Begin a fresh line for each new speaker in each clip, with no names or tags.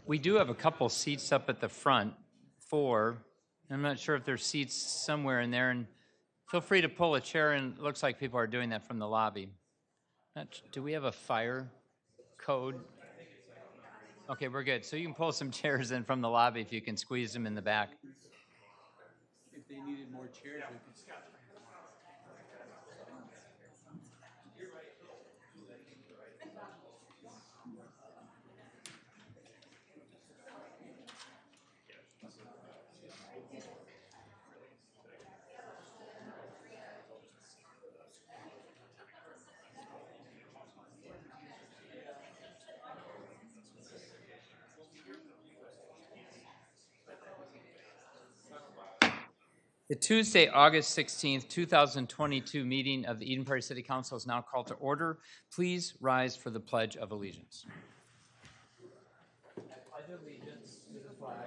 We do have a couple seats up at the front, 4. I'm not sure if there's seats somewhere in there, and feel free to pull a chair, and it looks like people are doing that from the lobby. Do we have a fire code? Okay, we're good. So you can pull some chairs in from the lobby if you can squeeze them in the back.
If they needed more chairs, we could.
The Tuesday, August 16th, 2022 meeting of the Eden Prairie City Council is now called to order. Please rise for the Pledge of Allegiance. I pledge allegiance to the flag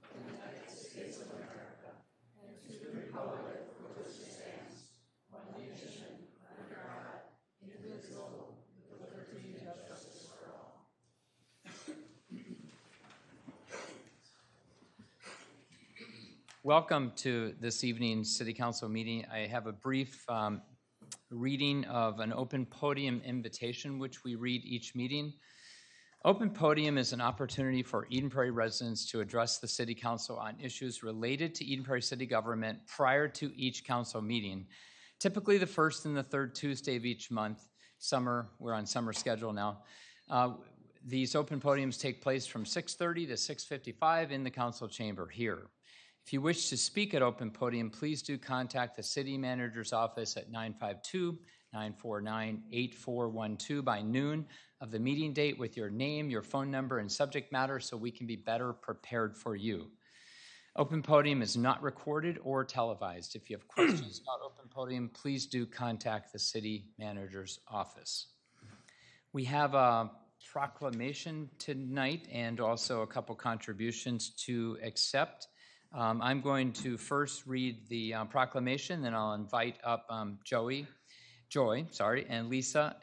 of the United States of America and to the republic for which it stands, one nation, under God, indivisible, with liberty and justice for all. Welcome to this evening's City Council meeting. I have a brief reading of an open podium invitation, which we read each meeting. Open podium is an opportunity for Eden Prairie residents to address the City Council on issues related to Eden Prairie City government prior to each council meeting. Typically the first and the third Tuesday of each month. We're on summer schedule now. These open podiums take place from 6:30 to 6:55 in the council chamber here. If you wish to speak at open podium, please do contact the city manager's office at 952-949-8412 by noon of the meeting date with your name, your phone number, and subject matter so we can be better prepared for you. Open podium is not recorded or televised. If you have questions about open podium, please do contact the city manager's office. We have a proclamation tonight and also a couple contributions to accept. I'm going to first read the proclamation, then I'll invite up Joy, and Lisa,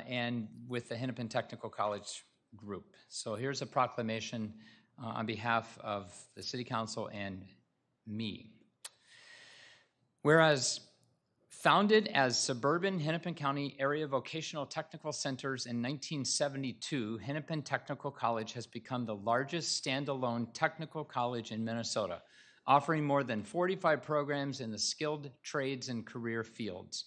and with the Hennepin Technical College group. So here's a proclamation on behalf of the City Council and me. Whereas founded as suburban Hennepin County Area Vocational Technical Centers in 1972, Hennepin Technical College has become the largest standalone technical college in Minnesota, offering more than 45 programs in the skilled trades and career fields.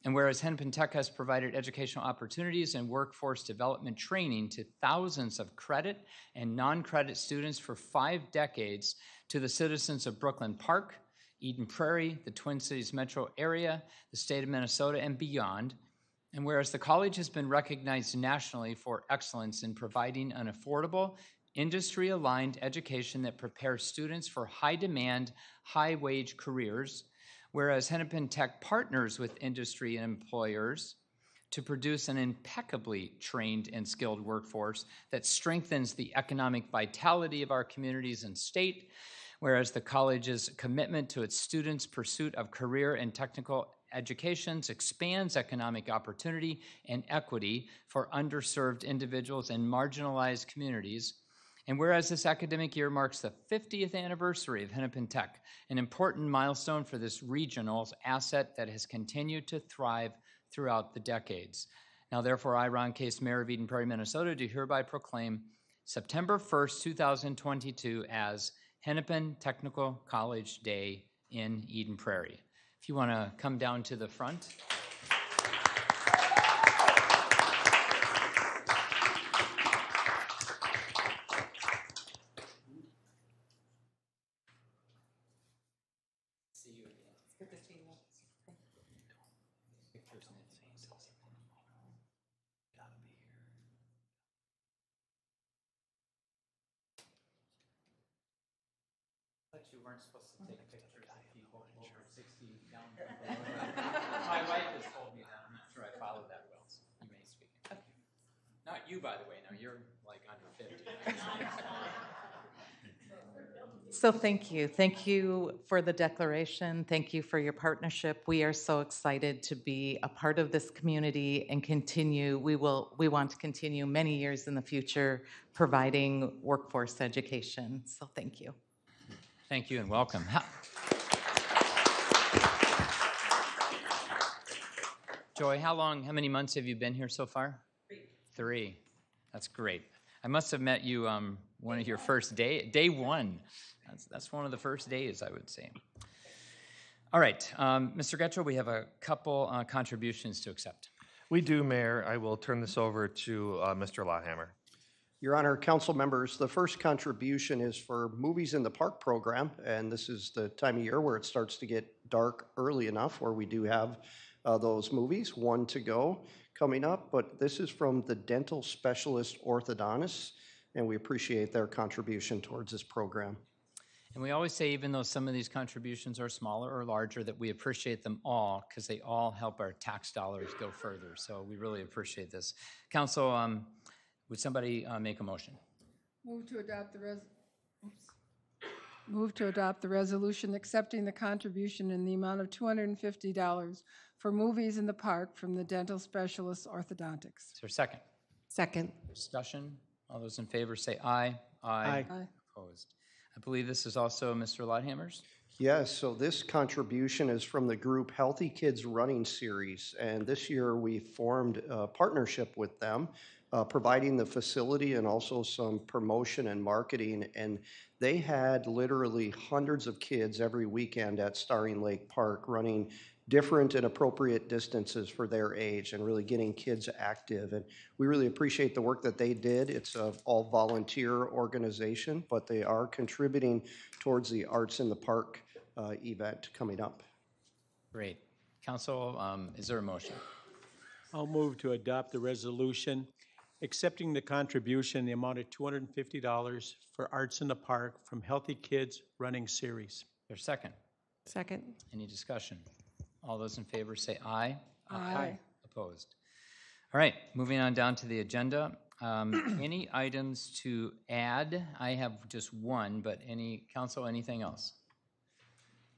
And whereas Hennepin Tech has provided educational opportunities and workforce development training to thousands of credit and non-credit students for 5 decades to the citizens of Brooklyn Park, Eden Prairie, the Twin Cities metro area, the state of Minnesota, and beyond. And whereas the college has been recognized nationally for excellence in providing an affordable, industry-aligned education that prepares students for high-demand, high-wage careers, whereas Hennepin Tech partners with industry and employers to produce an impeccably trained and skilled workforce that strengthens the economic vitality of our communities and state, whereas the college's commitment to its students' pursuit of career and technical educations expands economic opportunity and equity for underserved individuals and marginalized communities. And whereas this academic year marks the 50th anniversary of Hennepin Tech, an important milestone for this regional asset that has continued to thrive throughout the decades. Now, therefore, I, Ron Case, Mayor of Eden Prairie, Minnesota, do hereby proclaim September 1st, 2022 as Hennepin Technical College Day in Eden Prairie. If you want to come down to the front. You weren't supposed to take pictures of people over 60 down below. My wife has told me that. I'm not sure I followed that well, so you may speak. Okay. Not you, by the way. Now you're like under 50.
So thank you. Thank you for the declaration. Thank you for your partnership. We are so excited to be a part of this community and continue. We want to continue many years in the future providing workforce education. So thank you.
Thank you and welcome. Joy, how many months have you been here so far? 3. That's great. I must have met you one of your first day one. That's one of the first days, I would say. All right, Mr. Getchell, we have a couple contributions to accept.
We do, Mayor. I will turn this over to Mr. Lothammer.
Your Honor, council members, the first contribution is for Movies in the Park program, and this is the time of year where it starts to get dark early enough where we do have those movies, one to go coming up, but this is from the dental specialist orthodontists, and we appreciate their contribution towards this program.
And we always say, even though some of these contributions are smaller or larger, that we appreciate them all because they all help our tax dollars go further. So we really appreciate this. Council, would somebody make a motion?
Move to adopt the resolution accepting the contribution in the amount of $250 for Movies in the Park from the dental specialist orthodontics.
Is there a second?
Second.
Discussion? All those in favor say aye.
Aye.
Opposed? I believe this is also Mr. Lothammer's.
Yes, so this contribution is from the group Healthy Kids Running Series, and this year we formed a partnership with them, providing the facility and also some promotion and marketing, and they had literally hundreds of kids every weekend at Starring Lake Park running different and appropriate distances for their age and really getting kids active. And we really appreciate the work that they did. It's an all volunteer organization, but they are contributing towards the Arts in the Park event coming up.
Great. Council, is there a motion?
I'll move to adopt the resolution accepting the contribution in the amount of $250 for Arts in the Park from Healthy Kids Running Series.
There's a second.
Second.
Any discussion? All those in favor say aye.
Aye.
Opposed? All right, moving on down to the agenda. Any items to add? I have just one, but council, anything else?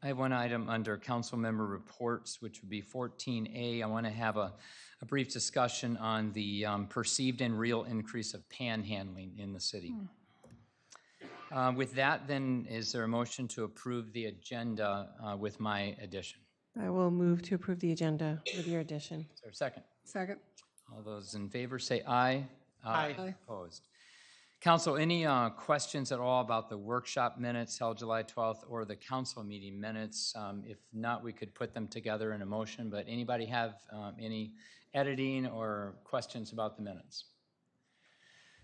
I have one item under council member reports, which would be 14A. I want to have a brief discussion on the perceived and real increase of panhandling in the city. With that, then, is there a motion to approve the agenda with my addition?
I will move to approve the agenda with your addition.
Is there a second?
Second.
All those in favor say aye.
Aye.
Opposed? Council, any questions at all about the workshop minutes held July 12th or the council meeting minutes? If not, we could put them together in a motion, but anybody have any editing or questions about the minutes?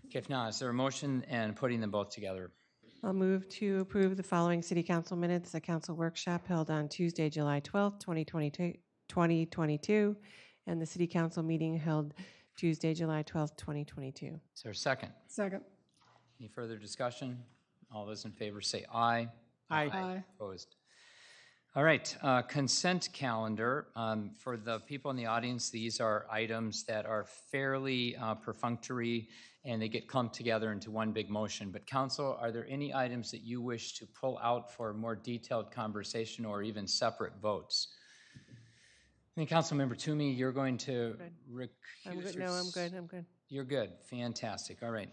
Okay, if not, is there a motion and putting them both together?
I'll move to approve the following city council minutes. The council workshop held on Tuesday, July 12th, 2022, and the city council meeting held Tuesday, July 12th, 2022.
Is there a second?
Second.
Any further discussion? All those in favor say aye.
Aye.
Opposed? All right, consent calendar. For the people in the audience, these are items that are fairly perfunctory and they get clumped together into one big motion. But council, are there any items that you wish to pull out for more detailed conversation or even separate votes? I think Councilmember Toomey, you're going to recuse
I'm good. No, I'm good. I'm good.
You're good. Fantastic. All right.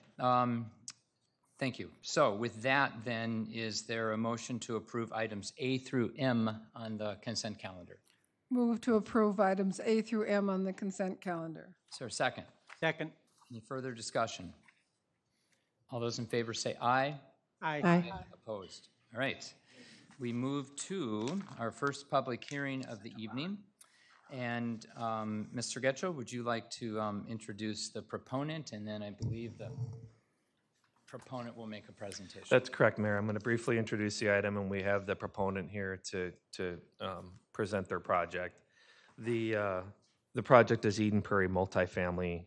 Thank you. So with that, then, is there a motion to approve items A through M on the consent calendar?
Move to approve items A through M on the consent calendar.
Is there a second?
Second.
Any further discussion? All those in favor say aye.
Aye.
Opposed? All right. We move to our first public hearing of the evening. And Mr. Getchell, would you like to introduce the proponent? And then I believe the proponent will make a presentation.
That's correct, Mayor. I'm going to briefly introduce the item, and we have the proponent here to present their project. The project is Eden Prairie Multifamily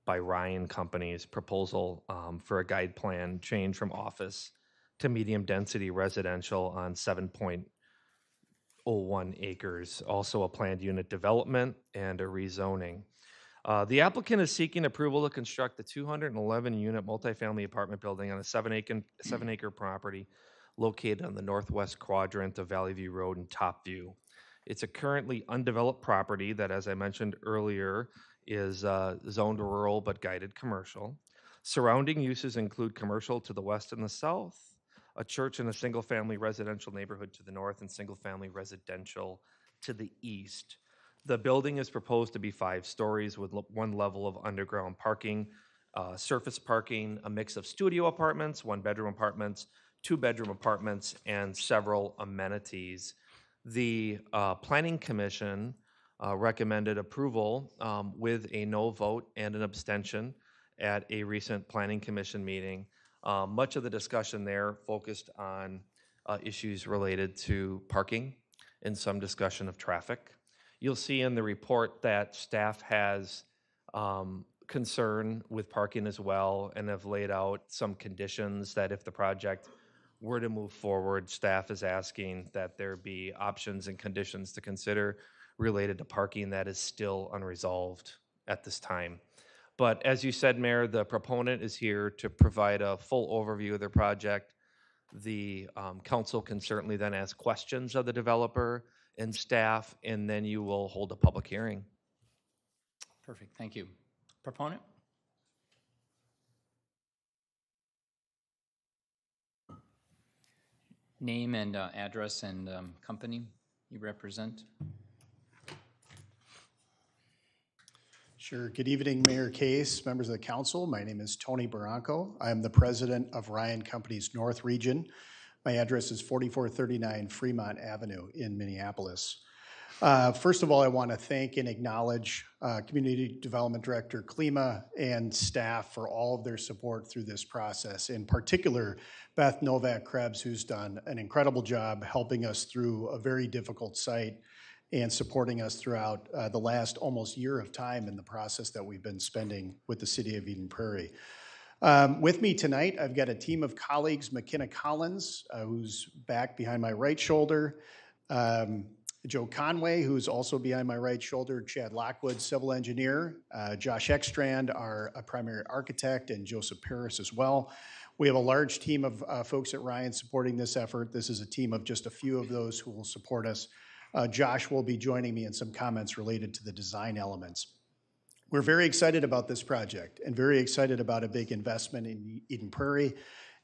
by Ryan Company's proposal for a guide plan change from office to medium density residential on 7.01 acres, also a planned unit development and a rezoning. The applicant is seeking approval to construct a 211-unit multifamily apartment building on a 7-acre property located on the northwest quadrant of Valley View Road and Top View. It's a currently undeveloped property that, as I mentioned earlier, is zoned rural but guided commercial. Surrounding uses include commercial to the west and the south, a church and a single-family residential neighborhood to the north, and single-family residential to the east. The building is proposed to be 5 stories with one level of underground parking, surface parking, a mix of studio apartments, 1-bedroom apartments, 2-bedroom apartments, and several amenities. The Planning Commission recommended approval with a no vote and an abstention at a recent Planning Commission meeting. Much of the discussion there focused on issues related to parking and some discussion of traffic. You'll see in the report that staff has concern with parking as well and have laid out some conditions that if the project were to move forward, staff is asking that there be options and conditions to consider related to parking that is still unresolved at this time. But as you said, Mayor, the proponent is here to provide a full overview of the project. The council can certainly then ask questions of the developer and staff, and then you will hold a public hearing.
Perfect, thank you. Proponent? Name and address and company you represent.
Sure. Good evening, Mayor Case, members of the council. My name is Tony Barranco. I am the president of Ryan Company's North Region. My address is 4439 Fremont Avenue in Minneapolis. First of all, I want to thank and acknowledge Community Development Director Klima and staff for all of their support through this process. In particular, Beth Novak-Krebs, who's done an incredible job helping us through a very difficult site and supporting us throughout the last almost year of time in the process that we've been spending with the City of Eden Prairie. With me tonight, I've got a team of colleagues, McKenna Collins, who's back behind my right shoulder, Joe Conway, who's also behind my right shoulder, Chad Lockwood, civil engineer, Josh Ekstrand, our primary architect, and Joseph Paris as well. We have a large team of folks at Ryan supporting this effort. This is a team of just a few of those who will support us. Josh will be joining me in some comments related to the design elements. We're very excited about this project and very excited about a big investment in Eden Prairie.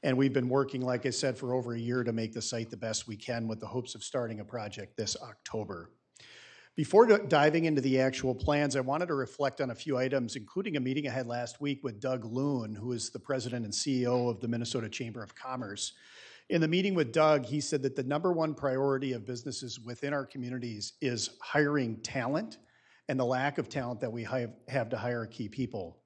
And we've been working, like I said, for over a year to make the site the best we can with the hopes of starting a project this October. Before diving into the actual plans, I wanted to reflect on a few items, including a meeting I had last week with Doug Loon, who is the president and CEO of the Minnesota Chamber of Commerce. In the meeting with Doug, he said that the #1 priority of businesses within our communities is hiring talent and the lack of talent that we have to hire key people.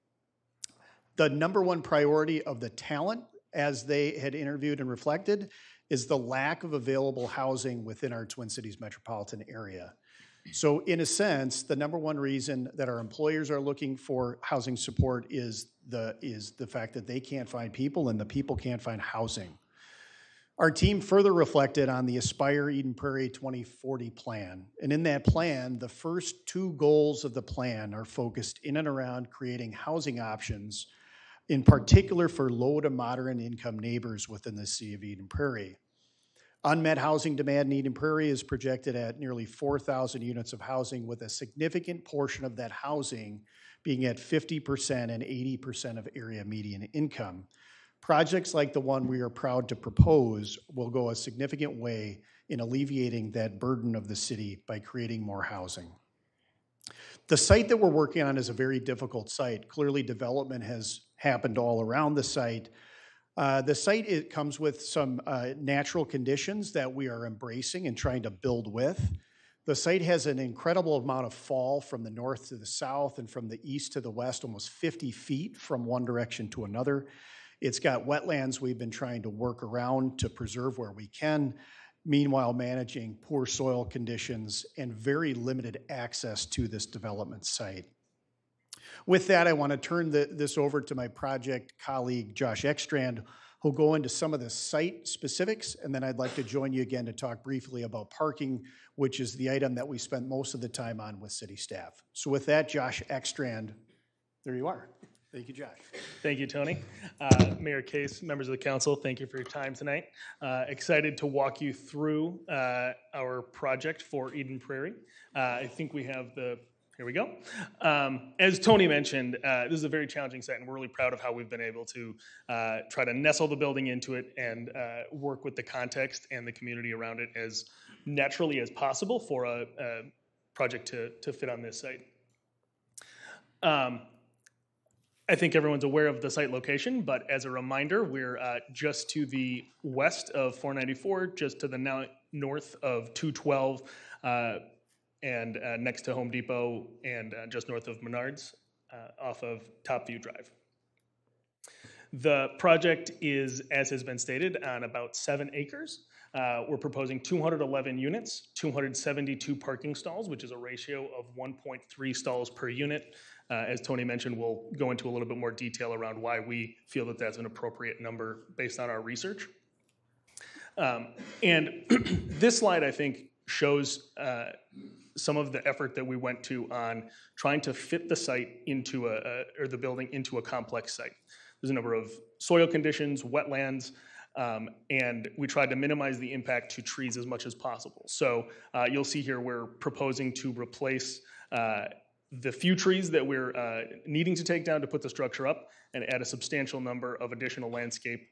The #1 priority of the talent, as they had interviewed and reflected, is the lack of available housing within our Twin Cities metropolitan area. So in a sense, the #1 reason that our employers are looking for housing support is the fact that they can't find people and the people can't find housing. Our team further reflected on the Aspire Eden Prairie 2040 plan. And in that plan, the first 2 goals of the plan are focused in and around creating housing options, in particular for low to moderate income neighbors within the City of Eden Prairie. Unmet housing demand in Eden Prairie is projected at nearly 4,000 units of housing, with a significant portion of that housing being at 50% and 80% of area median income. Projects like the one we are proud to propose will go a significant way in alleviating that burden of the city by creating more housing. The site that we're working on is a very difficult site. Clearly, development has happened all around the site. It comes with some natural conditions that we are embracing and trying to build with. The site has an incredible amount of fall from the north to the south and from the east to the west, almost 50 feet from one direction to another. It's got wetlands we've been trying to work around to preserve where we can, meanwhile managing poor soil conditions and very limited access to this development site. With that, I want to turn this over to my project colleague, Josh Ekstrand, who'll go into some of the site specifics, and then I'd like to join you again to talk briefly about parking, which is the item that we spent most of the time on with city staff. So with that, Josh Ekstrand, there you are. Thank you, Josh.
Thank you, Tony. Mayor Case, members of the council, thank you for your time tonight. Excited to walk you through our project for Eden Prairie. I think we have here we go. As Tony mentioned, this is a very challenging site, and we're really proud of how we've been able to try to nestle the building into it and work with the context and the community around it as naturally as possible for a project to fit on this site. I think everyone's aware of the site location, but as a reminder, we're just to the west of 494, just to the north of 212, and next to Home Depot, and just north of Menards, off of Topview Drive. The project is, as has been stated, on about 7 acres. We're proposing 211 units, 272 parking stalls, which is a ratio of 1.3 stalls per unit. As Tony mentioned, we'll go into a little bit more detail around why we feel that that's an appropriate number based on our research. And this slide, I think, shows some of the effort that we went to on trying to fit the site into or the building into a complex site. There's a number of soil conditions, wetlands, and we tried to minimize the impact to trees as much as possible. So you'll see here we're proposing to replace the few trees that we're needing to take down to put the structure up and add a substantial number of additional landscape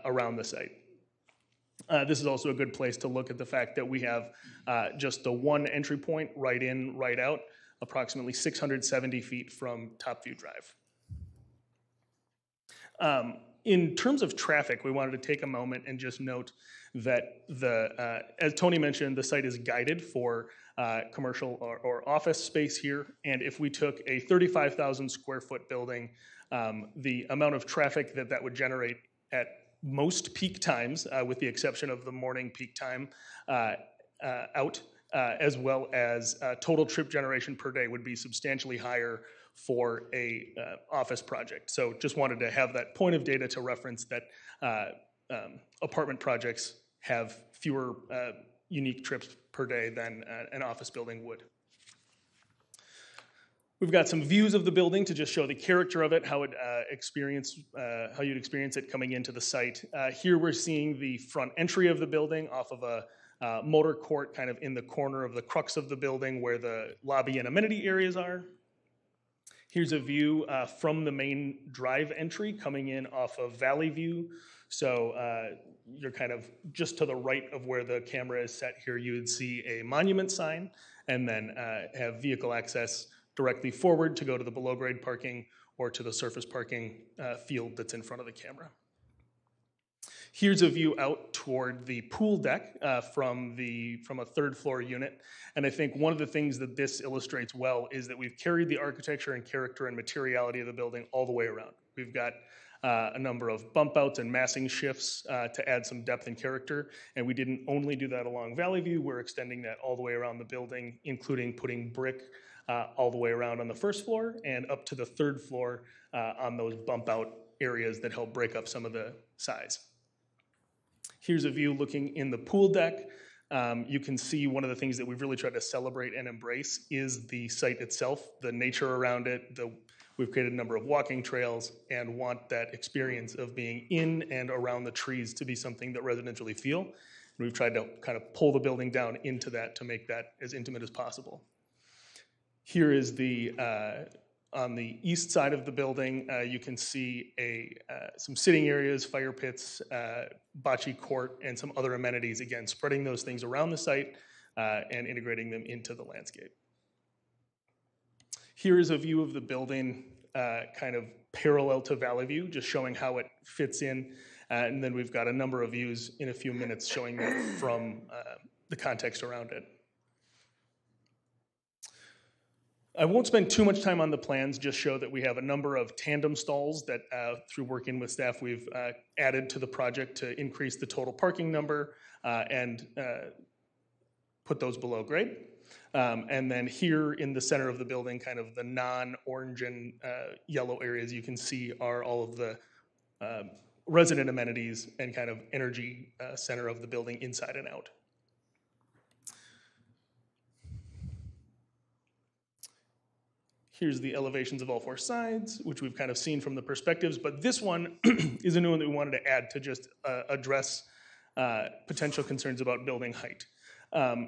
around the site. This is also a good place to look at the fact that we have just the one entry point, right in, right out, approximately 670 feet from Topview Drive. In terms of traffic, we wanted to take a moment and just note that as Tony mentioned, the site is guided for commercial or office space here. And if we took a 35,000 square foot building, the amount of traffic that would generate at most peak times, with the exception of the morning peak time as well as total trip generation per day would be substantially higher for a office project. So just wanted to have that point of data to reference that apartment projects have fewer unique trips per day than an office building would. We've got some views of the building to just show the character of it, how you'd experience it coming into the site. Here we're seeing the front entry of the building off of a motor court kind of in the corner of the crux of the building where the lobby and amenity areas are. Here's a view from the main drive entry coming in off of Valley View. So you're kind of just to the right of where the camera is set here. You would see a monument sign and then have vehicle access directly forward to go to the below grade parking or to the surface parking field that's in front of the camera. Here's a view out toward the pool deck from a third floor unit. And I think one of the things that this illustrates well is that we've carried the architecture and character and materiality of the building all the way around. We've got a number of bump outs and massing shifts to add some depth and character. And we didn't only do that along Valley View, we're extending that all the way around the building, including putting brick all the way around on the first floor and up to the third floor on those bump out areas that help break up some of the size. Here's a view looking in the pool deck. You can see one of the things that we've really tried to celebrate and embrace is the site itself, the nature around it. We've created a number of walking trails and want that experience of being in and around the trees to be something that residents really feel. And we've tried to kind of pull the building down into that to make that as intimate as possible. Here is on the east side of the building, you can see some sitting areas, fire pits, bocce court, and some other amenities, again, spreading those things around the site and integrating them into the landscape. Here is a view of the building kind of parallel to Valley View, just showing how it fits in. And then we've got a number of views in a few minutes showing that from the context around it. I won't spend too much time on the plans, just show that we have a number of tandem stalls that through working with staff we've added to the project to increase the total parking number and put those below grade. And then here in the center of the building, kind of the non-orange and yellow areas you can see are all of the resident amenities and kind of energy center of the building inside and out. Here's the elevations of all four sides, which we've kind of seen from the perspectives, but this one is a new one that we wanted to add to just address potential concerns about building height.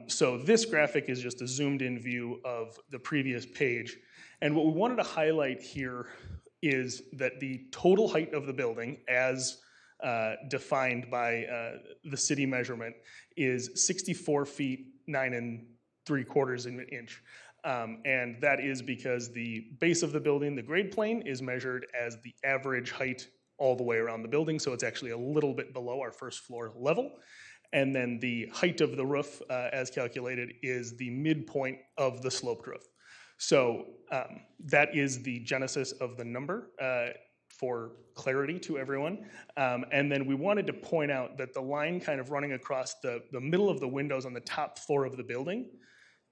So this graphic is just a zoomed in view of the previous page. And what we wanted to highlight here is that the total height of the building, as defined by the city measurement, is 64 feet 9 3/4 inch. And that is because the base of the building, the grade plane, is measured as the average height all the way around the building, so it's actually a little bit below our first floor level. And then the height of the roof, as calculated, is the midpoint of the sloped roof. So that is the genesis of the number for clarity to everyone. And then we wanted to point out that the line kind of running across the middle of the windows on the top floor of the building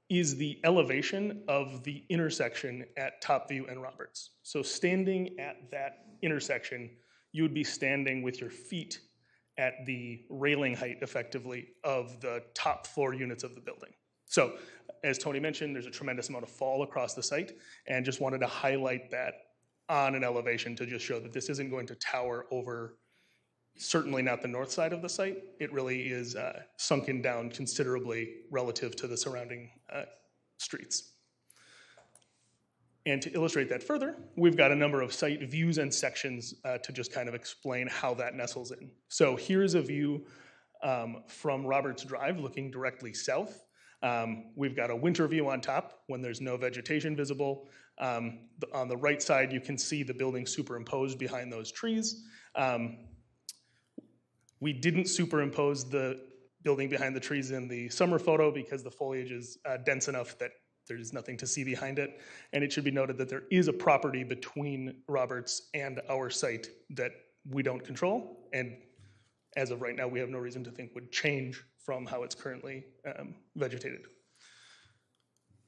is the elevation of the intersection at Topview and Roberts. So standing at that intersection, you would be standing with your feet at the railing height, effectively, of the top floor units of the building. So, as Tony mentioned, there's a tremendous amount of fall across the site, and just wanted to highlight that on an elevation to just show that this isn't going to tower over, certainly not the north side of the site. It really is sunken down considerably relative to the surrounding streets. And to illustrate that further, we've got a number of site views and sections to just kind of explain how that nestles in. So here's a view from Roberts Drive looking directly south. We've got a winter view on top when there's no vegetation visible. On the right side, you can see the building superimposed behind those trees. We didn't superimpose the building behind the trees in the summer photo because the foliage is dense enough that there's nothing to see behind it. And it should be noted that there is a property between Roberts and our site that we don't control. And as of right now, we have no reason to think would change from how it's currently vegetated.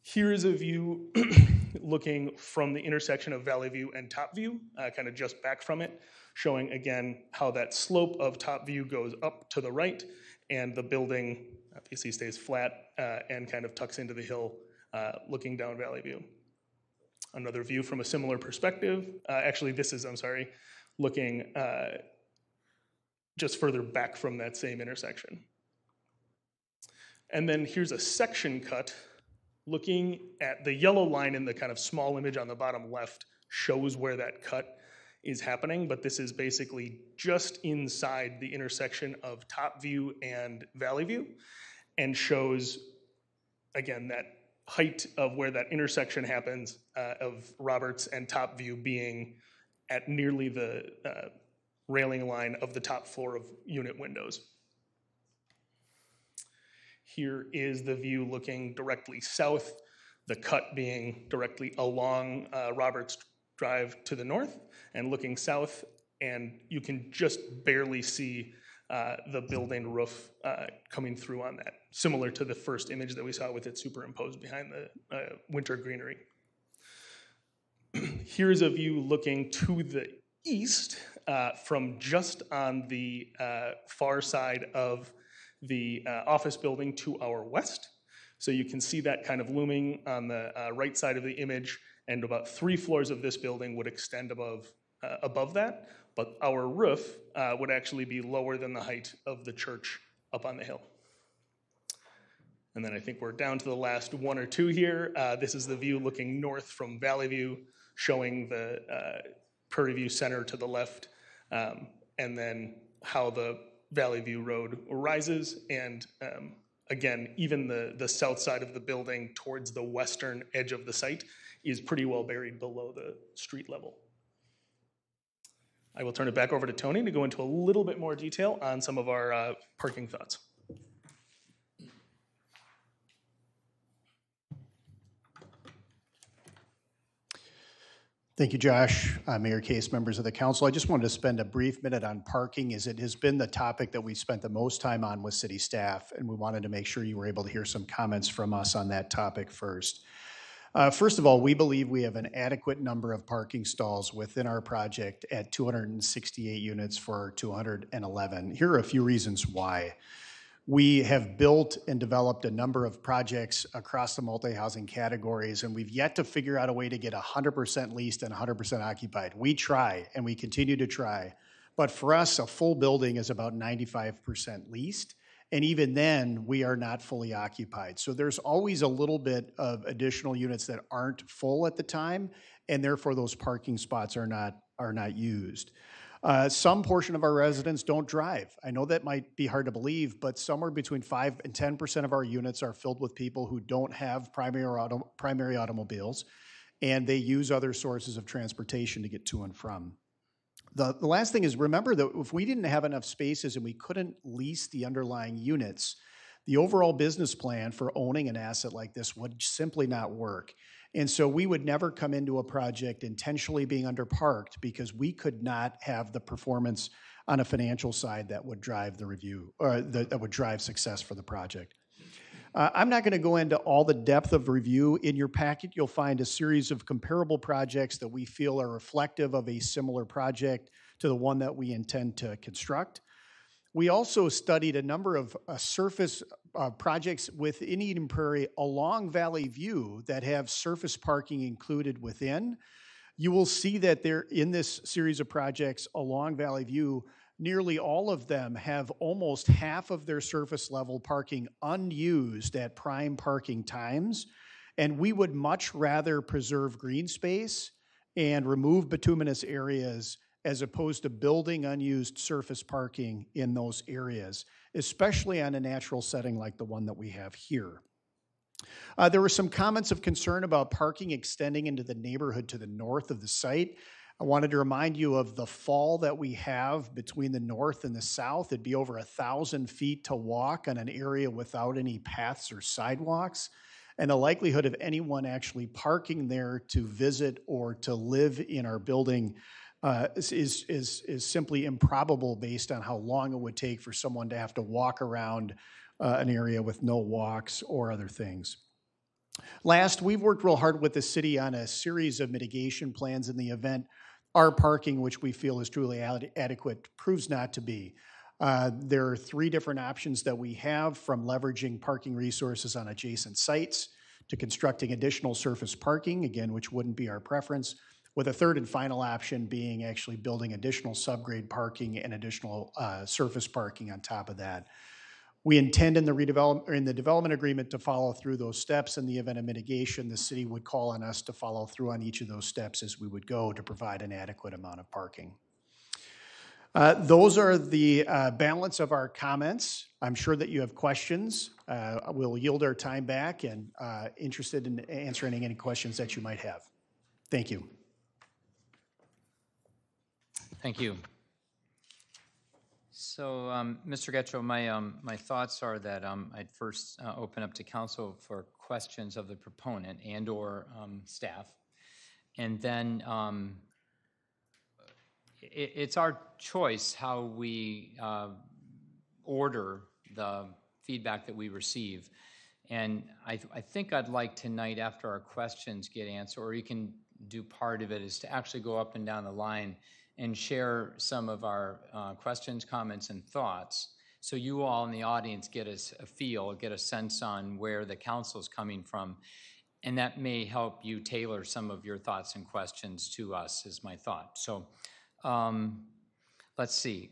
Here is a view looking from the intersection of Valley View and Top View, kind of just back from it, showing again how that slope of Top View goes up to the right and the building obviously stays flat and kind of tucks into the hill looking down Valley View. Another view from a similar perspective, actually this is, I'm sorry, looking just further back from that same intersection. And then here's a section cut looking at the yellow line in the kind of small image on the bottom left shows where that cut is happening, but this is basically just inside the intersection of Top View and Valley View and shows, again, that height of where that intersection happens of Roberts and Top View being at nearly the railing line of the top floor of unit windows. Here is the view looking directly south, the cut being directly along Roberts Drive to the north and looking south, and you can just barely see the building roof coming through on that, similar to the first image that we saw with it superimposed behind the winter greenery. Here's a view looking to the east from just on the far side of the office building to our west. So you can see that kind of looming on the right side of the image, and about 3 floors of this building would extend above that, but our roof would actually be lower than the height of the church up on the hill. And then I think we're down to the last 1 or 2 here. This is the view looking north from Valley View, showing the Prairie View Center to the left, and then how the Valley View Road rises, and again, even the south side of the building towards the western edge of the site is pretty well buried below the street level. I will turn it back over to Tony to go into a little bit more detail on some of our parking thoughts.
Thank you, Josh. Mayor Case, members of the council. I just wanted to spend a brief minute on parking, as it has been the topic that we spent the most time on with city staff, and we wanted to make sure you were able to hear some comments from us on that topic first. First of all, we believe we have an adequate number of parking stalls within our project at 268 units for 211. Here are a few reasons why. We have built and developed a number of projects across the multi-housing categories, and we've yet to figure out a way to get 100% leased and 100% occupied. We try, and we continue to try. But for us, a full building is about 95% leased, and even then, we are not fully occupied. So there's always a little bit of additional units that aren't full at the time, and therefore those parking spots are not used. Some portion of our residents don't drive. I know that might be hard to believe, but somewhere between 5 and 10% of our units are filled with people who don't have primary automobiles, and they use other sources of transportation to get to and from. The last thing is, remember that if we didn't have enough spaces and we couldn't lease the underlying units, the overall business plan for owning an asset like this would simply not work. And so we would never come into a project intentionally being underparked because we could not have the performance on a financial side that would drive the review, or that would drive success for the project. I'm not going to go into all the depth of review. In your packet, you'll find a series of comparable projects that we feel are reflective of a similar project to the one that we intend to construct. We also studied a number of surface projects within Eden Prairie along Valley View that have surface parking included within. You will see that there in this series of projects along Valley View, nearly all of them have almost half of their surface level parking unused at prime parking times. And we would much rather preserve green space and remove bituminous areas as opposed to building unused surface parking in those areas, especially on a natural setting like the one that we have here. There were some comments of concern about parking extending into the neighborhood to the north of the site. I wanted to remind you of the fall that we have between the north and the south. It'd be over 1,000 feet to walk on an area without any paths or sidewalks. And the likelihood of anyone actually parking there to visit or to live in our building is simply improbable based on how long it would take for someone to have to walk around an area with no walks or other things. Last, we've worked real hard with the city on a series of mitigation plans in the event our parking, which we feel is truly adequate, proves not to be. There are 3 different options that we have, from leveraging parking resources on adjacent sites to constructing additional surface parking, again, which wouldn't be our preference, with a 3rd and final option being actually building additional subgrade parking and additional surface parking on top of that. We intend in the development agreement to follow through those steps. In the event of mitigation, the city would call on us to follow through on each of those steps as we would go to provide an adequate amount of parking. Those are the balance of our comments. I'm sure that you have questions. We'll yield our time back and interested in answering any questions that you might have. Thank you.
Thank you. So, Mr. Getchell, my thoughts are that I'd first open up to council for questions of the proponent and/or staff, and then it's our choice how we order the feedback that we receive. And I think I'd like tonight, after our questions get answered, or you can do part of it, is to actually go up and down the line and share some of our questions, comments, and thoughts, so you all in the audience get a feel, get a sense on where the council's coming from, and that may help you tailor some of your thoughts and questions to us, is my thought. So let's see.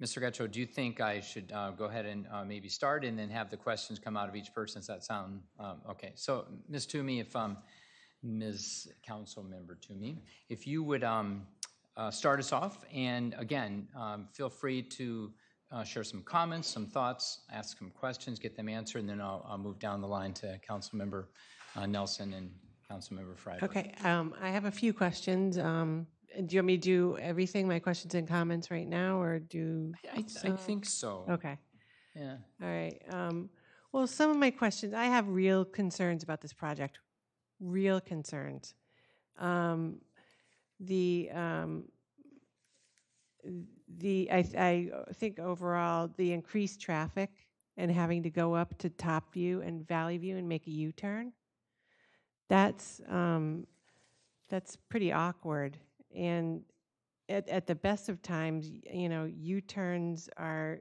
Mr. Getchell, do you think I should go ahead and maybe start and then have the questions come out of each person? Does that sound okay? So, Ms. Toomey, if Ms. Council Member Toomey, if you would start us off, and again, feel free to share some comments, some thoughts, ask some questions, get them answered, and then I'll move down the line to Councilmember Nelson and Councilmember Freiberg.
Okay, I have a few questions. Do you want me to do everything, my questions and comments right now, or do?
I think so.
Okay.
Yeah.
All right. Well, some of my questions, I have real concerns about this project. Real concerns. I think overall the increased traffic and having to go up to Top View and Valley View and make a U-turn, that's pretty awkward. And at the best of times, you know, U-turns are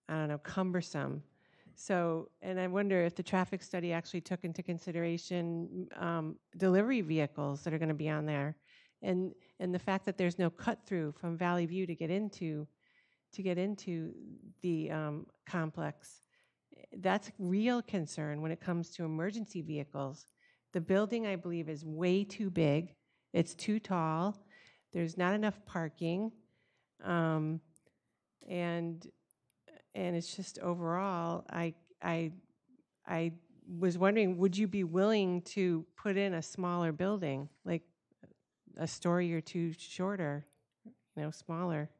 I don't know, cumbersome. So, and I wonder if the traffic study actually took into consideration delivery vehicles that are going to be on there, and the fact that there's no cut through from Valley View to get into the complex. That's a real concern when it comes to emergency vehicles. The building, I believe, is way too big. It's too tall. There's not enough parking, and it's just overall, I was wondering, would you be willing to put in a smaller building, like a story or two shorter, smaller?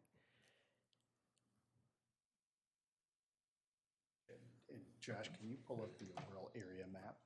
And Josh, can you pull up the overall area map?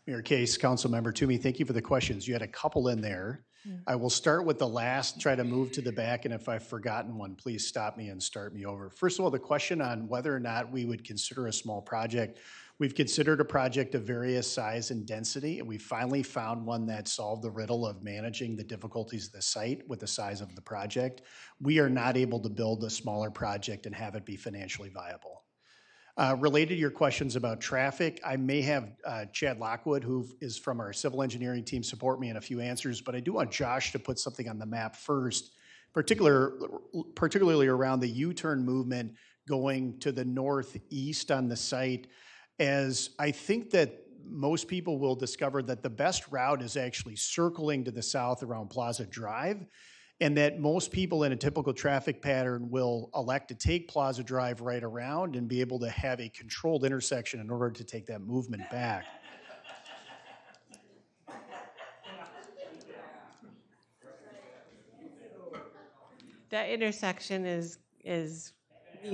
Mayor Case, Councilmember Toomey, thank you for the questions. You had a couple in there. I will start with the last, try to move to the back, and if I've forgotten one, please stop me and start me over. First of all, the question on whether or not we would consider a small project. We've considered a project of various size and density, and we finally found one that solved the riddle of managing the difficulties of the site with the size of the project. We are not able to build a smaller project and have it be financially viable. Related to your questions about traffic, I may have Chad Lockwood, who is from our civil engineering team, support me in a few answers, but I do want Josh to put something on the map first, particularly around the U-turn movement going to the northeast on the site, as I think that most people will discover that the best route is actually circling to the south around Plaza Drive, and that most people in a typical traffic pattern will elect to take Plaza Drive right around and be able to have a controlled intersection in order to take that movement back.
That intersection needs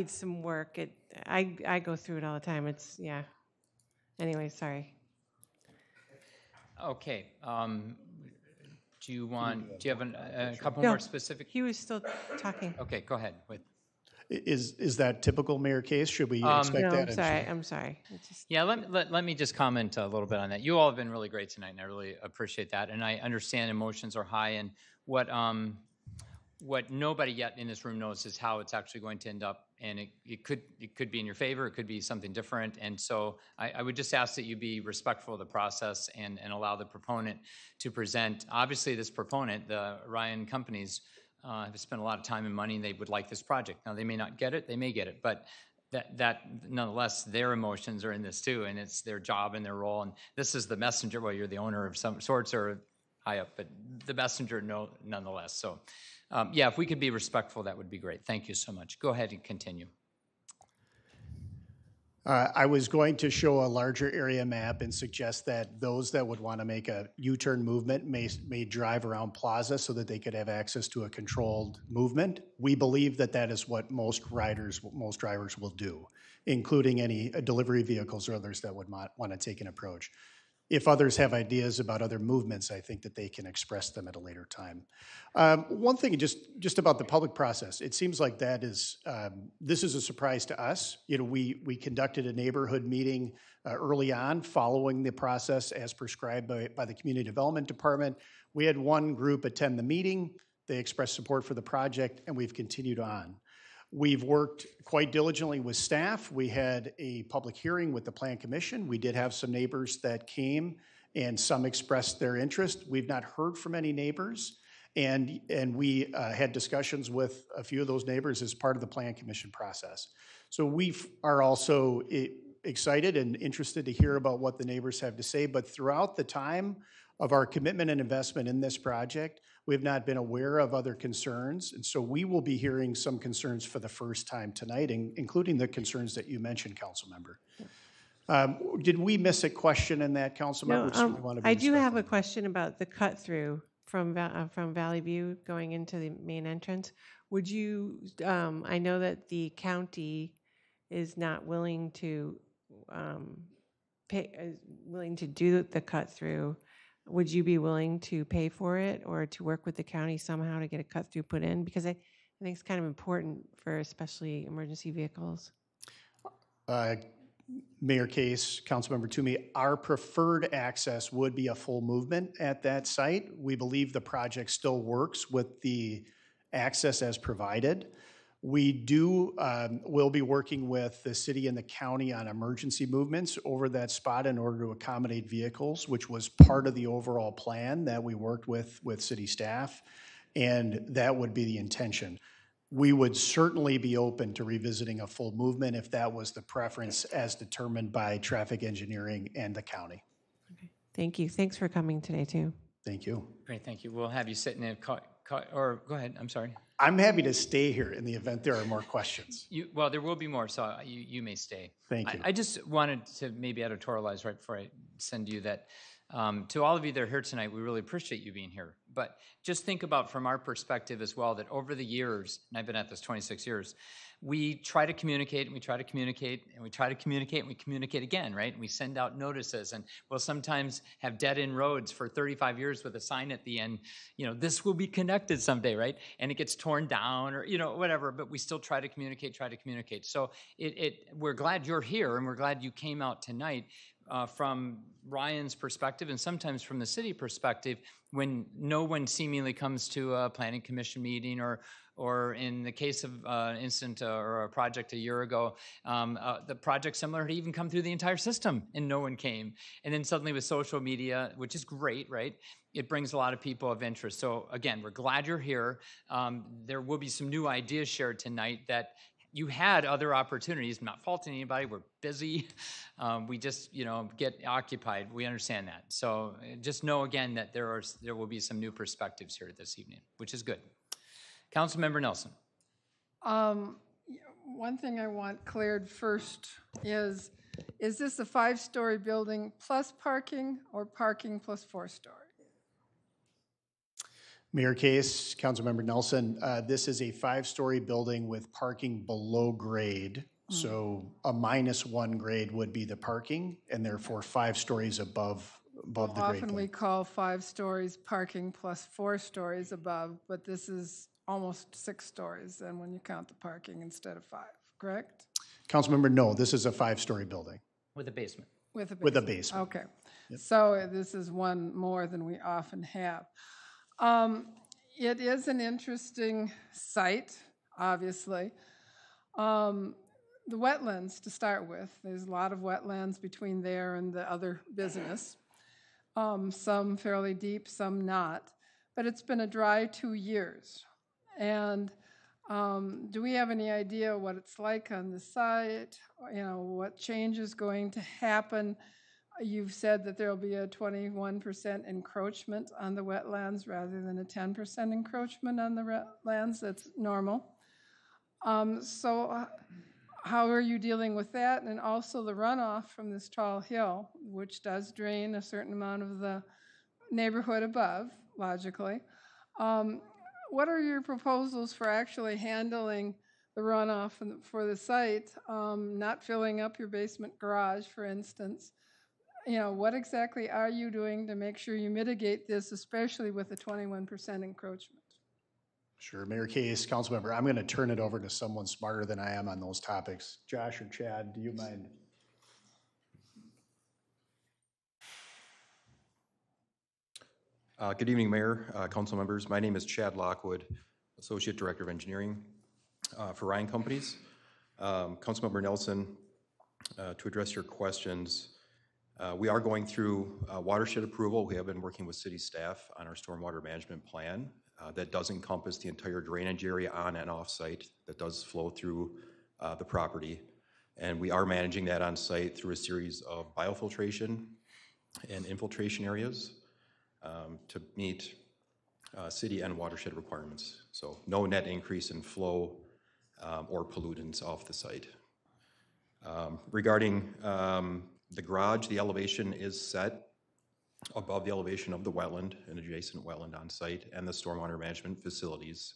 some work. I go through it all the time. It's, yeah. Anyway, sorry.
Okay. Do you have a couple
No,
more specific?
he was still talking.
Okay, go ahead.
Is that typical, Mayor Case? Should we expect
No,
that?
I'm sorry. It's just,
Yeah, let me just comment a little bit on that. You all have been really great tonight, and I really appreciate that. And I understand emotions are high, and what nobody yet in this room knows is how it's actually going to end up. And it could be in your favor, it could be something different. And so I would just ask that you be respectful of the process and allow the proponent to present. Obviously, this proponent, the Ryan companies, have spent a lot of time and money, and they would like this project. Now, they may not get it, they may get it, but that nonetheless, their emotions are in this too, and it's their job and their role. And this is the messenger. Well, you're the owner of some sorts or high up, but the messenger nonetheless. So. Yeah, if we could be respectful, that would be great. Thank you so much. Go ahead and continue.
I was going to show a larger area map and suggest that those that would want to make a U-turn movement may drive around Plaza so that they could have access to a controlled movement. We believe that that is what most drivers will do, including any delivery vehicles or others that would want to take an approach. If others have ideas about other movements, I think that they can express them at a later time. One thing just about the public process, it seems like that is, this is a surprise to us. You know, we conducted a neighborhood meeting early on following the process as prescribed by the Community Development Department. We had one group attend the meeting, they expressed support for the project, and we've continued on. We've worked quite diligently with staff. We had a public hearing with the Plan Commission. We did have some neighbors that came and some expressed their interest. We've not heard from any neighbors. And we had discussions with a few of those neighbors as part of the Plan Commission process. So we are also excited and interested to hear about what the neighbors have to say. But throughout the time of our commitment and investment in this project, we have not been aware of other concerns. And so we will be hearing some concerns for the first time tonight, including the concerns that you mentioned, Councilmember. Did we miss a question in that, Councilmember?
No, I do have a question about the cut through from Valley View going into the main entrance. Would you, I know that the county is not willing to do the cut through. Would you be willing to pay for it or to work with the county somehow to get a cut through put in? Because I think it's kind of important for especially emergency vehicles.
Mayor Case, Councilmember Toomey, our preferred access would be a full movement at that site. We believe the project still works with the access as provided. We will be working with the city and the county on emergency movements over that spot in order to accommodate vehicles, which was part of the overall plan that we worked with city staff, and that would be the intention. We would certainly be open to revisiting a full movement if that was the preference as determined by traffic engineering and the county.
Okay. Thank you. Thanks for coming today, too.
Thank you.
Great, thank you. We'll have you sit in a or go ahead, I'm sorry.
I'm happy to stay here in the event there are more questions.
Well, there will be more, so you may stay.
Thank you.
I just wanted to maybe editorialize right before I send you that. To all of you that are here tonight, we really appreciate you being here. But just think about from our perspective as well that over the years, and I've been at this 26 years, we try to communicate and we try to communicate and we try to communicate and we communicate again, right? And we send out notices and we'll sometimes have dead-end roads for 35 years with a sign at the end, this will be connected someday, right? And it gets torn down or, whatever, but we still try to communicate. So we're glad you're here and we're glad you came out tonight. From Ryan's perspective and sometimes from the city perspective, when no one seemingly comes to a planning commission meeting or in the case of an incident or a project a year ago, the project similar to even come through the entire system and no one came. And then suddenly with social media, which is great, right? It brings a lot of people of interest. So again, we're glad you're here. There will be some new ideas shared tonight that you had other opportunities. I'm not faulting anybody. We're busy. We just, get occupied. We understand that. So just know again that there will be some new perspectives here this evening, which is good. Councilmember Nelson.
One thing I want cleared first is this a 5-story building plus parking or parking plus 4-story?
Mayor Case, Councilmember Nelson, this is a 5-story building with parking below grade. So a -1 grade would be the parking, and therefore 5 stories above the grade.
Often we call 5 stories parking plus 4 stories above, but this is almost 6 stories then when you count the parking instead of 5, correct?
Councilmember, no, this is a 5-story building.
With a basement.
With a basement.
With a basement.
Okay. Yep. So this is one more than we often have. It is an interesting site, obviously. The wetlands, to start with, there's a lot of wetlands between there and the other business. Some fairly deep, some not. But it's been a dry 2 years. And do we have any idea what it's like on the site? What change is going to happen? You've said that there will be a 21% encroachment on the wetlands rather than a 10% encroachment on the wetlands. That's normal. So how are you dealing with that? And also the runoff from this tall hill, which does drain a certain amount of the neighborhood above, logically. What are your proposals for actually handling the runoff for the site, not filling up your basement garage, for instance? What exactly are you doing to make sure you mitigate this, especially with the 21% encroachment?
Sure, Mayor Case, Councilmember, I'm going to turn it over to someone smarter than I am on those topics. Josh or Chad, do you mind?
Good evening, Mayor, council members. My name is Chad Lockwood, Associate Director of Engineering for Ryan Companies. Councilmember Nelson, to address your questions, we are going through watershed approval. We have been working with city staff on our stormwater management plan. That does encompass the entire drainage area on and off site that does flow through the property. And we are managing that on site through a series of biofiltration and infiltration areas to meet city and watershed requirements. So no net increase in flow or pollutants off the site. Regarding the garage, the elevation is set above the elevation of the wetland and adjacent wetland on site and the stormwater management facilities.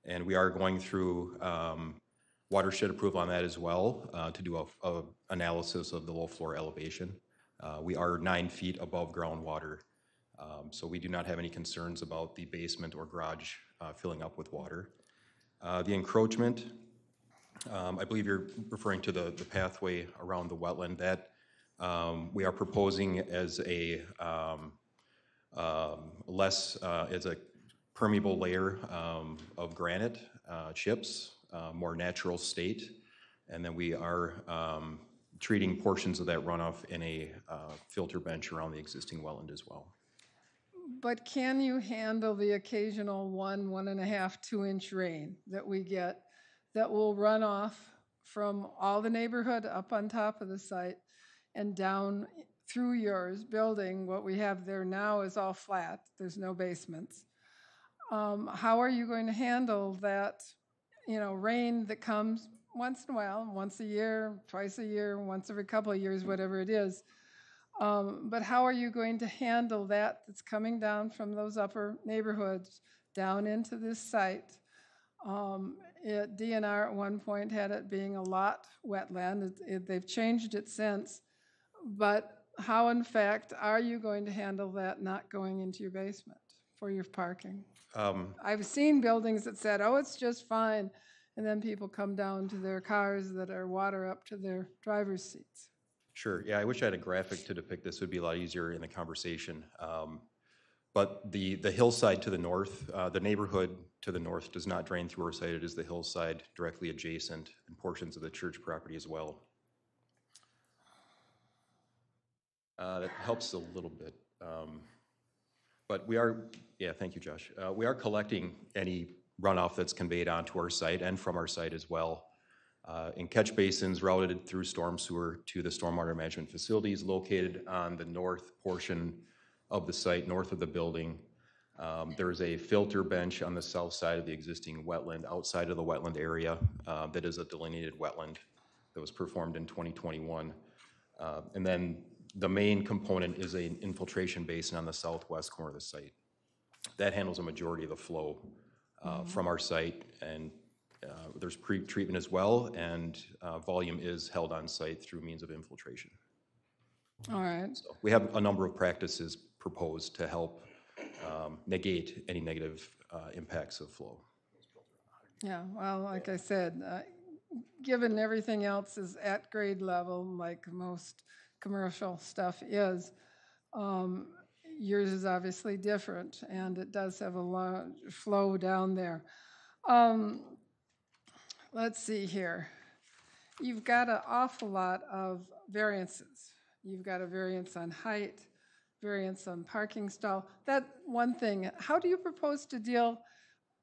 And we are going through watershed approval on that as well to do a analysis of the low floor elevation. We are 9 feet above groundwater, so we do not have any concerns about the basement or garage filling up with water. The encroachment I believe you're referring to the pathway around the wetland. That we are proposing as a as a permeable layer of granite chips, more natural state. And then we are treating portions of that runoff in a filter bench around the existing wetland as well.
But can you handle the occasional 1.5, 2-inch rain that we get that will run off from all the neighborhood up on top of the site and down through yours building? What we have there now is all flat. There's no basements. How are you going to handle that, rain that comes once in a while, once a year, twice a year, once every couple of years, whatever it is? But how are you going to handle that that's coming down from those upper neighborhoods down into this site? DNR at one point had it being a lot wetland. They've changed it since. But how, in fact, are you going to handle that not going into your basement for your parking? I've seen buildings that said, oh, it's just fine. And then people come down to their cars that are water up to their driver's seats.
Sure. Yeah, I wish I had a graphic to depict this. It would be a lot easier in the conversation. But the hillside to the north, the neighborhood to the north does not drain through our site. It is the hillside directly adjacent and portions of the church property as well. That helps a little bit. But we are, thank you, Josh. We are collecting any runoff that's conveyed onto our site and from our site as well. In catch basins routed through storm sewer to the stormwater management facilities located on the north portion of the site, north of the building. There is a filter bench on the south side of the existing wetland, outside of the wetland area, that is a delineated wetland that was performed in 2021. And then the main component is an infiltration basin on the southwest corner of the site. That handles a majority of the flow from our site, and there's pre-treatment as well, and volume is held on site through means of infiltration.
All right.
So we have a number of practices proposed to help negate any negative impacts of flow.
Yeah, well, like I said, given everything else is at grade level, like most commercial stuff is, yours is obviously different, and it does have a lot flow down there. Let's see here. You've got an awful lot of variances. You've got a variance on height, variance on parking stall. That one thing, how do you propose to deal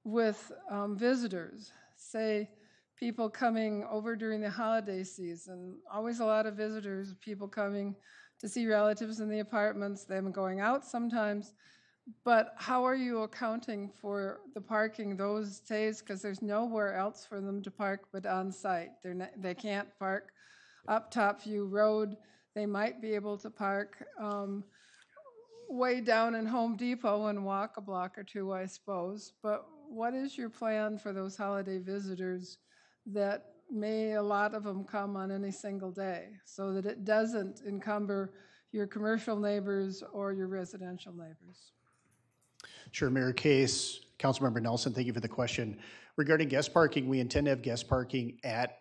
with visitors? Say people coming over during the holiday season, always a lot of visitors, people coming to see relatives in the apartments, them going out sometimes. But how are you accounting for the parking those days? Because there's nowhere else for them to park but on site. They can't park up Topview Road. They might be able to park way down in Home Depot and walk a block or two, I suppose. But what is your plan for those holiday visitors that a lot of them come on any single day, so that it doesn't encumber your commercial neighbors or your residential neighbors?
Sure, Mayor Case, Councilmember Nelson, thank you for the question. Regarding guest parking, we intend to have guest parking at,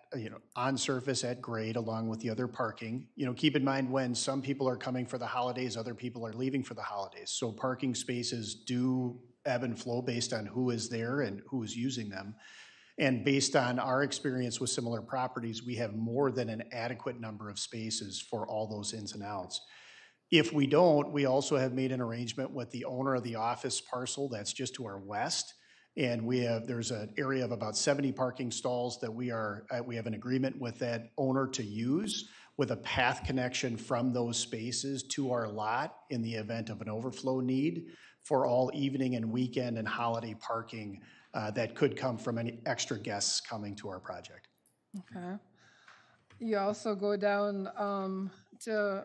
on surface at grade along with the other parking. Keep in mind when some people are coming for the holidays, other people are leaving for the holidays. So parking spaces do ebb and flow based on who is there and who is using them. And based on our experience with similar properties, we have more than an adequate number of spaces for all those ins and outs. If we don't, we also have made an arrangement with the owner of the office parcel that's just to our west. And there's an area of about 70 parking stalls that we have an agreement with that owner to use with a path connection from those spaces to our lot in the event of an overflow need for all evening and weekend and holiday parking that could come from any extra guests coming to our project.
Okay. You also go down to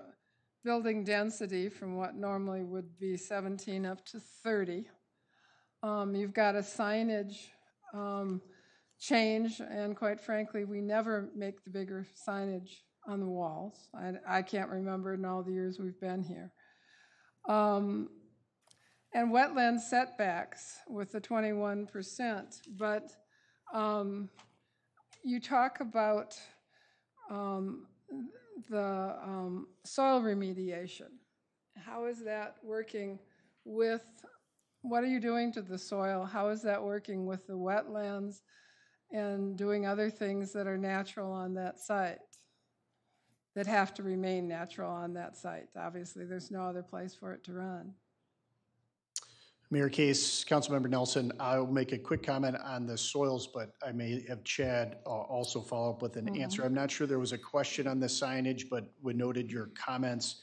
building density from what normally would be 17 up to 30. You've got a signage change, and quite frankly, we never make the bigger signage on the walls. I can't remember in all the years we've been here. And wetland setbacks with the 21%, but you talk about the soil remediation. How is that working with, what are you doing to the soil? How is that working with the wetlands and doing other things that are natural on that site, that have to remain natural on that site? Obviously, there's no other place for it to run.
Mayor Case, Councilmember Nelson, I'll make a quick comment on the soils, but I may have Chad also follow up with an answer. I'm not sure there was a question on the signage, but we noted your comments.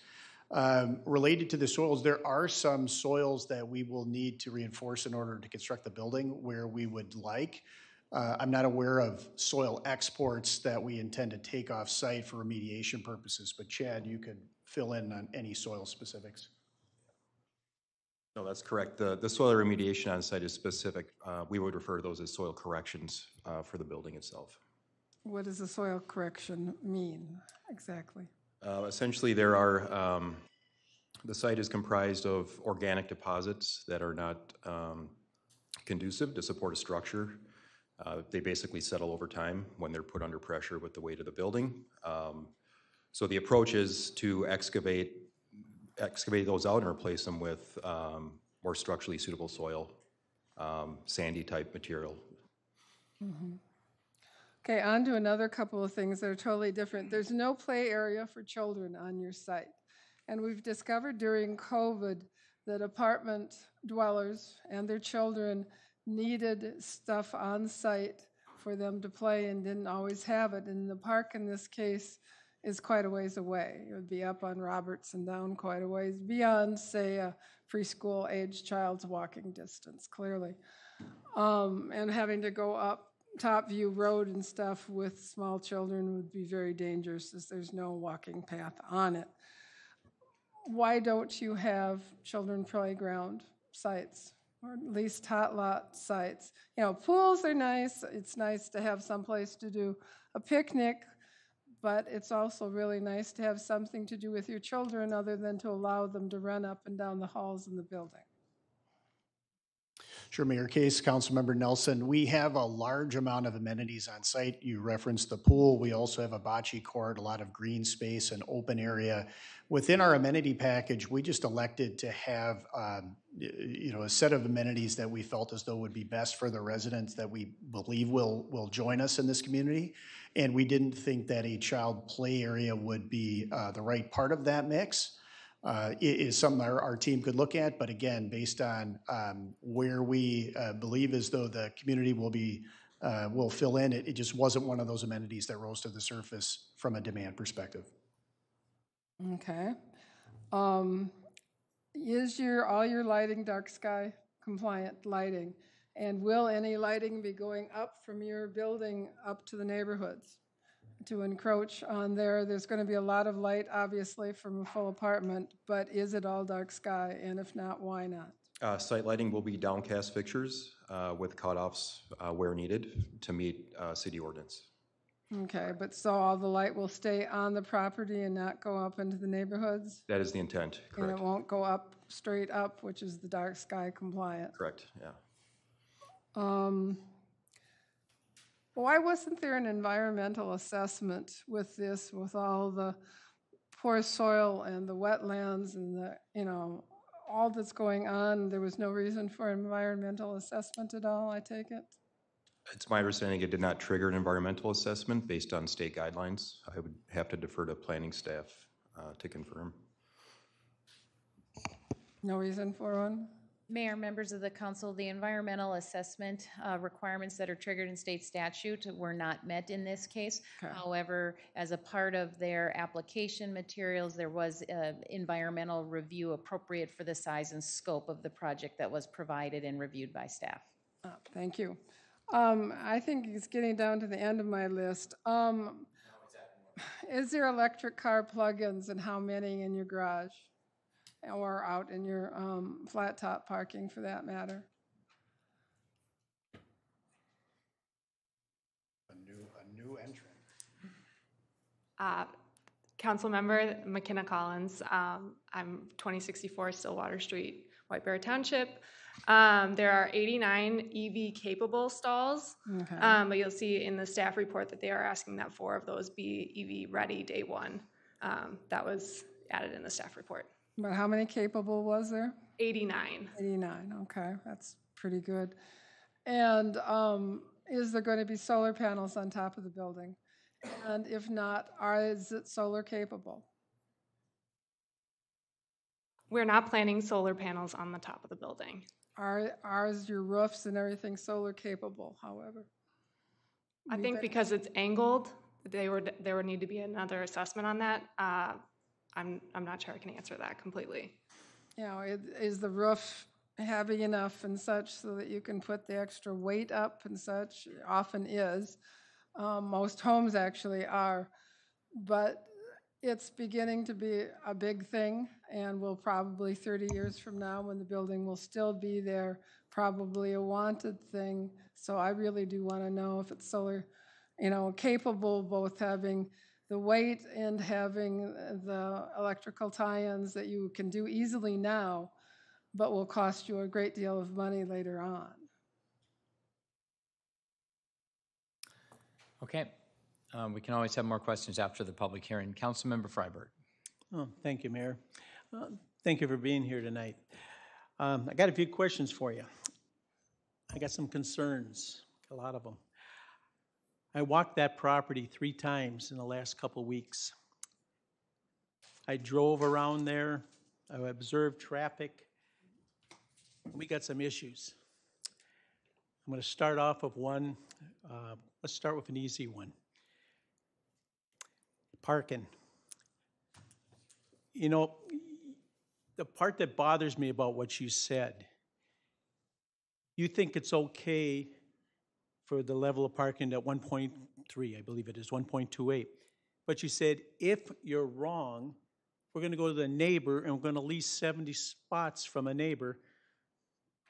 Related to the soils, there are some soils that we will need to reinforce in order to construct the building where we would like. I'm not aware of soil exports that we intend to take off site for remediation purposes, but Chad, you could fill in on any soil specifics.
No, that's correct. The soil remediation on site is specific. We would refer to those as soil corrections for the building itself.
What does a soil correction mean exactly?
Essentially, there are, the site is comprised of organic deposits that are not conducive to support a structure. They basically settle over time when they're put under pressure with the weight of the building. So the approach is to excavate those out and replace them with more structurally suitable soil, sandy type material.
Mm-hmm. Okay, on to another couple of things that are totally different. There's no play area for children on your site. And we've discovered during COVID that apartment dwellers and their children needed stuff on site for them to play and didn't always have it. And the park in this case is quite a ways away. It would be up on Roberts and down quite a ways beyond, say, a preschool age child's walking distance, clearly. And having to go up Top View Road and stuff with small children would be very dangerous as there's no walking path on it. Why don't you have children playground sites, or at least tot lot sites? You know, pools are nice. It's nice to have some place to do a picnic, but it's also really nice to have something to do with your children other than to allow them to run up and down the halls in the building.
Sure, Mayor Case, Councilmember Nelson. We have a large amount of amenities on site. You referenced the pool. We also have a bocce court, a lot of green space and open area. Within our amenity package, we just elected to have a set of amenities that we felt as though would be best for the residents that we believe will join us in this community. And we didn't think that a child play area would be the right part of that mix. It is something our team could look at, but again, based on where we believe as though the community will fill in, it just wasn't one of those amenities that rose to the surface from a demand perspective.
Okay. Is all your lighting dark sky compliant lighting? And will any lighting be going up from your building up to the neighborhoods to encroach on there? There's going to be a lot of light, obviously, from a full apartment, but is it all dark sky? And if not, why not?
Site lighting will be downcast fixtures with cutoffs where needed to meet city ordinance.
Okay, but so all the light will stay on the property and not go up into the neighborhoods?
That is the intent, correct.
And it won't go up, straight up, which is the dark sky compliant?
Correct, yeah.
Why wasn't there an environmental assessment with this, with all the poor soil and the wetlands and the, all that's going on? There was no reason for environmental assessment at all, I take it?
It's my understanding it did not trigger an environmental assessment based on state guidelines. I would have to defer to planning staff to confirm.
No reason for one?
Mayor, members of the council, the environmental assessment requirements that are triggered in state statute were not met in this case.
Okay.
However, as a part of their application materials, there was an environmental review appropriate for the size and scope of the project that was provided and reviewed by staff.
Thank you. I think it's getting down to the end of my list. Is there electric car plug-ins, and how many in your garage? Or out in your flat top parking, for that matter?
A new entrant.
Council member McKenna Collins. I'm 2064 Stillwater Street, White Bear Township. There are 89 EV-capable stalls,
Okay.
but you'll see in the staff report that they are asking that 4 of those be EV-ready day one. That was added in the staff report.
But how many capable was there?
89.
89, okay, that's pretty good. And is there going to be solar panels on top of the building? And if not, is it solar capable?
We're not planning solar panels on the top of the building.
Are your roofs and everything solar capable, however?
I think because it's angled, there would need to be another assessment on that. I'm not sure I can answer that completely.
You know, is the roof heavy enough and such so that you can put the extra weight up and such? Often is. Most homes actually are. But it's beginning to be a big thing, and will probably 30 years from now, when the building will still be there, probably a wanted thing. So I really do want to know if it's solar, you know, capable, both having the weight and having the electrical tie-ins that you can do easily now, but will cost you a great deal of money later on.
Okay. We can always have more questions after the public hearing. Councilmember Freiberg.
Oh, thank you, Mayor. Thank you for being here tonight. I got a few questions for you. I got some concerns, a lot of them. I walked that property 3 times in the last couple of weeks. I drove around there. I observed traffic. We got some issues. I'm going to start off with one. Let's start with an easy one. Parking. You know, the part that bothers me about what you said, you think it's okay for the level of parking at 1.3, I believe it is, 1.28. But you said, if you're wrong, we're going to go to the neighbor and we're going to lease 70 spots from a neighbor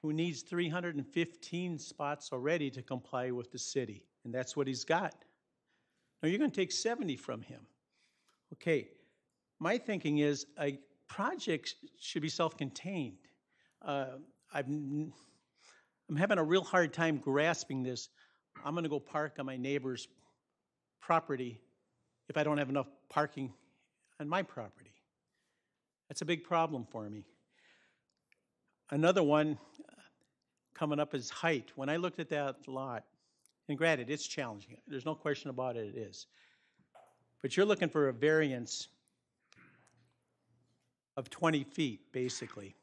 who needs 315 spots already to comply with the city. And that's what he's got. Now you're going to take 70 from him. Okay, my thinking is a project should be self-contained. I'm having a real hard time grasping this. I'm going to go park on my neighbor's property if I don't have enough parking on my property. That's a big problem for me. Another one coming up is height. When I looked at that lot, and granted, it's challenging. There's no question about it, it is. But you're looking for a variance of 20 feet, basically,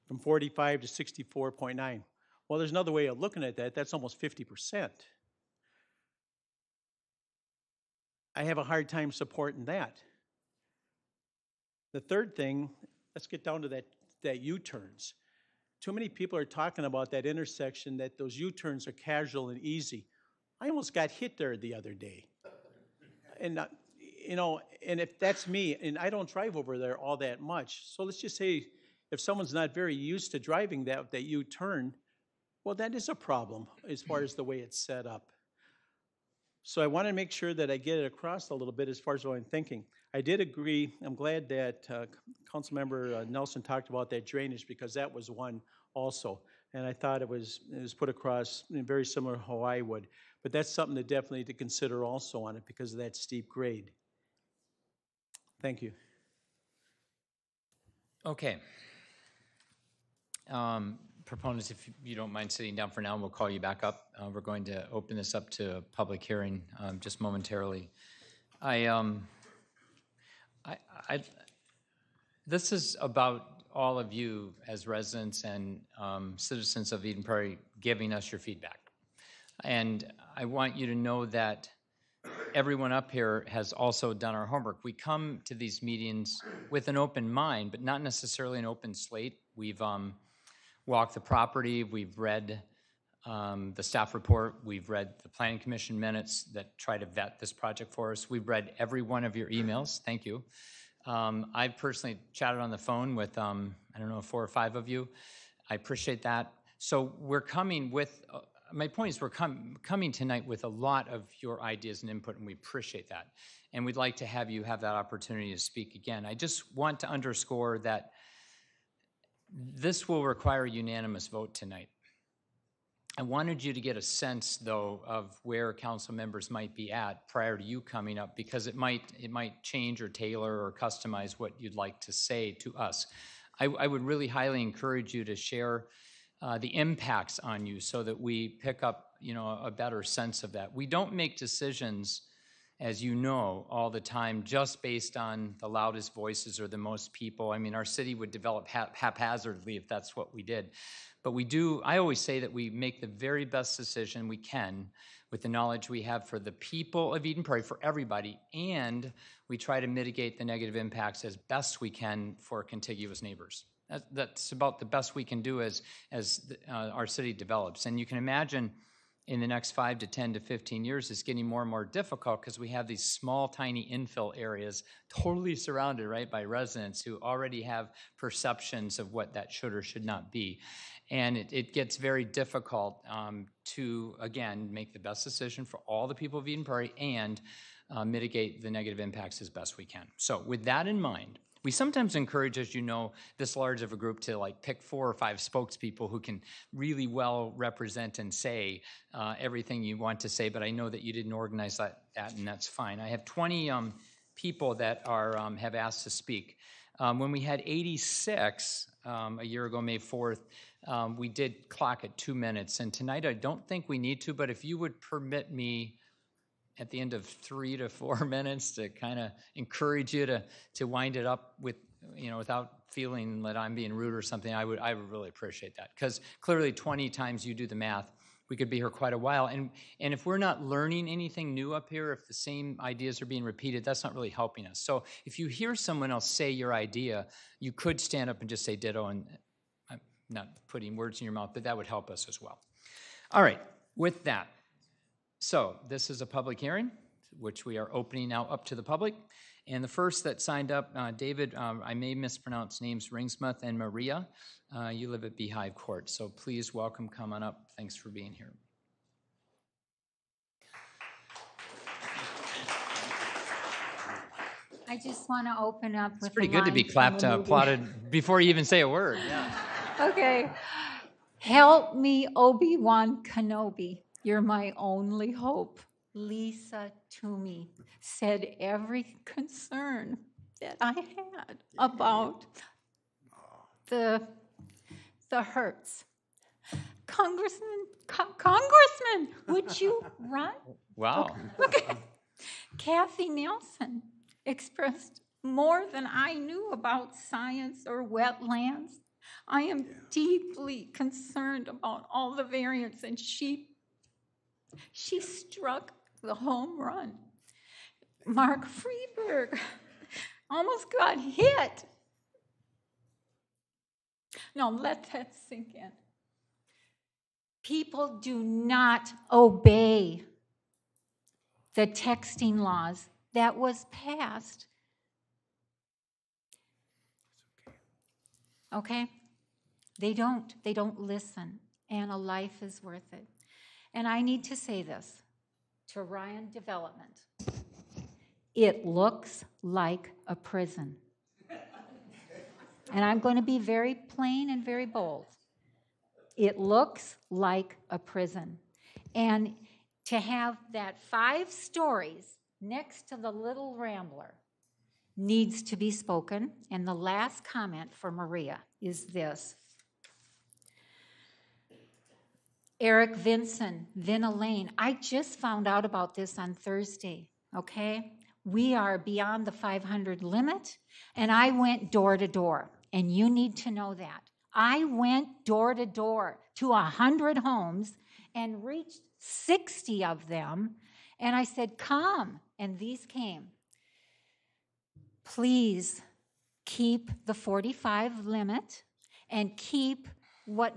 from 45 to 64.9. Well, there's another way of looking at that. That's almost 50%. I have a hard time supporting that. The third thing, let's get down to that U-turns. Too many people are talking about that intersection, that those U-turns are casual and easy. I almost got hit there the other day. And, you know, and if that's me, and I don't drive over there all that much, so let's just say if someone's not very used to driving that U-turn, well, that is a problem as far as the way it's set up. So I want to make sure that I get it across a little bit as far as what I'm thinking. I did agree. I'm glad that Councilmember Nelson talked about that drainage, because that was one also. And I thought it was put across very similar to how I would. But that's something to definitely to consider also on it because of that steep grade. Thank you.
Okay. Proponents, if you don't mind sitting down for now, we'll call you back up. We're going to open this up to a public hearing just momentarily. This is about all of you as residents and citizens of Eden Prairie giving us your feedback. And I want you to know that everyone up here has also done our homework. We come to these meetings with an open mind, but not necessarily an open slate. We've walked the property, we've read the staff report, we've read the Planning Commission minutes that try to vet this project for us. We've read every one of your emails, thank you. I've personally chatted on the phone with, I don't know, 4 or 5 of you. I appreciate that. So we're coming with, my point is we're coming tonight with a lot of your ideas and input, and we appreciate that. And we'd like to have you have that opportunity to speak again. I just want to underscore that This will require a unanimous vote tonight. I wanted you to get a sense, though, of where council members might be at prior to you coming up, because it might change or tailor or customize what you'd like to say to us. I would really highly encourage you to share the impacts on you so that we pick up, a better sense of that. We don't make decisions, as you know, all the time just based on the loudest voices or the most people. I mean, our city would develop haphazardly if that's what we did. But we do, I always say that we make the very best decision we can with the knowledge we have for the people of Eden Prairie, for everybody, and we try to mitigate the negative impacts as best we can for contiguous neighbors. That's about the best we can do as our city develops. And you can imagine in the next 5 to 10 to 15 years, it's getting more and more difficult because we have these small, tiny infill areas totally surrounded, right, by residents who already have perceptions of what that should or should not be. And it gets very difficult to, again, make the best decision for all the people of Eden Prairie and mitigate the negative impacts as best we can. So with that in mind, we sometimes encourage, as you know, this large of a group to pick 4 or 5 spokespeople who can really well represent and say everything you want to say, but I know that you didn't organize that and that's fine. I have 20 people that are have asked to speak. When we had 86 a year ago, May 4th, we did clock at 2 minutes, and tonight I don't think we need to, but if you would permit me at the end of 3 to 4 minutes to kind of encourage you to wind it up with, without feeling that I'm being rude or something, I would really appreciate that. Because clearly 20 times you do the math, we could be here quite a while. And if we're not learning anything new up here, if the same ideas are being repeated, that's not really helping us. So if you hear someone else say your idea, you could stand up and just say ditto, and I'm not putting words in your mouth, but that would help us as well. All right, with that. So this is a public hearing, which we are opening now up to the public. And the first that signed up, David, I may mispronounce names, Ringsmith and Maria. You live at Beehive Court, so please welcome, come on up. Thanks for being here.
I just want to open up with
It's pretty good to be applauded before you even say a word. Yeah.
Okay. Help me, Obi-Wan Kenobi. You're my only hope. Lisa Toomey said every concern that I had about the hurts. Congressman, would you run?
Wow.
Okay. Kathy Nelson expressed more than I knew about science or wetlands. I am deeply concerned about all the variants, and she struck the home run. Mark Freeberg almost got hit. Now let that sink in. People do not obey the texting laws that was passed. Okay? They don't listen, and a life is worth it. And I need to say this to Ryan Development. It looks like a prison. And I'm going to be very plain and very bold. It looks like a prison. And to have that 5 stories next to the little Rambler needs to be spoken. And the last comment for Maria is this. Eric Vinson, Vinna Lane. I just found out about this on Thursday, okay? We are beyond the 500 limit, and I went door to door, and you need to know that. I went door to door to 100 homes and reached 60 of them, and I said, come, and these came. Please keep the 45 limit and keep what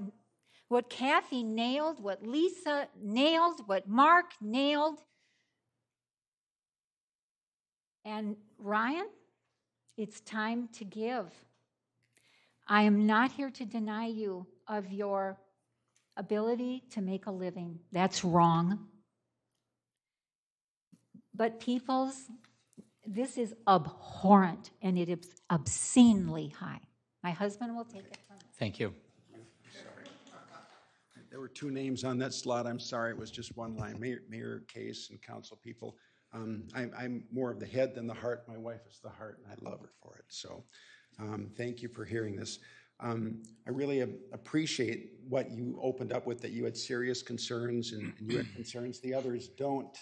Kathy nailed, what Lisa nailed, what Mark nailed. And Ryan, it's time to give. I am not here to deny you of your ability to make a living. That's wrong. But this is abhorrent, and it is obscenely high. My husband will take it from me.
Thank you.
There were two names on that slot. I'm sorry, it was just one line. Mayor Case and council people. I'm more of the head than the heart. My wife is the heart, and I love her for it. So thank you for hearing this. I really appreciate what you opened up with, that you had serious concerns and you had concerns the others don't.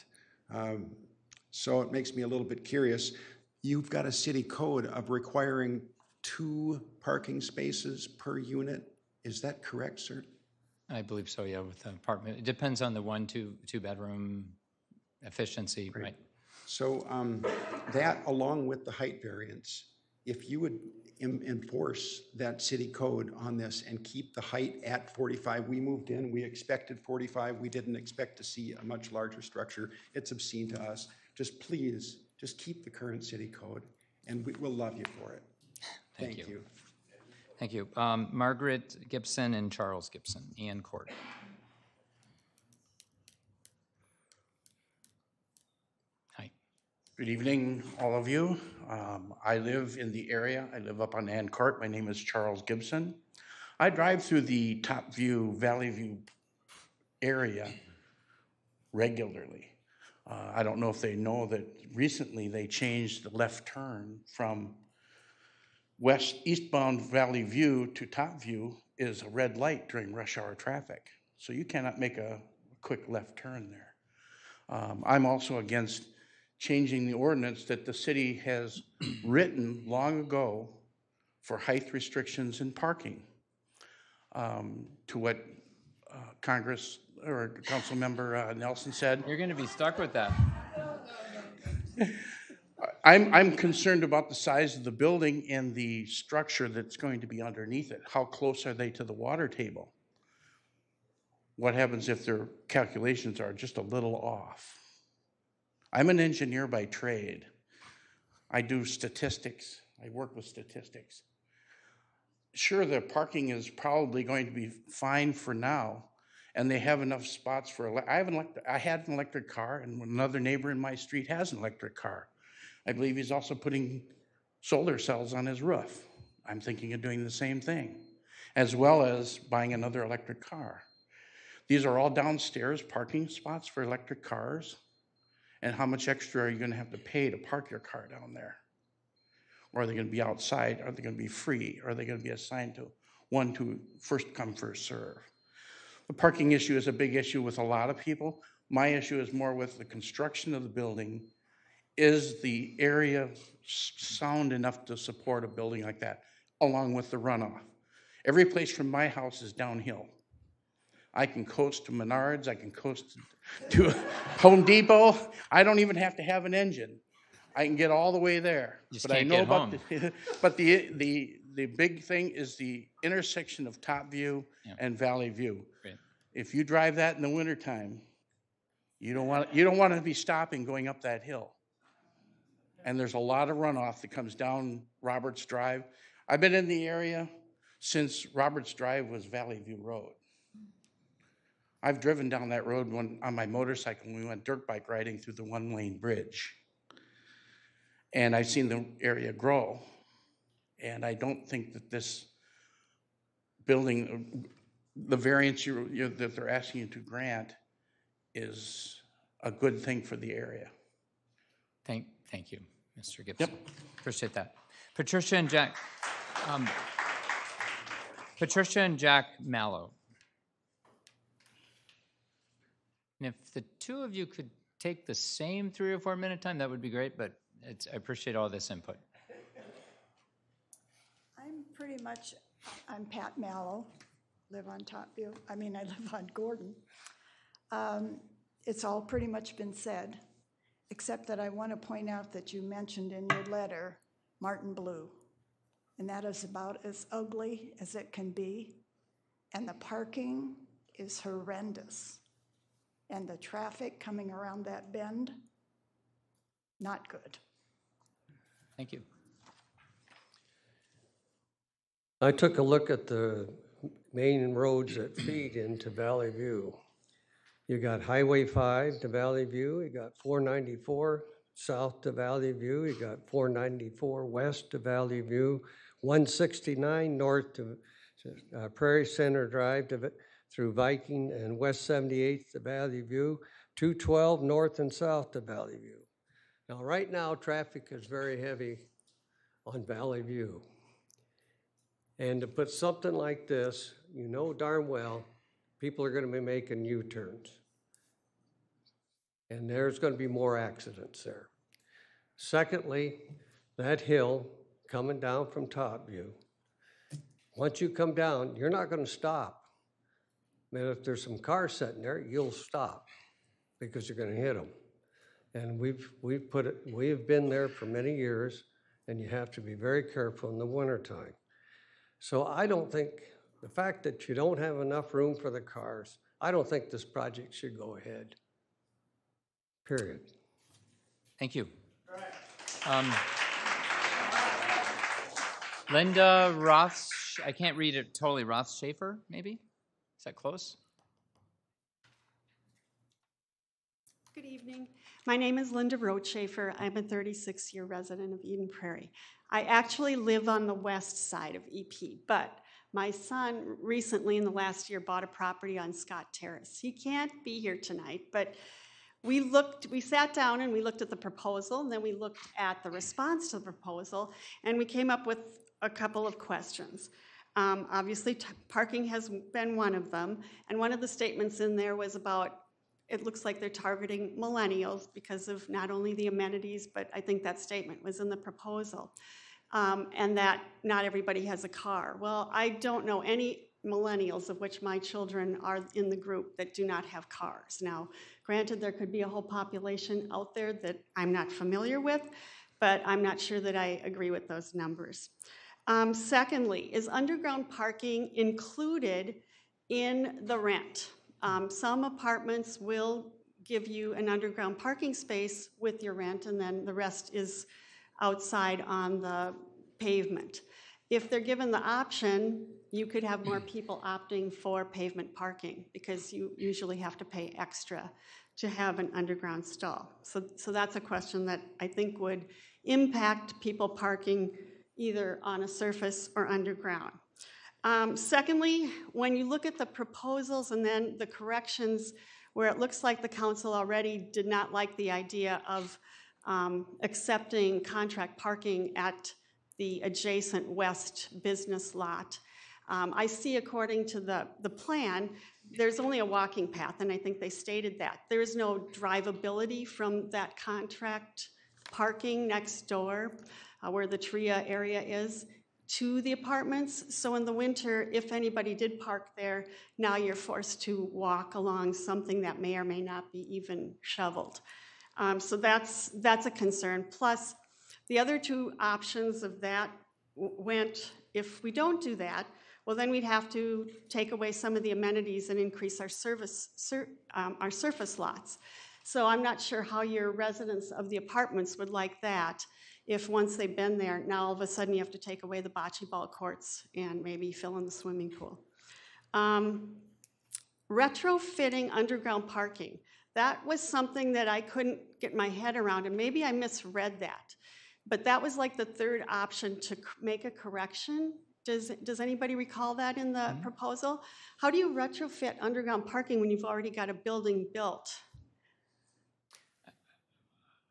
So it makes me a little bit curious. You've got a city code of requiring 2 parking spaces per unit. Is that correct, sir?
I believe so, yeah, with the apartment. It depends on the 1-2 bedroom efficiency, right?
So that, along with the height variance, if you would enforce that city code on this and keep the height at 45, we moved in, we expected 45, we didn't expect to see a much larger structure. It's obscene to us. Just please, just keep the current city code, and we'll love you for it. Thank you.
Thank you. Margaret Gibson and Charles Gibson, Ian Court. Hi.
Good evening, all of you. I live in the area. I live up on Ann Court. My name is Charles Gibson. I drive through the Top View, Valley View area regularly. I don't know if they know that recently they changed the left turn from eastbound Valley View to Top View is a red light during rush hour traffic. So you cannot make a quick left turn there. I'm also against changing the ordinance that the city has written long ago for height restrictions in parking to what Congress or Council Member Nelson said.
You're going to be stuck with that.
I'm concerned about the size of the building and the structure that's going to be underneath it. How close are they to the water table? What happens if their calculations are just a little off? I'm an engineer by trade. I do statistics. I work with statistics. Sure, the parking is probably going to be fine for now, and they have enough spots for, I had an electric car, and another neighbor in my street has an electric car. I believe he's also putting solar cells on his roof. I'm thinking of doing the same thing, as well as buying another electric car. These are all downstairs parking spots for electric cars. And how much extra are you going to have to pay to park your car down there? Or are they going to be outside? Are they going to be free? Are they going to be assigned to first come, first serve? The parking issue is a big issue with a lot of people. My issue is more with the construction of the building. Is the area sound enough to support a building like that, along with the runoff? Every place from my house is downhill. I can coast to Menards, I can coast to Home Depot. I don't even have to have an engine. I can get all the way there.
But I know about
but the big thing is the intersection of Top View and Valley View.
Great.
If you drive that in the wintertime, you don't want to be stopping going up that hill. And there's a lot of runoff that comes down Roberts Drive. I've been in the area since Roberts Drive was Valley View Road. I've driven down that road on my motorcycle when we went dirt bike riding through the one-lane bridge. And I've seen the area grow. And I don't think that this building, the variance that they're asking you to grant is a good thing for the area.
Thank you, Mr. Gibson. Yep. Appreciate that. Patricia and Jack Mallow. And if the two of you could take the same 3 or 4 minute time, that would be great, but I appreciate all this input.
I'm Pat Mallow, live on Topview. I live on Gordon. It's all pretty much been said, except that I want to point out that you mentioned in your letter Martin Blue, and that is about as ugly as it can be, and the parking is horrendous. And the traffic coming around that bend, not good.
Thank you.
I took a look at the main roads that feed into Valley View. You got Highway 5 to Valley View, you got 494 south to Valley View, you got 494 west to Valley View, 169 north to Prairie Center Drive through Viking and West 78th to Valley View, 212 north and south to Valley View. Now, right now, traffic is very heavy on Valley View. And to put something like this, you know darn well, people are going to be making U-turns. And there's going to be more accidents there. Secondly, that hill coming down from Top View, once you come down, you're not going to stop. And if there's some cars sitting there, you'll stop because you're going to hit them. And we have been there for many years, and you have to be very careful in the wintertime. So I don't think, the fact that you don't have enough room for the cars, I don't think this project should go ahead, period.
Thank you. Linda Roth, I can't read it totally, Roth Schaefer, maybe? Is that close?
Good evening. My name is Linda Rothschafer. I'm a 36-year resident of Eden Prairie. I actually live on the west side of EP, but my son recently in the last year bought a property on Scott Terrace. He can't be here tonight, but we sat down and we looked at the proposal, and then we looked at the response to the proposal, and we came up with a couple of questions. Obviously, parking has been one of them, and one of the statements in there was about, it looks like they're targeting millennials because of not only the amenities, but I think that statement was in the proposal, and that not everybody has a car. Well, I don't know any millennials, of which my children are in the group, that do not have cars. Now, granted, there could be a whole population out there that I'm not familiar with, but I'm not sure that I agree with those numbers. Secondly, is underground parking included in the rent? Some apartments will give you an underground parking space with your rent, and then the rest is outside on the pavement. If they're given the option, you could have more people opting for pavement parking because you usually have to pay extra to have an underground stall. So that's a question that I think would impact people parking either on a surface or underground. Secondly, when you look at the proposals and then the corrections where it looks like the council already did not like the idea of accepting contract parking at the adjacent west business lot. I see according to the plan, there's only a walking path, and I think they stated that. There is no drivability from that contract parking next door where the TRIA area is to the apartments. So in the winter, if anybody did park there, now you're forced to walk along something that may or may not be even shoveled. So that's a concern. Plus, the other two options of that went, if we don't do that, well, then we'd have to take away some of the amenities and increase our surface lots. So I'm not sure how your residents of the apartments would like that if once they've been there, now all of a sudden you have to take away the bocce ball courts and maybe fill in the swimming pool. Retrofitting underground parking. That was something that I couldn't get my head around, and maybe I misread that. But that was like the third option to make a correction. Does anybody recall that in the proposal? How do you retrofit underground parking when you've already got a building built?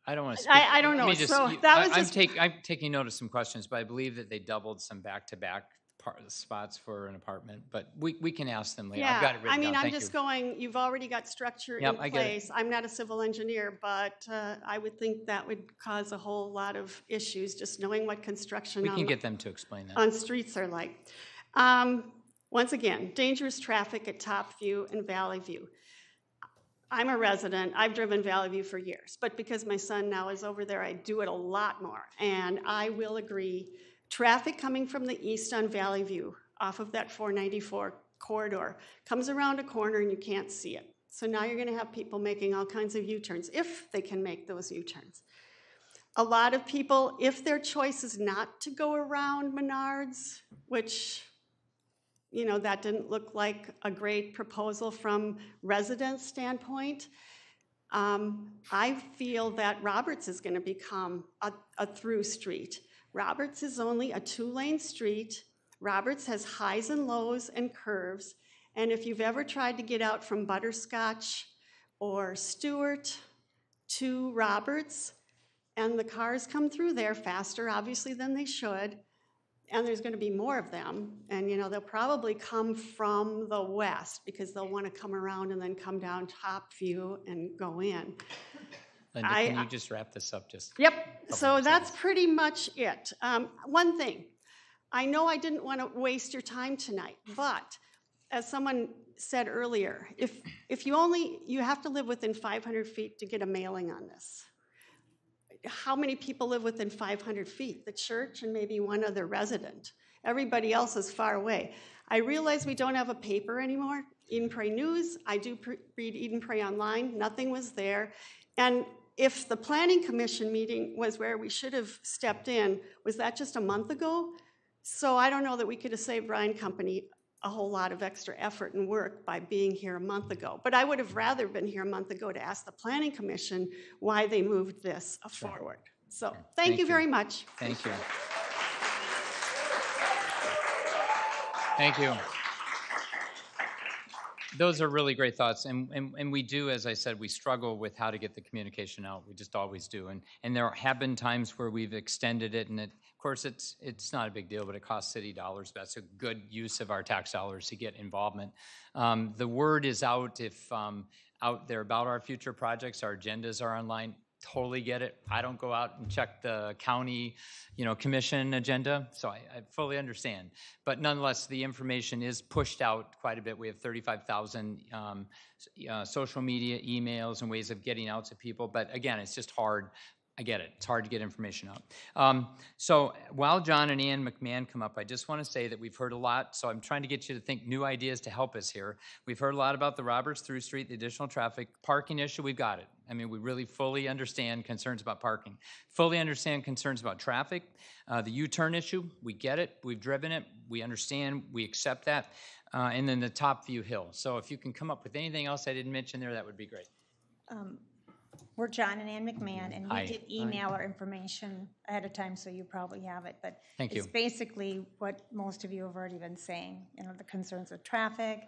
I don't want to speak.
I don't know. So that was
I'm taking note of some questions, but I believe that they doubled some back-to-back spots for an apartment, but we can ask them later.
Yeah,
I've got it written down.
I'm just going, you've already got structure in place. I'm not a civil engineer, but I would think that would cause a whole lot of issues, just knowing what construction
we can get them to explain that.
On streets are like. Once again, dangerous traffic at Top View and Valley View. I'm a resident. I've driven Valley View for years, but because my son now is over there, I do it a lot more. And I will agree, traffic coming from the east on Valley View off of that 494 corridor comes around a corner and you can't see it. So now you're gonna have people making all kinds of U-turns, if they can make those U-turns. A lot of people, if their choice is not to go around Menards, which, you know, that didn't look like a great proposal from residents' standpoint. I feel that Roberts is going to become a through street. Roberts is only a 2-lane street. Roberts has highs and lows and curves. And if you've ever tried to get out from Butterscotch or Stewart to Roberts, and the cars come through there faster, obviously, than they should, and there's going to be more of them, and they'll probably come from the west because they'll want to come around and then come down Top View and go in.
Linda, can you just wrap this up?
Yep, so that's pretty much it. One thing, I know I didn't want to waste your time tonight, but as someone said earlier, if you have to live within 500 feet to get a mailing on this. How many people live within 500 feet? The church and maybe one other resident. Everybody else is far away. I realize we don't have a paper anymore, Eden Prairie News. I do read Eden Prairie online. Nothing was there. And if the Planning Commission meeting was where we should have stepped in, was that just a month ago? So I don't know that we could have saved Ryan Company a whole lot of extra effort and work by being here a month ago. But I would have rather been here a month ago to ask the Planning Commission why they moved this forward. So thank you very much.
Thank you. Thank you. Those are really great thoughts, and we do, as I said, we struggle with how to get the communication out. We just always do, and there have been times where we've extended it, and of course it's not a big deal, but it costs city dollars. That's a good use of our tax dollars to get involvement. The word is out out there about our future projects. Our agendas are online. Totally get it. I don't go out and check the county, commission agenda, so I fully understand. But nonetheless, the information is pushed out quite a bit. We have 35,000 social media, emails, and ways of getting out to people. But again, it's just hard. I get it. It's hard to get information out. So while John and Ann McMahon come up, I just want to say that we've heard a lot. So I'm trying to get you to think new ideas to help us here. We've heard a lot about the Roberts Through Street, the additional traffic, parking issue. We've got it. I mean, we really fully understand concerns about parking, fully understand concerns about traffic. The U-turn issue, we get it. We've driven it. We understand. We accept that. And then the Top View Hill. So if you can come up with anything else I didn't mention there, that would be great.
We're John and Ann McMahon, and
Hi.
we did email our information ahead of time, so you probably have it. But
Thank
it's
you.
basically what most of you have already been saying. The concerns with traffic,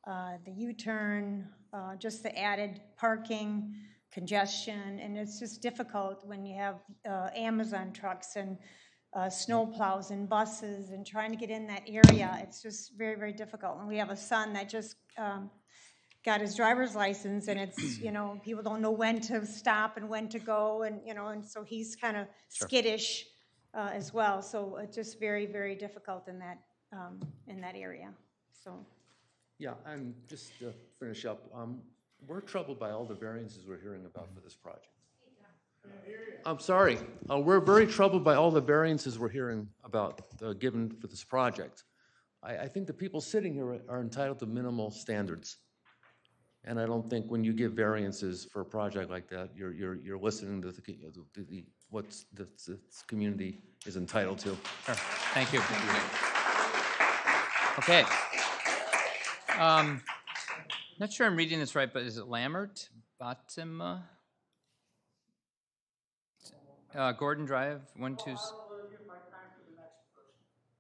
the U-turn, just the added parking, congestion, and it's just difficult when you have Amazon trucks and snow plows and buses and trying to get in that area. It's just very, very difficult. And we have a son that just got his driver's license, and it's, people don't know when to stop and when to go, and, and so he's kind of skittish as well. So it's just very, very difficult in that area, so.
Yeah, and just to finish up, we're troubled by all the variances we're hearing about for this project. I'm sorry, we're very troubled by all the variances we're hearing about given for this project. I think the people sitting here are entitled to minimal standards. And I don't think when you give variances for a project like that, you're listening to what this community is entitled to.
Sure. Thank you. Okay. Not sure I'm reading this right, but is it Lammert? Bottom? Gordon Drive, 1, 2.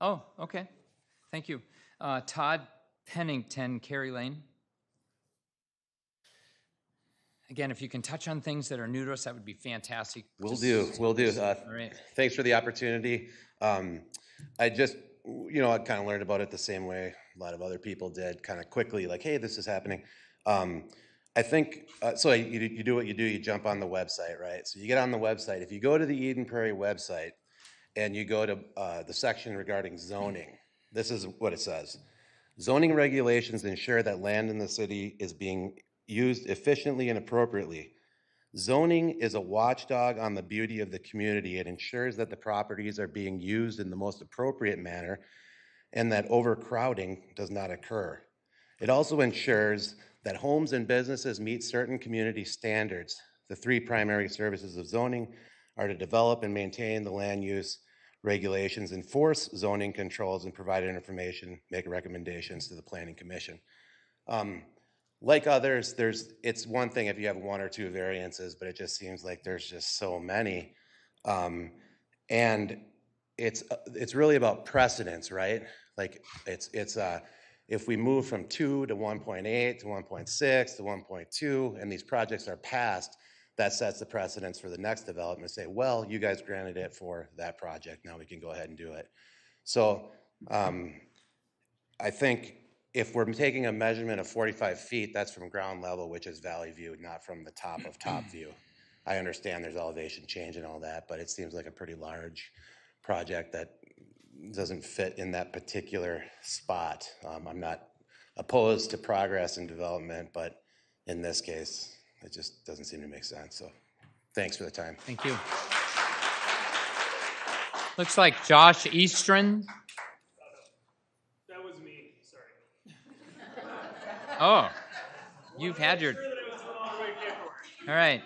Oh, okay. Thank you. Todd Pennington, Cary Lane. Again, if you can touch on things that are new to us, that would be fantastic.
Will do. All right. Thanks for the opportunity. I just, I kind of learned about it the same way a lot of other people did, kind of quickly, like, hey, this is happening. I think, so you do what you do, you jump on the website, right? So you get on the website. If you go to the Eden Prairie website and you go to the section regarding zoning, this is what it says. Zoning regulations ensure that land in the city is being used efficiently and appropriately. Zoning is a watchdog on the beauty of the community. It ensures that the properties are being used in the most appropriate manner and that overcrowding does not occur. It also ensures that homes and businesses meet certain community standards. The 3 primary services of zoning are to develop and maintain the land use regulations, enforce zoning controls, and provide information, make recommendations to the Planning Commission. Like others, it's one thing if you have 1 or 2 variances, but it just seems like there's just so many. And it's really about precedence, right? Like if we move from 2 to 1.8 to 1.6 to 1.2, and these projects are passed, that sets the precedence for the next development. Say, well, you guys granted it for that project. Now we can go ahead and do it. So I think if we're taking a measurement of 45 feet, that's from ground level, which is valley view, not from the top of top view. I understand there's elevation change and all that, but it seems like a pretty large project that doesn't fit in that particular spot. I'm not opposed to progress and development, but in this case, it just doesn't seem to make sense. So thanks for the time.
Thank you. Looks like Josh Eastron.
That was me, sorry.
Oh, you've had your... All right,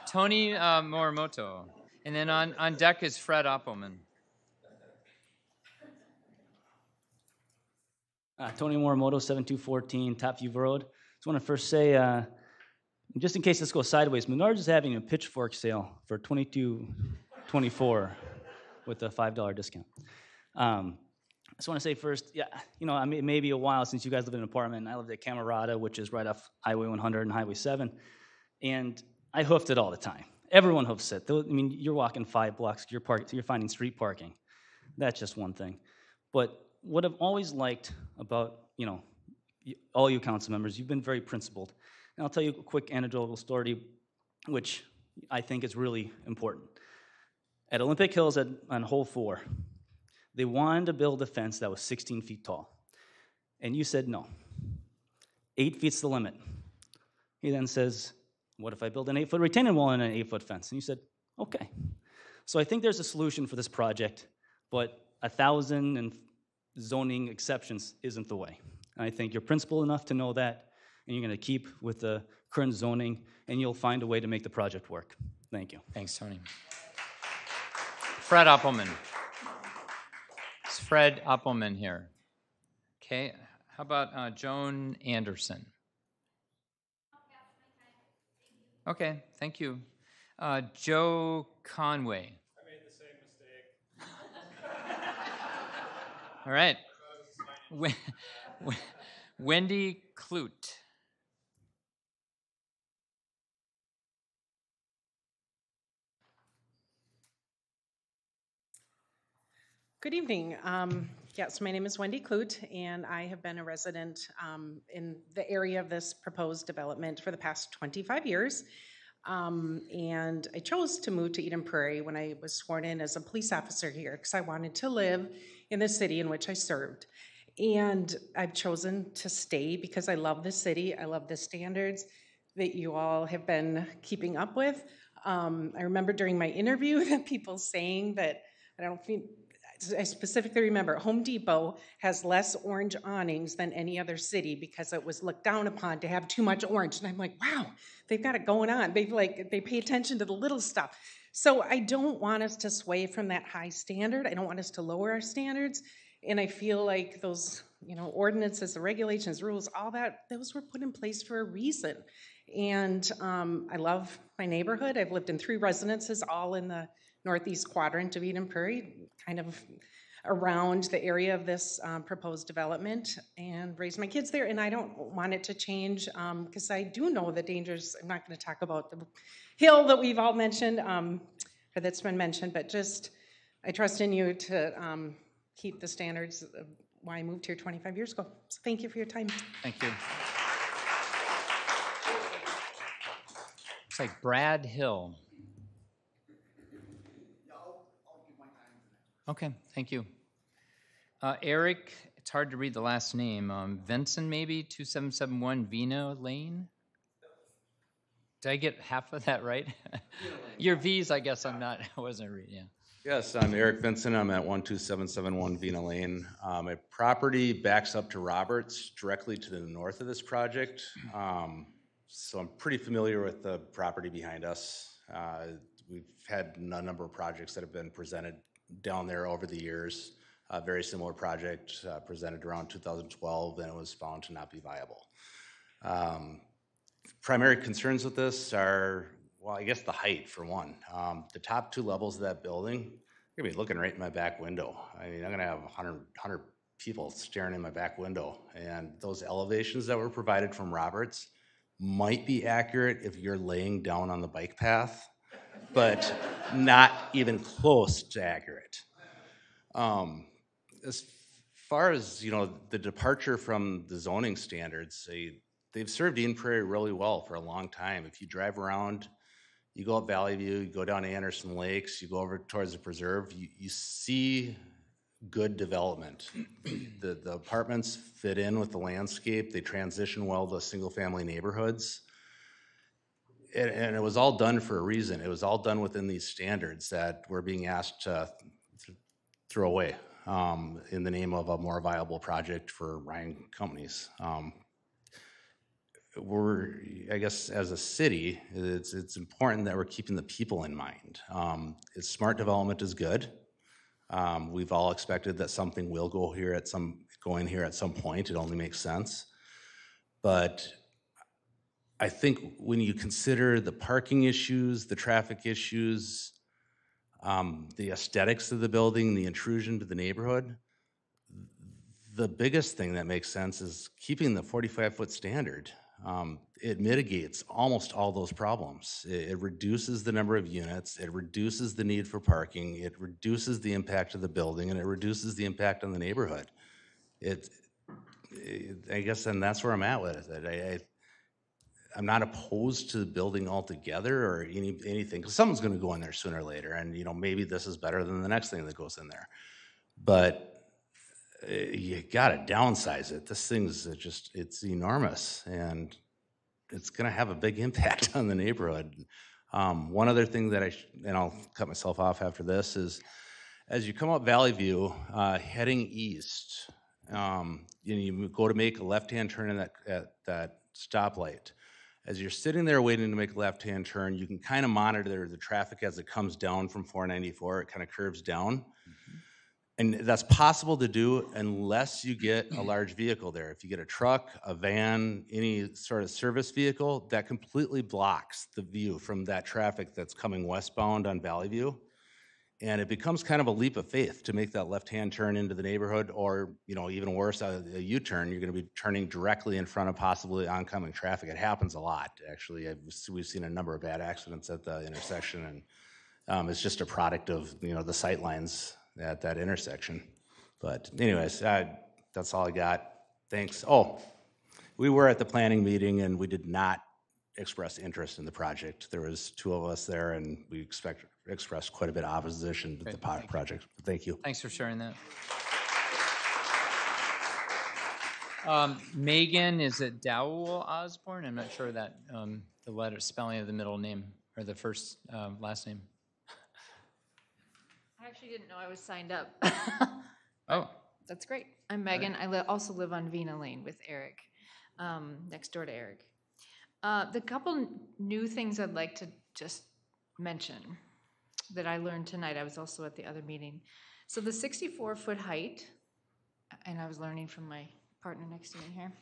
Tony Morimoto. And then on deck is Fred Oppelman.
Tony Morimoto, 7214 Topview Road. Just want to first say, just in case this goes sideways, Menards is having a pitchfork sale for $22.24 with a $5 discount. I just want to say first, yeah, you know, it may be a while since you guys lived in an apartment. I lived at Camerata, which is right off Highway 100 and Highway 7, and I hoofed it all the time. Everyone hoofs it. I mean, you're walking 5 blocks, you're finding street parking. That's just one thing. But what I've always liked about, you know, all you council members, you've been very principled. And I'll tell you a quick anecdotal story, which I think is really important. At Olympic Hills on hole 4, they wanted to build a fence that was 16 feet tall. And you said no. 8 feet's the limit. He then says, what if I build an 8-foot retaining wall and an 8-foot fence? And you said, okay. So I think there's a solution for this project, but 1,000 and zoning exceptions isn't the way. And I think you're principled enough to know that, and you're going to keep with the current zoning, and you'll find a way to make the project work. Thank you.
Thanks, Tony. Fred Oppelman. Is Fred Oppelman here? Okay. How about Joan Anderson? Okay, thank you. Joe Conway.
I made the same mistake.
All right. Wendy Clute.
Good evening. Yes, my name is Wendy Clute, and I have been a resident in the area of this proposed development for the past 25 years. And I chose to move to Eden Prairie when I was sworn in as a police officer here because I wanted to live in the city in which I served. And I've chosen to stay because I love the city. I love the standards that you all have been keeping up with. I remember during my interview that people saying that, I specifically remember Home Depot has less orange awnings than any other city because it was looked down upon to have too much orange. And I'm like, wow, they've got it going on. They pay attention to the little stuff. So I don't want us to sway from that high standard. I don't want us to lower our standards. And I feel like those, ordinances, the regulations, rules, all that, those were put in place for a reason. And I love my neighborhood. I've lived in 3 residences, all in the northeast quadrant of Eden Prairie, kind of around the area of this proposed development, and raised my kids there. And I don't want it to change because I do know the dangers. I'm not going to talk about the hill that we've all mentioned, or that's been mentioned, but just I trust in you to keep the standards of why I moved here 25 years ago. So thank you for your time.
Thank you. It's like Brad Hill. Okay, thank you. Eric, it's hard to read the last name. Vinson, maybe, 2771 Vina Lane? Did I get half of that right? Your V's, I guess I wasn't reading, yeah.
Yes, I'm Eric Vinson. I'm at 12771 Vina Lane. My property backs up to Roberts, directly to the north of this project. So I'm pretty familiar with the property behind us. We've had a number of projects that have been presented down there over the years. A very similar project presented around 2012, and it was found to not be viable. Primary concerns with this are, well, I guess the height for one. The top 2 levels of that building, gonna be looking right in my back window. I mean, I'm gonna have 100 people staring in my back window. And those elevations that were provided from Roberts might be accurate if you're laying down on the bike path, but not even close to accurate. As far as, you know, the departure from the zoning standards, they've served Eden Prairie really well for a long time. If you drive around, you go up Valley View, you go down to Anderson Lakes, you go over towards the preserve, you see good development. The apartments fit in with the landscape. They transition well to single-family neighborhoods. And it was all done for a reason. It was all done within these standards that we're being asked to throw away in the name of a more viable project for Ryan companies. I guess as a city, it's important that we're keeping the people in mind. Smart development is good. We've all expected that something will go in here at some point. It only makes sense. But I think when you consider the parking issues, the traffic issues, the aesthetics of the building, the intrusion to the neighborhood, the biggest thing that makes sense is keeping the 45-foot standard. It mitigates almost all those problems. It reduces the number of units, it reduces the need for parking, it reduces the impact of the building, and it reduces the impact on the neighborhood. I guess, and that's where I'm at with it. I'm not opposed to the building altogether or anything, because someone's gonna go in there sooner or later, and maybe this is better than the next thing that goes in there. But you gotta downsize it. This thing's it's enormous, and it's gonna have a big impact on the neighborhood. One other thing that and I'll cut myself off after this, is as you come up Valley View, heading east, you go to make a left-hand turn at that stoplight. As you're sitting there waiting to make a left-hand turn, you can kind of monitor the traffic as it comes down from 494. It kind of curves down. And that's possible to do unless you get a large vehicle there. If you get a truck, a van, any sort of service vehicle, that completely blocks the view from that traffic that's coming westbound on Valley View. And it becomes kind of a leap of faith to make that left-hand turn into the neighborhood, or even worse, a U-turn. You're going to be turning directly in front of possibly oncoming traffic. It happens a lot, actually. We've seen a number of bad accidents at the intersection, and it's just a product of the sight lines at that intersection. But anyways, that's all I got. Thanks. Oh, we were at the planning meeting, and we did not express interest in the project. There was 2 of us there, and we expressed quite a bit of opposition to the project. Thank you.
Thanks for sharing that. Megan, is it Dowell Osborne? I'm not sure that the letter spelling of the middle name or the first last name.
I actually didn't know I was signed up.
Oh.
That's great. I'm Megan. I also live on Vina Lane with Eric, next door to Eric. The couple new things I'd like to just mention that I learned tonight, I was also at the other meeting. So the 64-foot height, and I was learning from my partner next to me here,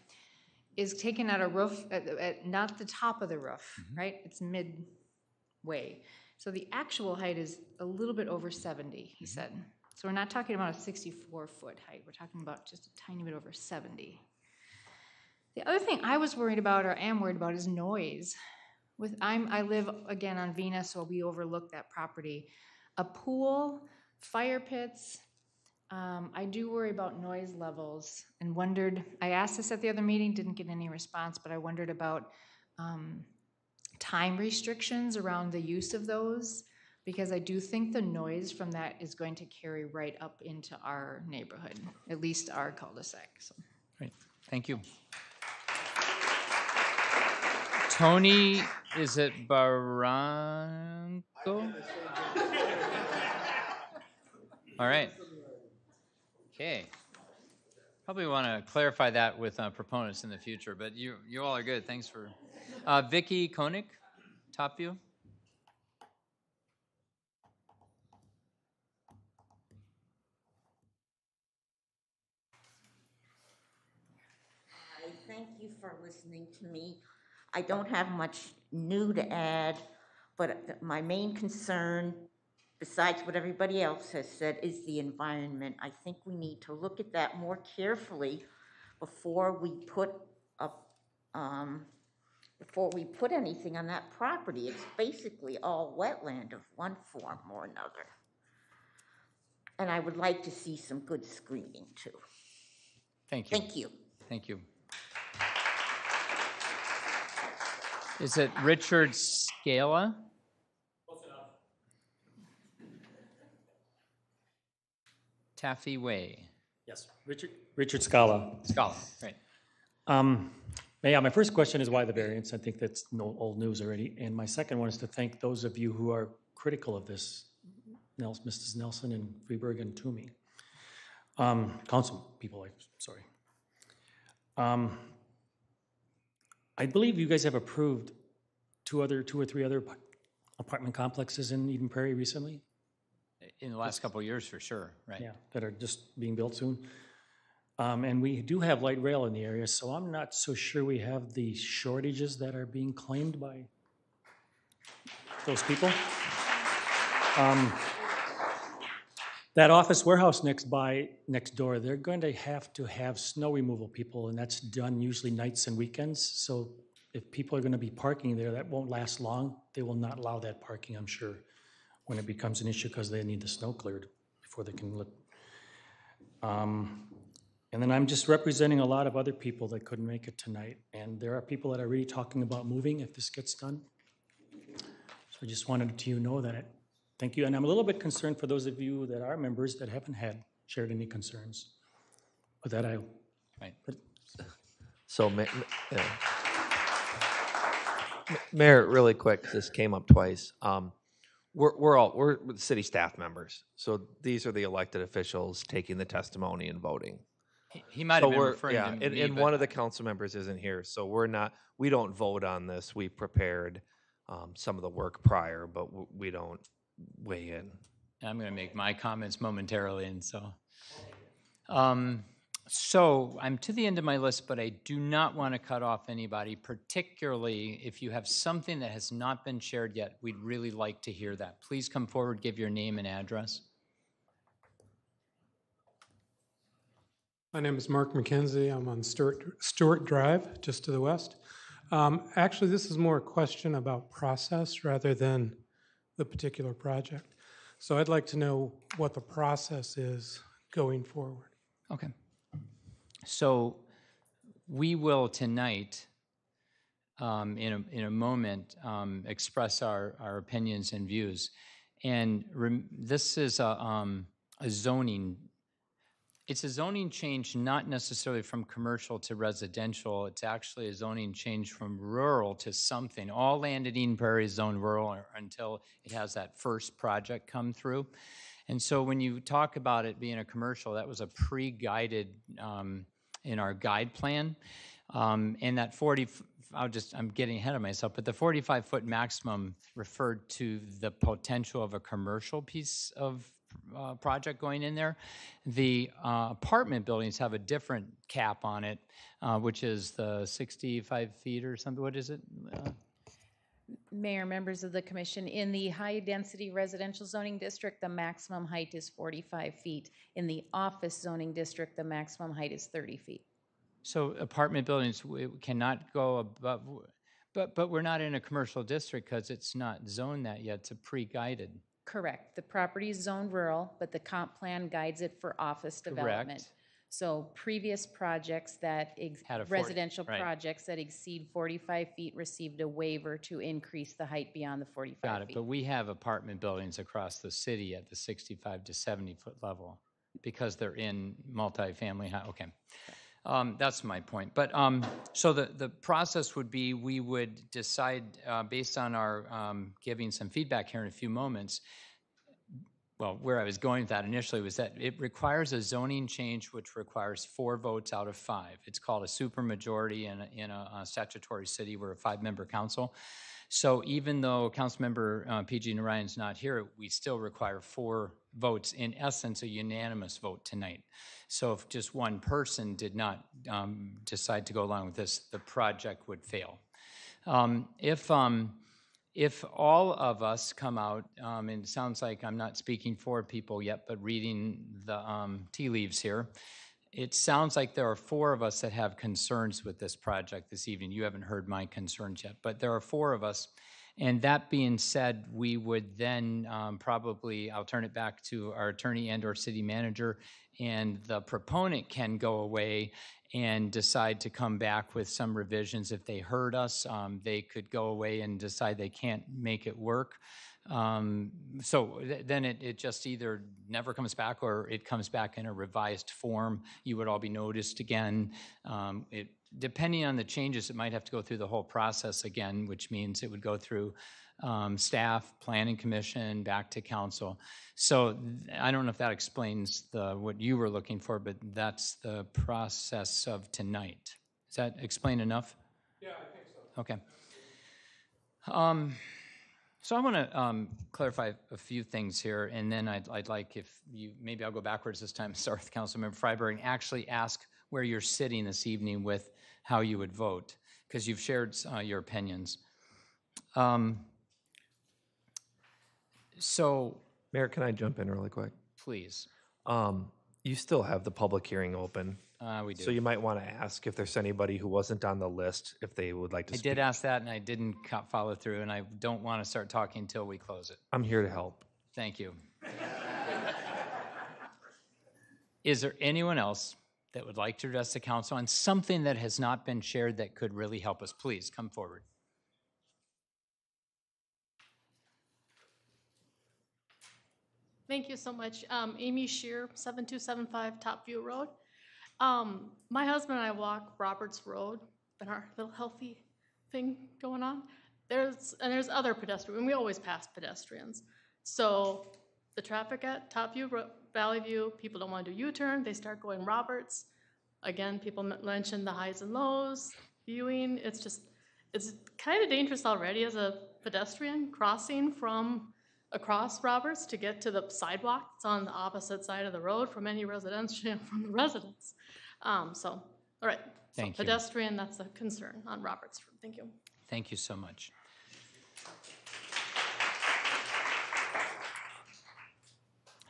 is taken at a roof, at not the top of the roof, right? It's midway. So the actual height is a little bit over 70, he said. So we're not talking about a 64-foot height. We're talking about just a tiny bit over 70. The other thing I was worried about, or am worried about, is noise. I live, again, on Vina, so we overlook that property. A pool, fire pits, I do worry about noise levels, and I asked this at the other meeting, didn't get any response, but I wondered about time restrictions around the use of those, because I do think the noise from that is going to carry right up into our neighborhood, at least our cul-de-sac. So.
Great, thank you. Tony, is it Barranco? All right. Okay. Probably want to clarify that with proponents in the future, but you all are good. Thanks for Vicky Koenig, top view.
Hi, thank you for listening to me. I don't have much new to add, but my main concern, besides what everybody else has said, is the environment. I think we need to look at that more carefully before we put up, before we put anything on that property. It's basically all wetland of one form or another. And I would like to see some good screening too.
Thank you.
Thank you.
Thank you. Is it Richard Scala? Taffy Way.
Yes, Richard Scala.
Scala, right.
Yeah, my first question is why the variance? I think that's no old news already. And my second one is to thank those of you who are critical of this, Mrs. Nelson and Freeberg and Toomey. Council people, I'm sorry. I believe you guys have approved two or three other apartment complexes in Eden Prairie recently.
In the last couple of years, for sure, right?
Yeah, that are just being built soon. And we do have light rail in the area, so I'm not so sure we have the shortages that are being claimed by those people. That office warehouse next door, they're going to have snow removal people, and that's done usually nights and weekends. So if people are going to be parking there, that won't last long. They will not allow that parking, I'm sure, when it becomes an issue because they need the snow cleared before they can live. And then I'm just representing a lot of other people that couldn't make it tonight. And there are people that are really talking about moving if this gets done. So I just wanted to know that. Thank you. And I'm a little bit concerned for those of you that are members that haven't shared any concerns. With that,
Right.
So, Mayor, really quick, 'cause this came up twice. We're city staff members, so these are the elected officials taking the testimony and voting.
He might have been referring
yeah,
to me,
and
but
one of the council members isn't here, so we don't vote on this. We prepared some of the work prior, but we don't weigh in.
I'm going to make my comments momentarily, and so. So I'm to the end of my list, but I do not want to cut off anybody, particularly if you have something that has not been shared yet. We'd really like to hear that. Please come forward, give your name and address.
My name is Mark McKenzie. I'm on Stewart Drive, just to the west. Actually, this is more a question about process rather than the particular project. So I'd like to know what the process is going forward.
Okay. So we will tonight, in a moment, express our opinions and views. And this is a zoning. It's a zoning change, not necessarily from commercial to residential. It's actually a zoning change from rural to something. All land in Eden Prairie is zoned rural until it has that first project come through. And so when you talk about it being a commercial, that was a pre-guided in our guide plan. And that I'm getting ahead of myself, but the 45-foot maximum referred to the potential of a commercial piece of project going in there. The apartment buildings have a different cap on it, which is the 65 feet or something. What is it?
Mayor, members of the commission, in the high-density residential zoning district, the maximum height is 45 feet. In the office zoning district, the maximum height is 30 feet.
So apartment buildings cannot go above, but we're not in a commercial district because it's not zoned that yet. It's a pre-guided.
Correct. The property is zoned rural, but the comp plan guides it for office development.
Correct.
So previous projects residential projects that exceed 45 feet received a waiver to increase the height beyond the 45 feet.
Got it, but we have apartment buildings across the city at the 65 to 70 foot level because they're in multifamily. Okay. That's my point. But so the process would be we would decide based on our giving some feedback here in a few moments. Well, where I was going with that initially was that it requires a zoning change which requires 4 votes out of 5. It's called a supermajority in a statutory city. We're a 5-member council. So even though Councilmember PG Narayan's not here, we still require 4 votes, in essence, a unanimous vote tonight. So if just one person did not decide to go along with this, the project would fail. if all of us come out, and it sounds like I'm not speaking for people yet, but reading the tea leaves here, it sounds like there are 4 of us that have concerns with this project this evening. You haven't heard my concerns yet, but there are 4 of us. And that being said, we would then probably, I'll turn it back to our attorney and or city manager, and the proponent can go away and decide to come back with some revisions. If they heard us, they could go away and decide they can't make it work. Then it just either never comes back or it comes back in a revised form. You would all be noticed again. Depending on the changes, it might have to go through the whole process again, which means it would go through staff, planning commission, back to council. So I don't know if that explains what you were looking for, but that's the process of tonight. Does that explain enough?
Yeah, I think so.
Okay. So I want to clarify a few things here, and then I'd like if you, maybe I'll go backwards this time, start with Councilmember Freiberg, and actually ask where you're sitting this evening with how you would vote, because you've shared your opinions. So,
Mayor, can I jump in really quick?
Please.
You still have the public hearing open.
We do.
So you might want to ask if there's anybody who wasn't on the list, if they would like to speak.
I did ask that, and I didn't follow through, and I don't want to start talking until we close it.
I'm here to help.
Thank you. Is there anyone else that would like to address the council on something that has not been shared that could really help us? Please come forward.
Thank you so much. Amy Shear, 7275 Topview Road. My husband and I walk Roberts Road, been our little healthy thing going on. There's other pedestrians, and we always pass pedestrians. So the traffic at Topview, Valley View, people don't want to do U-turn, they start going Roberts. Again, people mention the highs and lows, viewing. It's kind of dangerous already as a pedestrian crossing from across Roberts to get to the sidewalk. It's on the opposite side of the road from any residential, from the residents. All right.
Thank you.
Pedestrian, that's a concern on Roberts. Thank you.
Thank you so much.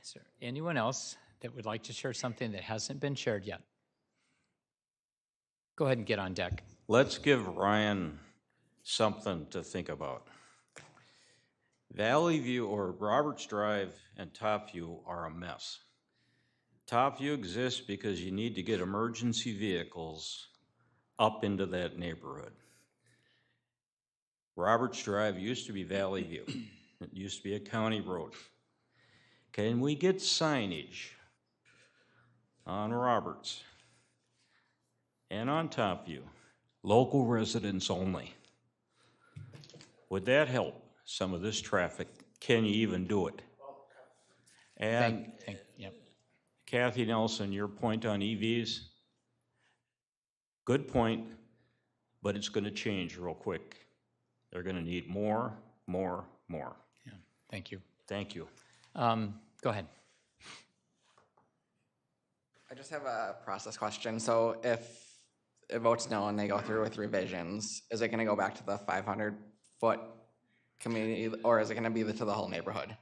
Is there anyone else that would like to share something that hasn't been shared yet? Go ahead and get on deck.
Let's give Ryan something to think about. Valley View or Roberts Drive and Topview are a mess. Topview exists because you need to get emergency vehicles up into that neighborhood. Roberts Drive used to be Valley View. It used to be a county road. Can we get signage on Roberts and on Topview? Local residents only. Would that help some of this traffic? Can you even do it? And
yep.
Kathy Nelson, your point on EVs, good point, but it's going to change real quick. They're going to need more.
Yeah, thank you.
Thank you.
Go ahead.
I just have a process question. So if it votes no and they go through with revisions, is it going to go back to the 500-foot community, or is it going to be to the whole neighborhood?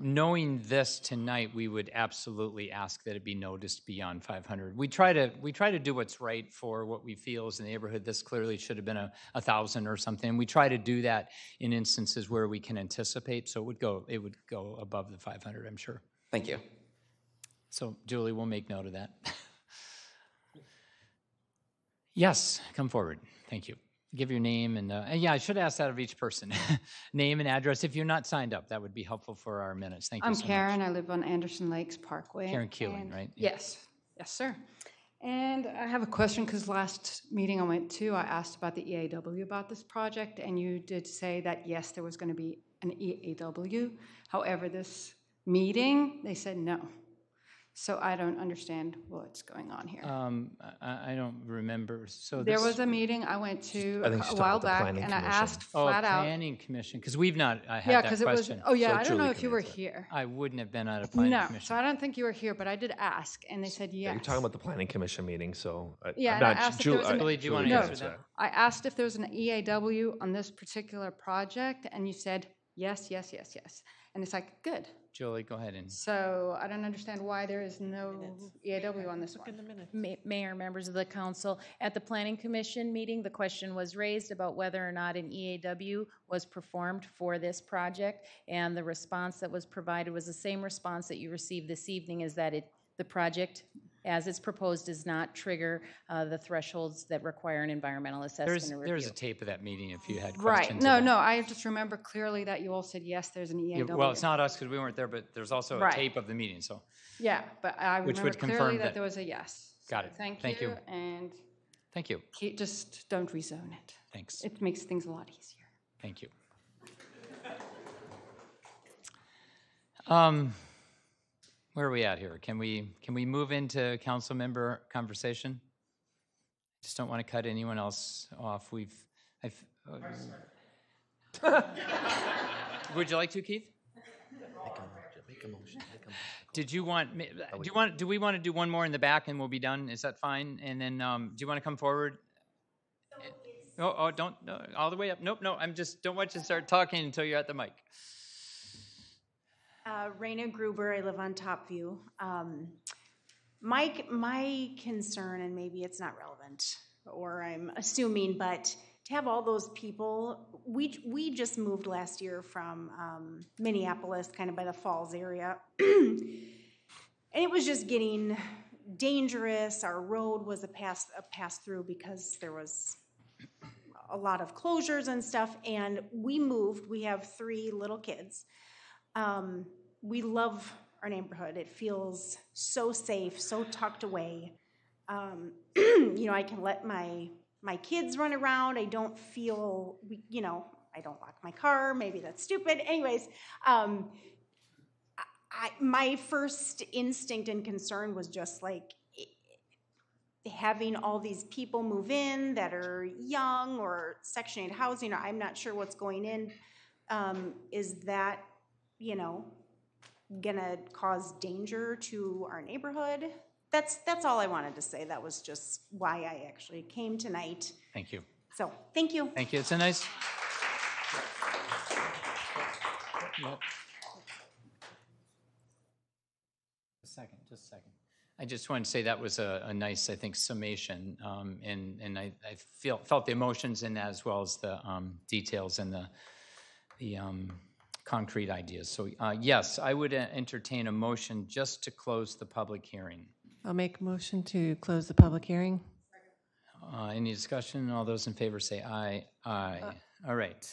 Knowing this tonight, we would absolutely ask that it be noticed beyond 500. We try to do what's right for what we feel is the neighborhood. This clearly should have been 1,000 or something. We try to do that in instances where we can anticipate. So it would go above the 500, I'm sure.
Thank you.
So Julie, we'll make note of that. Yes, come forward. Thank you. Give your name and yeah, I should ask that of each person. Name and address. If you're not signed up, that would be helpful for our minutes. Thank you so much.
I'm Karen. I live on Anderson Lakes Parkway.
Karen Keeling, right?
Yes. Yes, sir. And I have a question because last meeting I went to, I asked about the EAW about this project, and you did say that, yes, there was going to be an EAW. However, this meeting, they said no. So I don't understand what's going on here.
I don't remember. So
There
this,
was a meeting I went to
I think she's
a
talking
while
about the
back,
planning
and I
commission.
asked
oh,
flat out.
planning commission, because we've not had
Yeah,
that
because it was,
question.
oh yeah,
So
I don't know
Julie
if
can
you were
answer it.
here.
I wouldn't have been at a planning
No,
commission.
so I don't think you were here, but I did ask, and they said
Yeah,
yes.
you're talking about the planning commission meeting, so
Yeah,
I'm
and I
not
asked if there was an-
Julie, do you want to
can
answer that?
I asked if there was an EAW on this particular project, and you said yes, yes, yes, yes. And it's like, good.
Julie, go ahead and.
So I don't understand why there is no EAW on this one.
Mayor, members of the council, at the Planning Commission meeting, the question was raised about whether or not an EAW was performed for this project, and the response that was provided was the same response that you received this evening, is that the project, as it's proposed, does not trigger the thresholds that require an environmental assessment and review.
There's a tape of that meeting if you had
Right,
questions.
no, I just remember clearly that you all said, yes, there's an
Yeah,
EAW.
well, it's not us because we weren't there, but there's also a
Right.
tape of the meeting, so.
Yeah, but I
Which
remember
would confirm
clearly that
that-
there was a yes.
Got it.
Thank you, and
Thank you.
just don't rezone it.
Thanks.
It makes things a lot easier.
Thank you. Where are we at here? Can we move into council member conversation? Just don't want to cut anyone else off. Would you like to, Keith?
Make a motion.
Did you want? Do we want to do one more in the back and we'll be done? Is that fine? And then, do you want to come forward? Oh, don't all the way up. Nope, no. Don't want you to start talking until you're at the mic.
Raina Gruber, I live on Top View. My concern, and maybe it's not relevant, or I'm assuming, but to have all those people, we just moved last year from Minneapolis, kind of by the Falls area, and it was just getting dangerous. Our road was a pass through because there was a lot of closures and stuff, and we moved. We have 3 little kids. We love our neighborhood. It feels so safe, so tucked away. I can let my kids run around. I don't feel, I don't lock my car. Maybe that's stupid. Anyways, my first instinct and concern was just like having all these people move in that are young or Section 8 housing, or I'm not sure what's going in. Is that, gonna cause danger to our neighborhood? That's all I wanted to say. That was just why I actually came tonight.
Thank you.
So, thank you.
Thank you. It's a nice. Yep. Just a second. I just wanted to say that was a nice, I think, summation, and I felt the emotions in that as well as the details and the concrete ideas. So yes, I would entertain a motion just to close the public hearing.
I'll make a motion to close the public hearing.
Any discussion? All those in favor say aye. Aye. All right.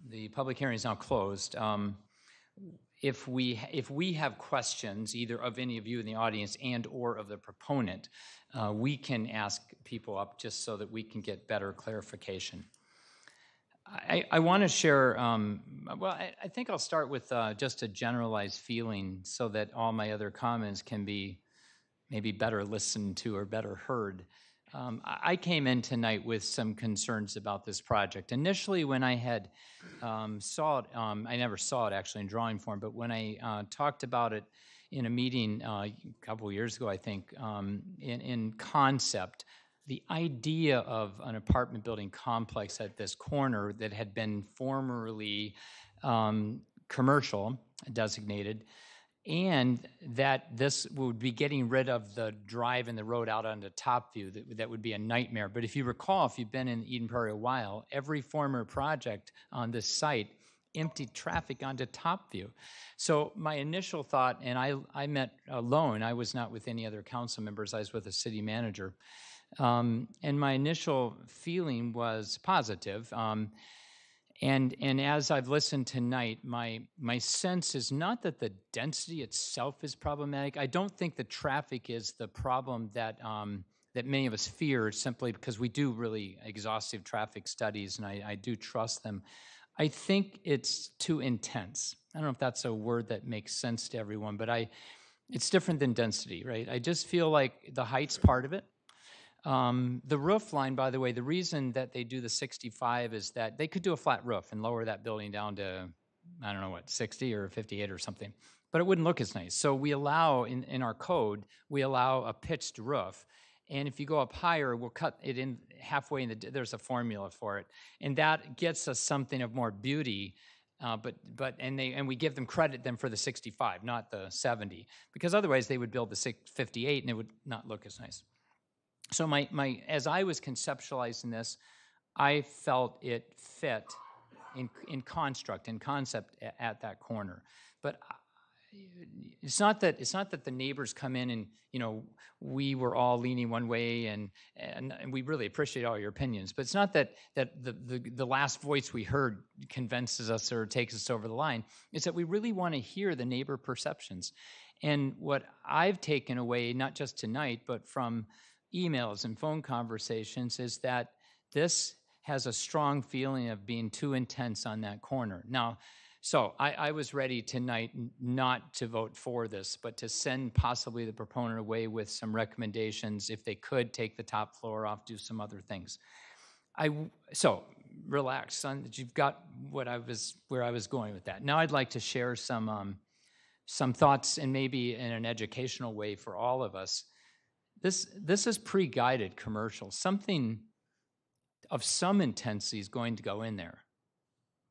The public hearing is now closed. If we have questions, either of any of you in the audience and or of the proponent, we can ask people up just so that we can get better clarification. I want to share, I think I'll start with just a generalized feeling so that all my other comments can be maybe better listened to or better heard. I came in tonight with some concerns about this project. Initially, when I had saw it, I never saw it actually in drawing form, but when I talked about it in a meeting a couple of years ago, I think, in concept, the idea of an apartment building complex at this corner that had been formerly commercial designated, and that this would be getting rid of the drive and the road out onto Top View, that would be a nightmare. But if you recall, if you've been in Eden Prairie a while, every former project on this site emptied traffic onto Top View. So my initial thought, and I met alone, I was not with any other council members, I was with a city manager, and my initial feeling was positive. And as I've listened tonight, my sense is not that the density itself is problematic. I don't think the traffic is the problem that that many of us fear, simply because we do really exhaustive traffic studies, and I do trust them. I think it's too intense. I don't know if that's a word that makes sense to everyone, but it's different than density, right? I just feel like the height's part of it. The roof line, by the way, the reason that they do the 65 is that they could do a flat roof and lower that building down to, I don't know what, 60 or 58 or something, but it wouldn't look as nice. So we allow, in our code, we allow a pitched roof. And if you go up higher, we'll cut it in halfway there's a formula for it. And that gets us something of more beauty. And we give them credit then for the 65, not the 70, because otherwise they would build the 58 and it would not look as nice. So as I was conceptualizing this, I felt it fit in construct, in concept at that corner. But it's not that the neighbors come in and, you know, we were all leaning one way and we really appreciate all your opinions. But it's not that the last voice we heard convinces us or takes us over the line. It's that we really want to hear the neighbor perceptions. And what I've taken away, not just tonight, but from emails and phone conversations, is that this has a strong feeling of being too intense on that corner. Now, so I was ready tonight not to vote for this, but to send possibly the proponent away with some recommendations if they could take the top floor off, do some other things. So relax, son, that you've got where I was going with that. Now I'd like to share some thoughts, and maybe in an educational way for all of us. This is pre-guided commercial. Something of some intensity is going to go in there.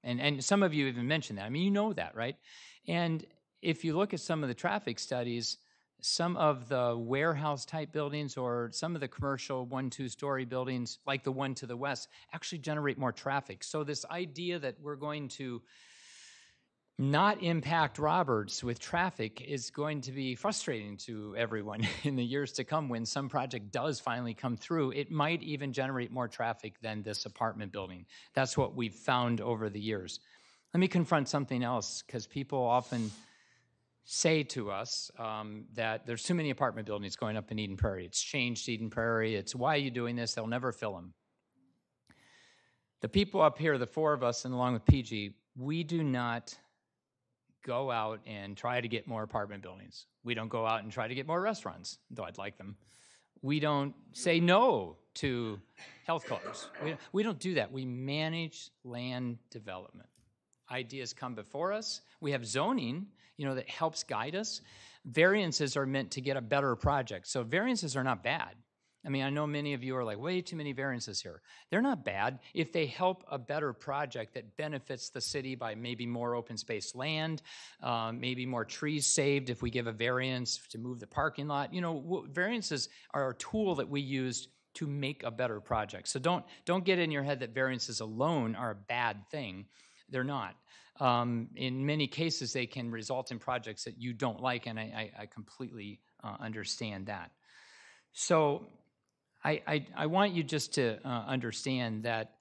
And some of you even mentioned that. I mean, you know that, right? And if you look at some of the traffic studies, some of the warehouse-type buildings or some of the commercial 1-2-story buildings, like the one to the west, actually generate more traffic. So this idea that we're going to not impact Roberts with traffic is going to be frustrating to everyone in the years to come. When some project does finally come through, it might even generate more traffic than this apartment building. That's what we've found over the years. Let me confront something else, because people often say to us that there's too many apartment buildings going up in Eden Prairie. It's changed Eden Prairie. It's, why are you doing this? They'll never fill them. The people up here, the four of us, and along with PG, we do not go out and try to get more apartment buildings. We don't go out and try to get more restaurants, though I'd like them. We don't say no to health clubs. We don't do that. We manage land development. Ideas come before us. We have zoning, you know, that helps guide us. Variances are meant to get a better project. So variances are not bad. I mean, I know many of you are like, way too many variances here. They're not bad if they help a better project that benefits the city by maybe more open space land, maybe more trees saved if we give a variance to move the parking lot. You know, variances are a tool that we use to make a better project. So don't get in your head that variances alone are a bad thing. They're not. In many cases, they can result in projects that you don't like, and I completely understand that. So I want you just to understand that,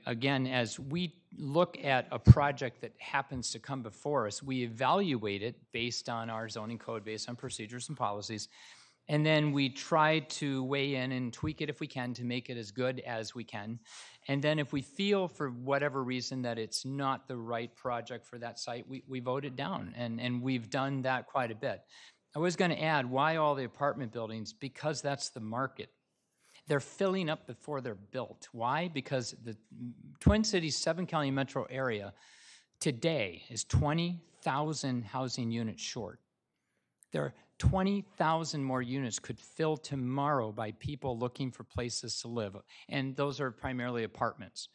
again, as we look at a project that happens to come before us, we evaluate it based on our zoning code, based on procedures and policies, and then we try to weigh in and tweak it if we can to make it as good as we can. And then if we feel for whatever reason that it's not the right project for that site, we vote it down, and we've done that quite a bit. I was going to add, why all the apartment buildings? Because that's the market. They're filling up before they're built. Why? Because the Twin Cities 7-county metro area today is 20,000 housing units short. There are 20,000 more units could fill tomorrow by people looking for places to live, and those are primarily apartments.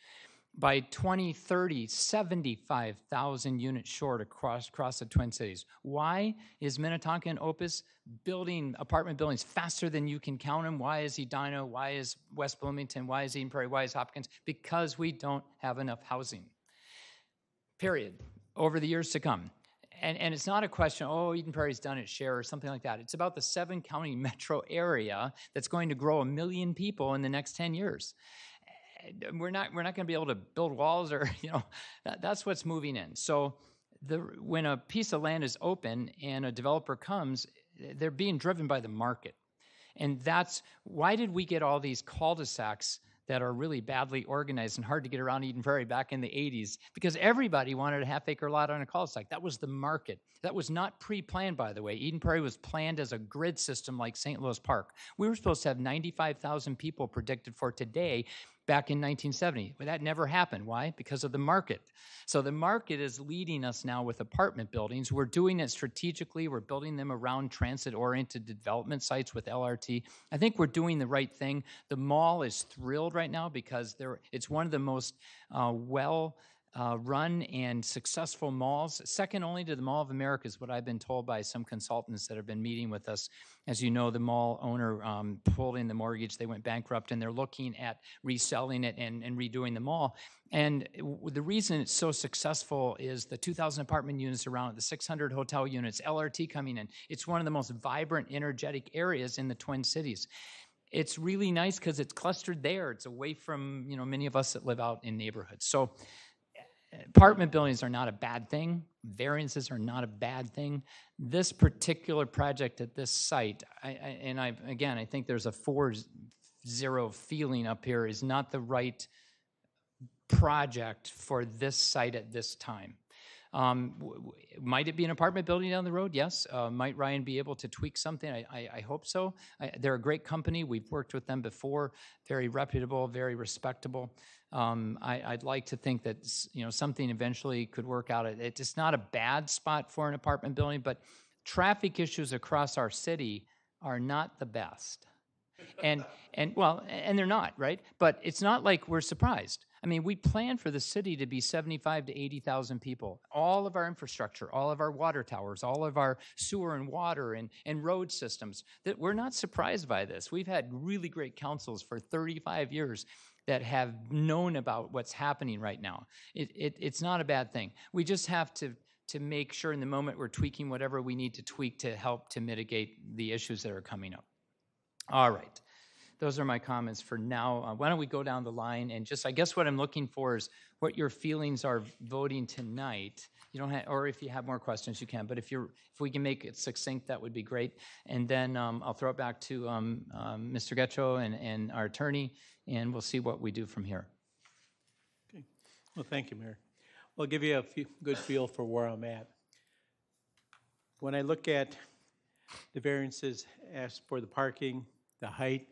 By 2030, 75,000 units short across the Twin Cities. Why is Minnetonka and Opus building apartment buildings faster than you can count them? Why is Edina? Why is West Bloomington? Why is Eden Prairie? Why is Hopkins? Because we don't have enough housing, period, over the years to come. And it's not a question, oh, Eden Prairie's done its share or something like that. It's about the 7-county metro area that's going to grow 1 million people in the next 10 years. We're not going to be able to build walls, or, you know, that's what's moving in. So when a piece of land is open and a developer comes, they're being driven by the market. And that's why did we get all these cul-de-sacs that are really badly organized and hard to get around Eden Prairie back in the 80s because everybody wanted a half-acre lot on a cul-de-sac. That was the market. That was not pre-planned, by the way. Eden Prairie was planned as a grid system like St. Louis Park. We were supposed to have 95,000 people predicted for today back in 1970. But that never happened. Why? Because of the market. So the market is leading us now with apartment buildings. We're doing it strategically. We're building them around transit-oriented development sites with LRT. I think we're doing the right thing. The mall is thrilled right now because it's one of the most run and successful malls, second only to the Mall of America is what I've been told by some consultants that have been meeting with us. As you know, the mall owner pulled in the mortgage, they went bankrupt, and they're looking at reselling it and redoing the mall. And the reason it's so successful is the 2,000 apartment units around it, the 600 hotel units, LRT coming in. It's one of the most vibrant, energetic areas in the Twin Cities. It's really nice because it's clustered there. It's away from, many of us that live out in neighborhoods. So apartment buildings are not a bad thing. Variances are not a bad thing. This particular project at this site, I think there's a 4-0 feeling up here, is not the right project for this site at this time. Might it be an apartment building down the road? Yes. Might Ryan be able to tweak something? I hope so. They're a great company. We've worked with them before. Very reputable, very respectable. I'd like to think that something eventually could work out. It's not a bad spot for an apartment building, but traffic issues across our city are not the best. And they're not, right? But it's not like we're surprised. I mean, we plan for the city to be 75 to 80,000 people. All of our infrastructure, all of our water towers, all of our sewer and water and road systems, that we're not surprised by this. We've had really great councils for 35 years that have known about what's happening right now. It's not a bad thing. We just have to make sure in the moment we're tweaking whatever we need to tweak to help to mitigate the issues that are coming up. All right. Those are my comments for now. Why don't we go down the line and I guess what I'm looking for is what your feelings are voting tonight. You don't have, or if you have more questions, you can. But if we can make it succinct, that would be great. And then I'll throw it back to Mr. Getcho and our attorney, and we'll see what we do from here.
Okay. Well, thank you, Mayor. I'll give you a good feel for where I'm at. When I look at the variances asked for the parking, the height,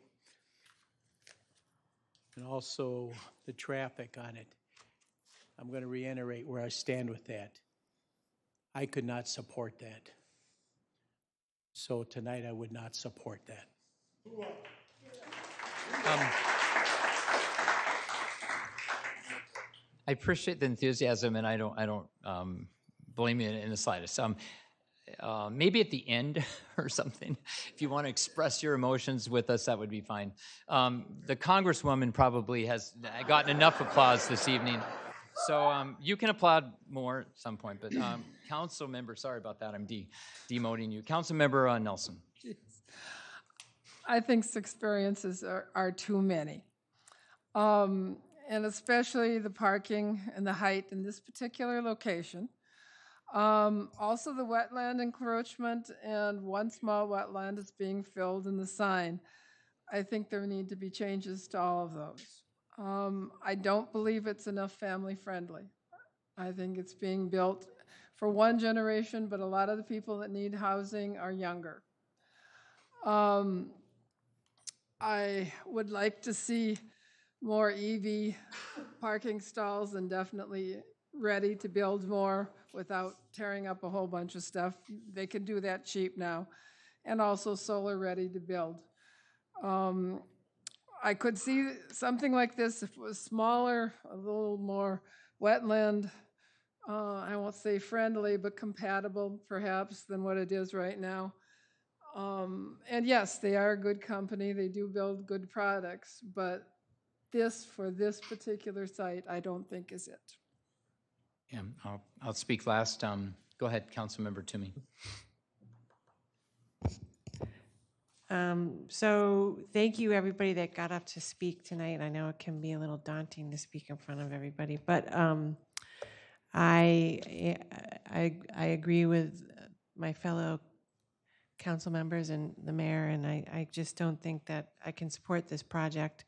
and also the traffic on it, I'm going to reiterate where I stand with that. I could not support that. So tonight I would not support that.
I appreciate the enthusiasm, and I don't blame you in the slightest. Maybe at the end or something, if you want to express your emotions with us, that would be fine. The Congresswoman probably has gotten enough applause this evening. So you can applaud more at some point, but council member, sorry about that, I'm demoting you. Council member Nelson.
Jeez. I think 6 variances are too many. And especially the parking and the height in this particular location. Also the wetland encroachment and one small wetland is being filled in the sign. I think there need to be changes to all of those. I don't believe it's enough family friendly. I think it's being built for one generation, but a lot of the people that need housing are younger. I would like to see more EV parking stalls and definitely ready to build more without tearing up a whole bunch of stuff. They can do that cheap now. And also solar ready to build. I could see something like this if it was smaller, a little more wetland, I won't say friendly, but compatible perhaps than what it is right now. And yes, they are a good company. They do build good products, but for this particular site, I don't think is it.
Yeah, I'll speak last. Go ahead, Councilmember Toomey.
So thank you, everybody that got up to speak tonight. I know it can be a little daunting to speak in front of everybody, but I agree with my fellow council members and the mayor, and I just don't think that I can support this project.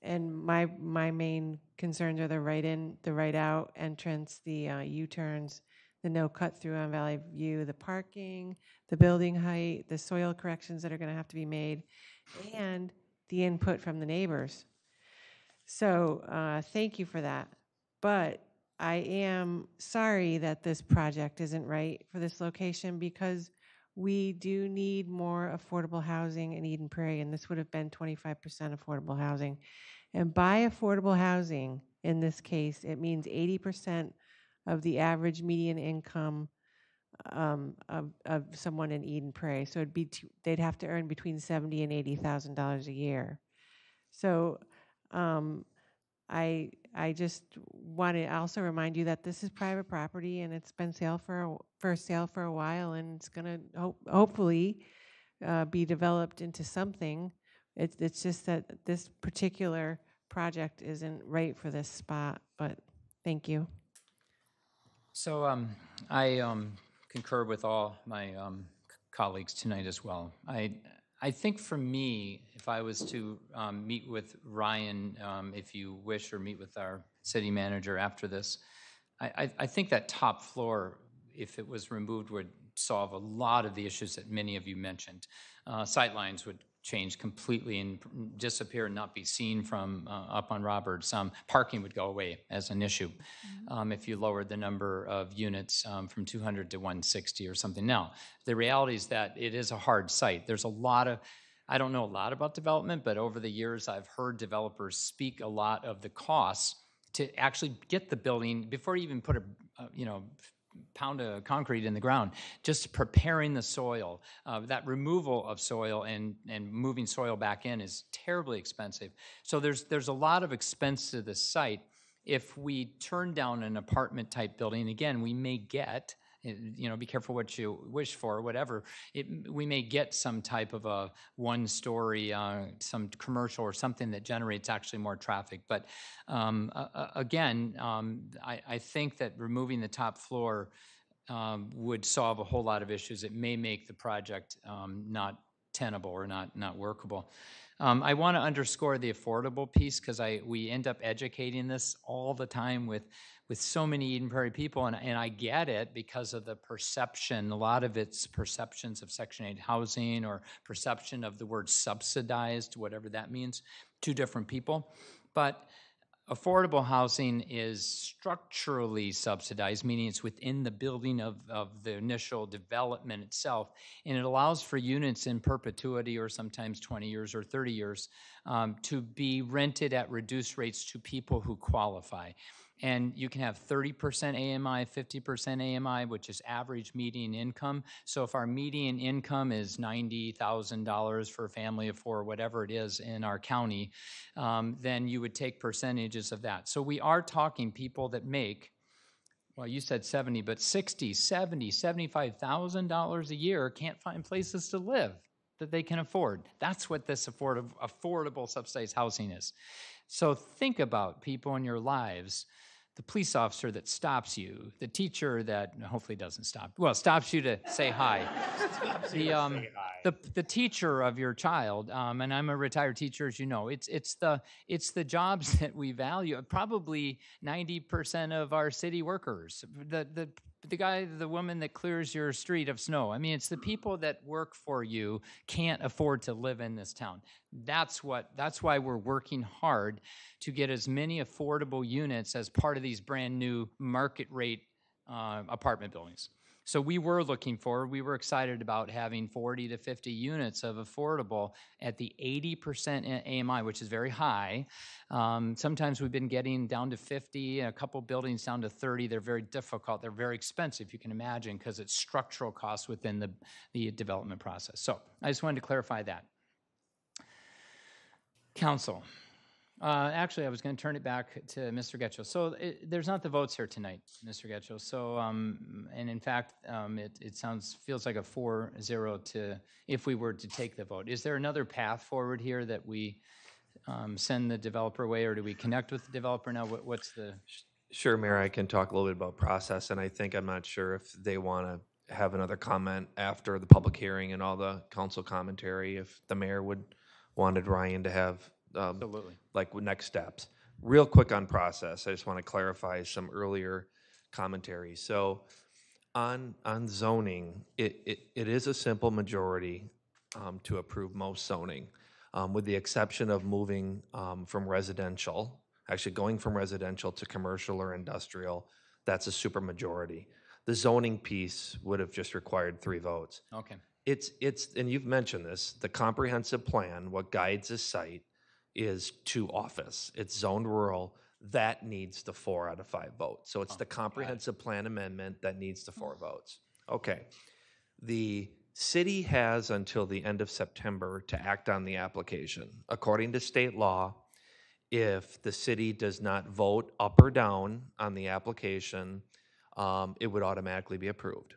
And my main concerns are the right in, the right out entrance, the U-turns, the no cut through on Valley View, the parking, the building height, the soil corrections that are going to have to be made, and the input from the neighbors. So thank you for that. But I am sorry that this project isn't right for this location, because we do need more affordable housing in Eden Prairie, and this would have been 25% affordable housing. And by affordable housing, in this case, it means 80% of the average median income of someone in Eden Prairie. So it'd be they'd have to earn between $70,000 and $80,000 a year. So I just want to also remind you that this is private property, and it's been for sale for a while, and it's going to hopefully be developed into something. It's just that this particular project isn't right for this spot. But thank you.
So I concur with all my colleagues tonight as well. I think for me, if I was to meet with Ryan, if you wish, or meet with our city manager after this, I think that top floor, if it was removed, would solve a lot of the issues that many of you mentioned. Sightlines would change completely and disappear and not be seen from up on Roberts. Parking would go away as an issue if you lowered the number of units from 200 to 160 or something. Now, the reality is that it is a hard site. There's a lot of, I don't know a lot about development, but over the years I've heard developers speak a lot of the costs to actually get the building before you even put a pound of concrete in the ground, just preparing the soil. That removal of soil and moving soil back in is terribly expensive. So there's a lot of expense to the site. If we turn down an apartment type building, again, we may get, be careful what you wish for, whatever. We may get some type of a one-story, some commercial or something that generates actually more traffic. But again, I think that removing the top floor would solve a whole lot of issues. It may make the project not tenable or not workable. I want to underscore the affordable piece, because we end up educating this all the time with so many Eden Prairie people, and I get it because of the perception. A lot of it's perceptions of Section 8 housing or perception of the word subsidized, whatever that means, to different people. But affordable housing is structurally subsidized, meaning it's within the building of the initial development itself, and it allows for units in perpetuity, or sometimes 20 years or 30 years, to be rented at reduced rates to people who qualify. And you can have 30% AMI, 50% AMI, which is average median income. So if our median income is $90,000 for a family of four, whatever it is in our county, then you would take percentages of that. So we are talking people that make, well, you said 70, but 60, 70, $75,000 a year can't find places to live that they can afford. That's what this affordable subsidized housing is. So think about people in your lives, the police officer that stops you, the teacher that hopefully doesn't stop, well, stops you to say hi, the teacher of your child, and I'm a retired teacher, as you know. It's the jobs that we value. Probably 90% of our city workers, the guy, the woman that clears your street of snow. I mean, it's the people that work for you can't afford to live in this town. That's why we're working hard to get as many affordable units as part of these brand new market rate apartment buildings. So we were excited about having 40 to 50 units of affordable at the 80% AMI, which is very high. Sometimes we've been getting down to 50, a couple buildings down to 30. They're very difficult. They're very expensive, you can imagine, because it's structural costs within the development process. So I just wanted to clarify that. Council. Actually, I was going to turn it back to Mr. Getchell. So there's not the votes here tonight, Mr. Getchell. So, and in fact, it feels like a 4-0 to, if we were to take the vote. Is there another path forward here that we send the developer away, or do we connect with the developer now? What's the?
Sure, Mayor, I can talk a little bit about process, and I'm not sure if they want to have another comment after the public hearing and all the council commentary, if the mayor wanted Ryan to have
Absolutely.
like with next steps. Real quick on process, I just want to clarify some earlier commentary. So on zoning, it is a simple majority to approve most zoning, with the exception of moving from residential, actually going from residential to commercial or industrial. That's a super majority. The zoning piece would have just required 3 votes.
Okay.
It's, and you've mentioned this, the comprehensive plan, what guides a site is to office. It's zoned rural. That needs the 4 out of 5 votes. So it's the comprehensive plan amendment that needs the 4 votes. Okay. The city has until the end of September to act on the application. According to state law, if the city does not vote up or down on the application, it would automatically be approved.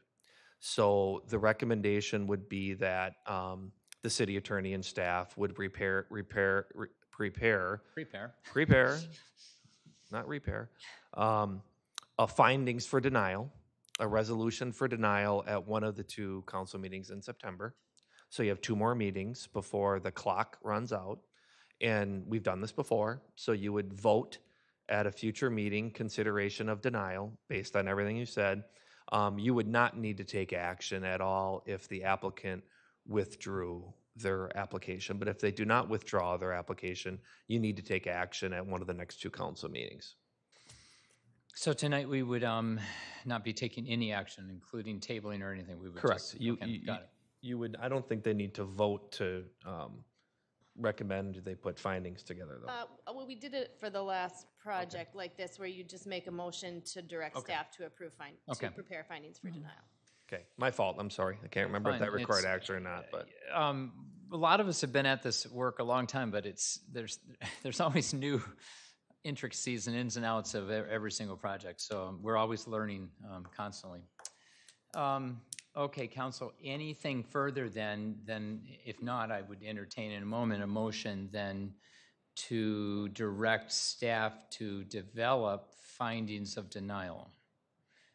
So the recommendation would be that the city attorney and staff would prepare, findings for denial, a resolution for denial at one of the 2 council meetings in September. So you have 2 more meetings before the clock runs out. And we've done this before. So you would vote at a future meeting, consideration of denial based on everything you said. You would not need to take action at all if the applicant withdrew their application. But if they do not withdraw their application, you need to take action at one of the next 2 council meetings.
So tonight we would not be taking any action, including tabling or anything. We would
Correct.
Just, got it.
You would. I don't think they need to vote to recommend they put findings together, though.
Well, we did it for the last project like this, where you just make a motion to direct staff to approve to prepare findings for denial.
Okay, my fault. I'm sorry. I can't remember if that required action or not. But
a lot of us have been at this work a long time, but there's always new intricacies and ins and outs of every single project. So we're always learning constantly. Okay, council, anything further then, if not, I would entertain in a moment a motion then to direct staff to develop findings of denial.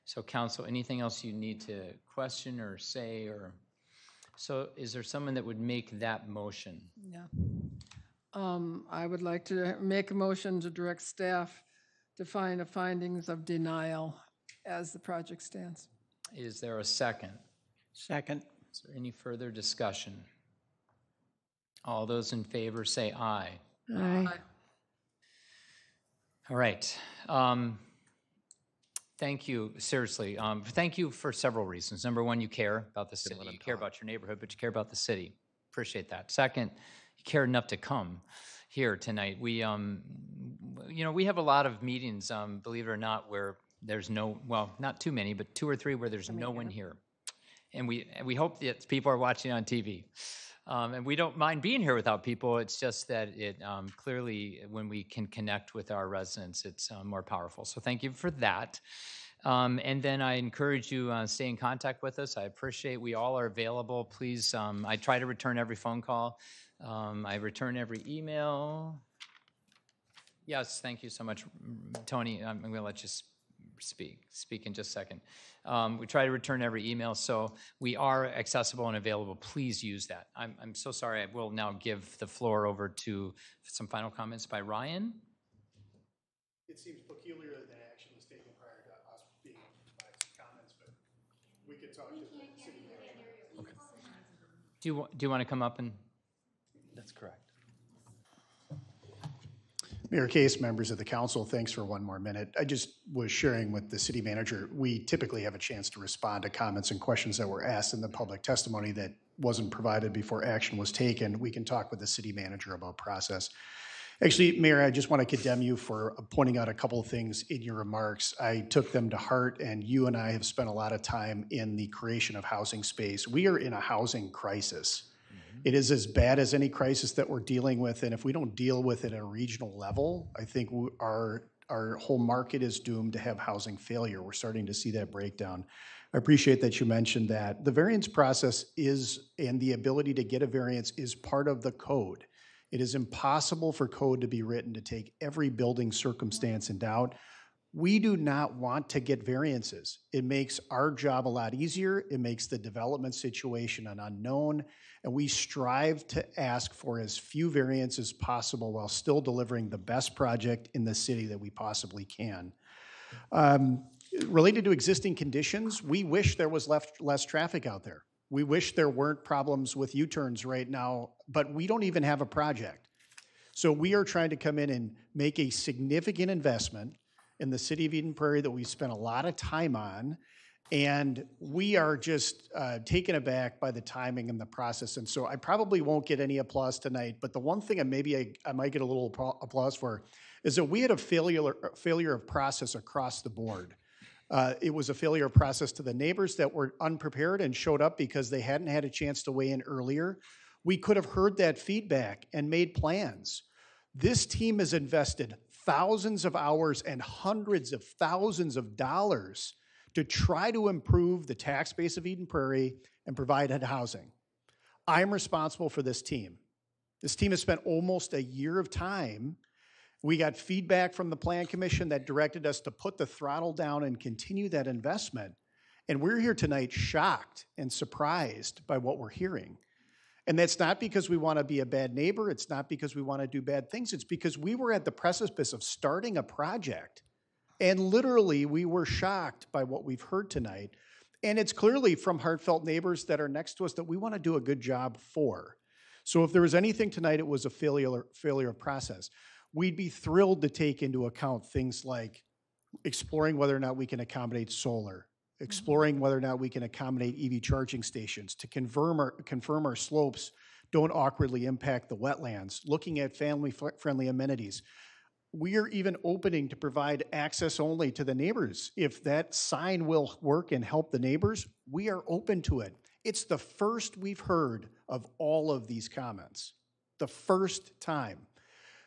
So council, anything else you need to question or say, or, so is there someone that would make that motion?
Yeah. I would like to make a motion to direct staff to find the findings of denial as the project stands.
Is there a second?
Second.
Is there any further discussion? All those in favor say aye.
Aye.
All right. Thank you, seriously. Thank you for several reasons. Number one, you care about the city. You care about your neighborhood, but you care about the city. Appreciate that. Second, you care enough to come here tonight. We, we have a lot of meetings, believe it or not, where there's no, well, not too many, but 2 or 3 where there's no one here. And we hope that people are watching on TV. And we don't mind being here without people. It's just that it clearly, when we can connect with our residents, it's more powerful. So thank you for that. And then I encourage you to stay in contact with us. I appreciate we all are available. Please, I try to return every phone call. I return every email. Yes, thank you so much, Tony. I'm going to let you speak in just a second. We try to return every email, so we are accessible and available. Please use that. I'm so sorry. I will now give the floor over to some final comments by Ryan.
It seems peculiar that action was taken prior to us being provided some comments, but we could talk to the city manager.
Okay. Do you want to come up and?
That's correct.
Mayor Case, members of the council, thanks for one more minute. I just was sharing with the city manager, we typically have a chance to respond to comments and questions that were asked in the public testimony that wasn't provided before action was taken. We can talk with the city manager about process. Actually, Mayor, I just want to condemn you for pointing out a couple of things in your remarks. I took them to heart, and you and I have spent a lot of time in the creation of housing space. We are in a housing crisis. It is as bad as any crisis that we're dealing with, and if we don't deal with it at a regional level, I think our whole market is doomed to have housing failure. We're starting to see that breakdown. I appreciate that you mentioned that. The variance process is, and the ability to get a variance is part of the code. It is impossible for code to be written to take every building circumstance into account. We do not want to get variances. It makes our job a lot easier. It makes the development situation an unknown. And we strive to ask for as few variances as possible while still delivering the best project in the city that we possibly can. Related to existing conditions, we wish there was less traffic out there. We wish there weren't problems with U-turns right now, but we don't even have a project. So we are trying to come in and make a significant investment in the city of Eden Prairie that we spent a lot of time on, and we are just taken aback by the timing and the process. And so I probably won't get any applause tonight, but the one thing I might get a little applause for is that we had a failure of process across the board. It was a failure of process to the neighbors that were unprepared and showed up because they hadn't had a chance to weigh in earlier. We could have heard that feedback and made plans. This team has invested thousands of hours and hundreds of thousands of dollars to try to improve the tax base of Eden Prairie and provide housing. I'm responsible for this team. This team has spent almost a year of time. We got feedback from the Plan Commission that directed us to put the throttle down and continue that investment. And we're here tonight shocked and surprised by what we're hearing. And that's not because we want to be a bad neighbor. It's not because we want to do bad things. It's because we were at the precipice of starting a project. And literally, we were shocked by what we've heard tonight. And it's clearly from heartfelt neighbors that are next to us that we want to do a good job for. So if there was anything tonight, it was a failure of process. We'd be thrilled to take into account things like exploring whether or not we can accommodate solar, exploring whether or not we can accommodate EV charging stations, to confirm our slopes don't awkwardly impact the wetlands, looking at family-friendly amenities. We are even opening to provide access only to the neighbors. If that sign will work and help the neighbors, we are open to it. It's the first we've heard of all of these comments, the first time.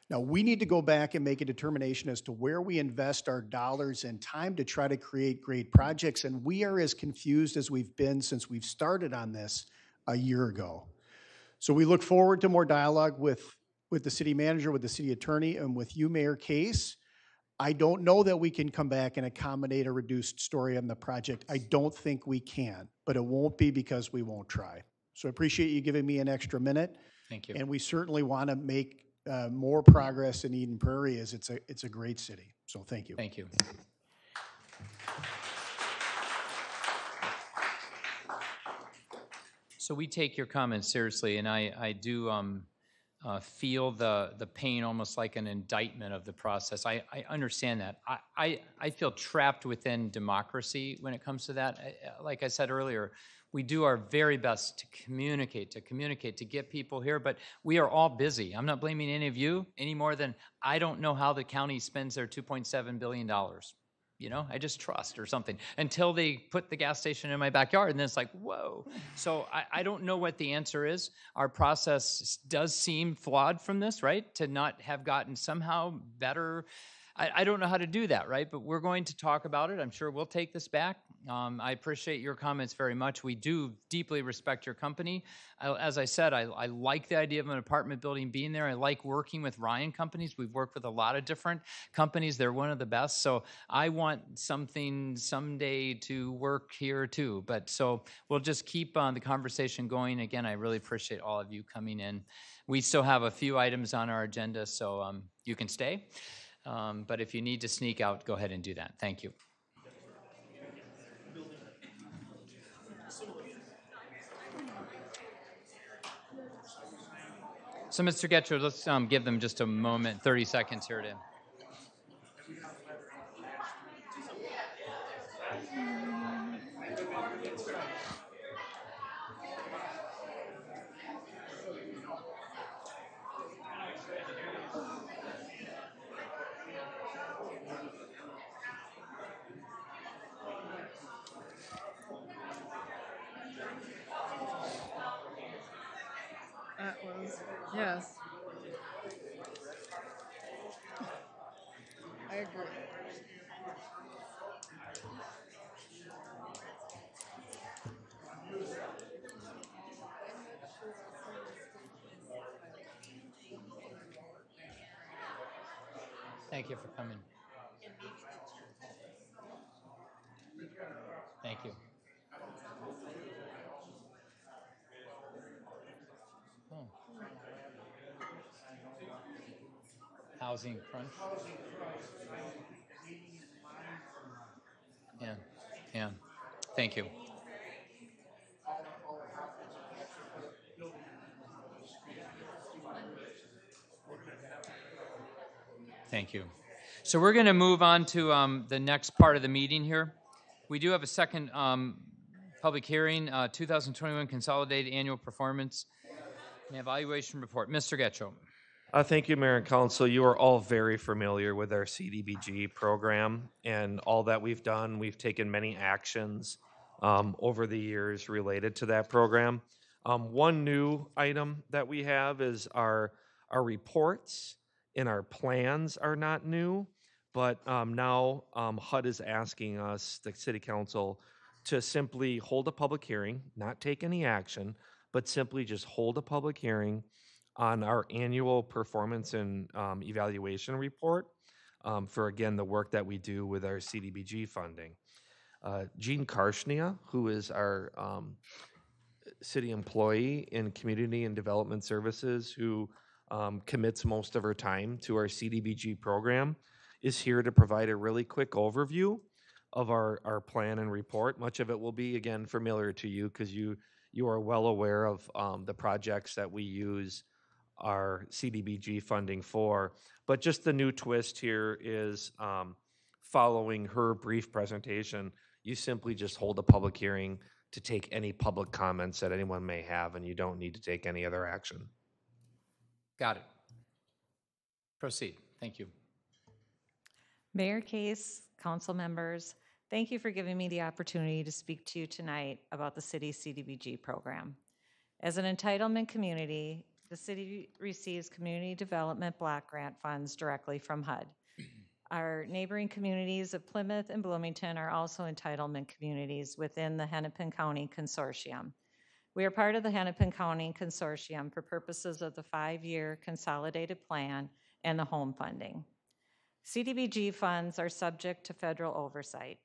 Now, we need to go back and make a determination as to where we invest our dollars and time to try to create great projects, and we are as confused as we've been since we've started on this a year ago. So we look forward to more dialogue with the city manager, with the city attorney, and with you, Mayor Case. I don't know that we can come back and accommodate a reduced story on the project. I don't think we can, but it won't be because we won't try. So I appreciate you giving me an extra minute.
Thank you.
And we certainly want to make more progress in Eden Prairie, as it's a great city. So thank you.
Thank you. So we take your comments seriously, and I do feel the pain almost like an indictment of the process. I understand that. I feel trapped within democracy when it comes to that. Like I said earlier, we do our very best to communicate, to get people here, but we are all busy. I'm not blaming any of you any more than I don't know how the county spends their $2.7 billion. You know, I just trust or something until they put the gas station in my backyard, and then it's like, whoa. So I don't know what the answer is. Our process does seem flawed from this, right? To not have gotten somehow better. I don't know how to do that, right? But we're going to talk about it. I'm sure we'll take this back. I appreciate your comments very much. We do deeply respect your company. As I said, I like the idea of an apartment building being there. I like working with Ryan companies. We've worked with a lot of different companies. They're one of the best. So I want something someday to work here too. But so we'll just keep the conversation going. Again, I really appreciate all of you coming in. We still have a few items on our agenda, so you can stay. But if you need to sneak out, go ahead and do that. Thank you. So, Mr. Getcher, let's give them just a moment, 30 seconds here to.
That was, yes. I agree.
Thank you for coming. Thank you. Oh. Housing crunch. Yeah, yeah. Thank you. Thank you. So we're going to move on to the next part of the meeting here. We do have a second public hearing, 2021 Consolidated Annual Performance and Evaluation Report. Mr. Getchell.
Thank you, Mayor and Council. You are all very familiar with our CDBG program and all that we've done. We've taken many actions over the years related to that program. One new item that we have is our reports and our plans are not new, but now HUD is asking us, the City Council, to simply hold a public hearing, not take any action, but simply just hold a public hearing on our annual performance and evaluation report for, again, the work that we do with our CDBG funding. Jean Karshnia, who is our city employee in Community and Development Services, who commits most of her time to our CDBG program, is here to provide a really quick overview of our plan and report. Much of it will be, again, familiar to you because you are well aware of the projects that we use our CDBG funding for. But just the new twist here is following her brief presentation, you simply just hold a public hearing to take any public comments that anyone may have, and you don't need to take any other action.
Got it. Proceed. Thank you.
Mayor Case, council members, thank you for giving me the opportunity to speak to you tonight about the city's CDBG program. As an entitlement community, the city receives community development block grant funds directly from HUD. Our neighboring communities of Plymouth and Bloomington are also entitlement communities within the Hennepin County Consortium. We are part of the Hennepin County Consortium for purposes of the 5-year consolidated plan and the home funding. CDBG funds are subject to federal oversight.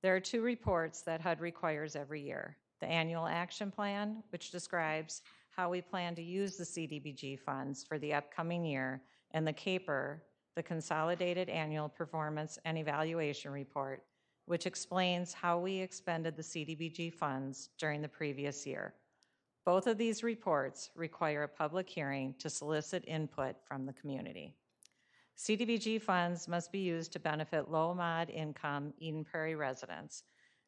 There are 2 reports that HUD requires every year. The annual action plan, which describes how we plan to use the CDBG funds for the upcoming year, and the CAPER, the Consolidated Annual Performance and Evaluation Report, which explains how we expended the CDBG funds during the previous year. Both of these reports require a public hearing to solicit input from the community. CDBG funds must be used to benefit low-mod income Eden Prairie residents.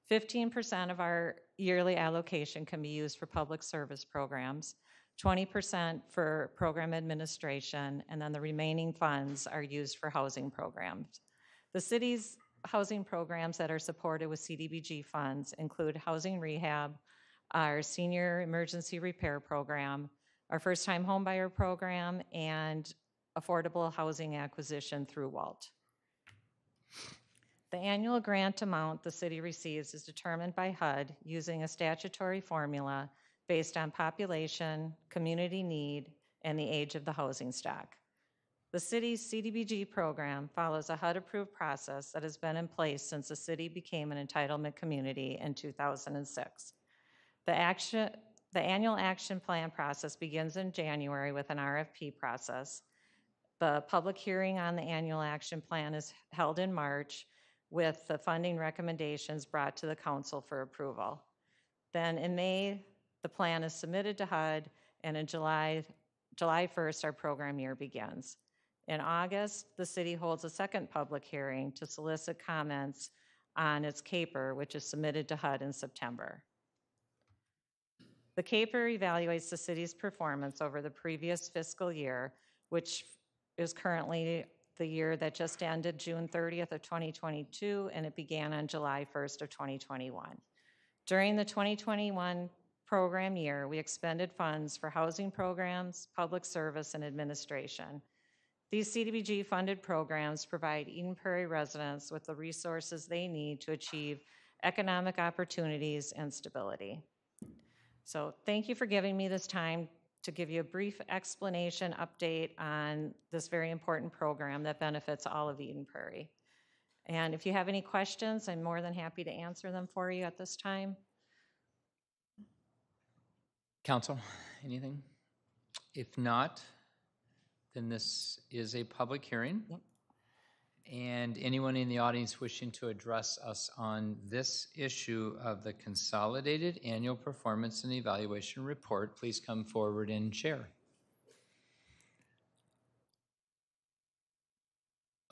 15% of our yearly allocation can be used for public service programs, 20% for program administration, and then the remaining funds are used for housing programs. The city's housing programs that are supported with CDBG funds include housing rehab, our senior emergency repair program, our first-time homebuyer program, and affordable housing acquisition through WALT. The annual grant amount the city receives is determined by HUD using a statutory formula based on population, community need, and the age of the housing stock. The city's CDBG program follows a HUD-approved process that has been in place since the city became an entitlement community in 2006. The annual action plan process begins in January with an RFP process. The public hearing on the annual action plan is held in March, with the funding recommendations brought to the council for approval. Then in May, the plan is submitted to HUD, and in July 1st, our program year begins. In August, the city holds a second public hearing to solicit comments on its CAPER, which is submitted to HUD in September. The CAPER evaluates the city's performance over the previous fiscal year, which is currently the year that just ended June 30th of 2022, and it began on July 1st of 2021. During the 2021 program year, we expended funds for housing programs, public service, and administration. These CDBG funded programs provide Eden Prairie residents with the resources they need to achieve economic opportunities and stability. So thank you for giving me this time to give you a brief explanation update on this very important program that benefits all of Eden Prairie. And if you have any questions, I'm more than happy to answer them for you at this time.
Council, anything? If not, then this is a public hearing.
Yep.
And anyone in the audience wishing to address us on this issue of the Consolidated Annual Performance and Evaluation Report, please come forward and share.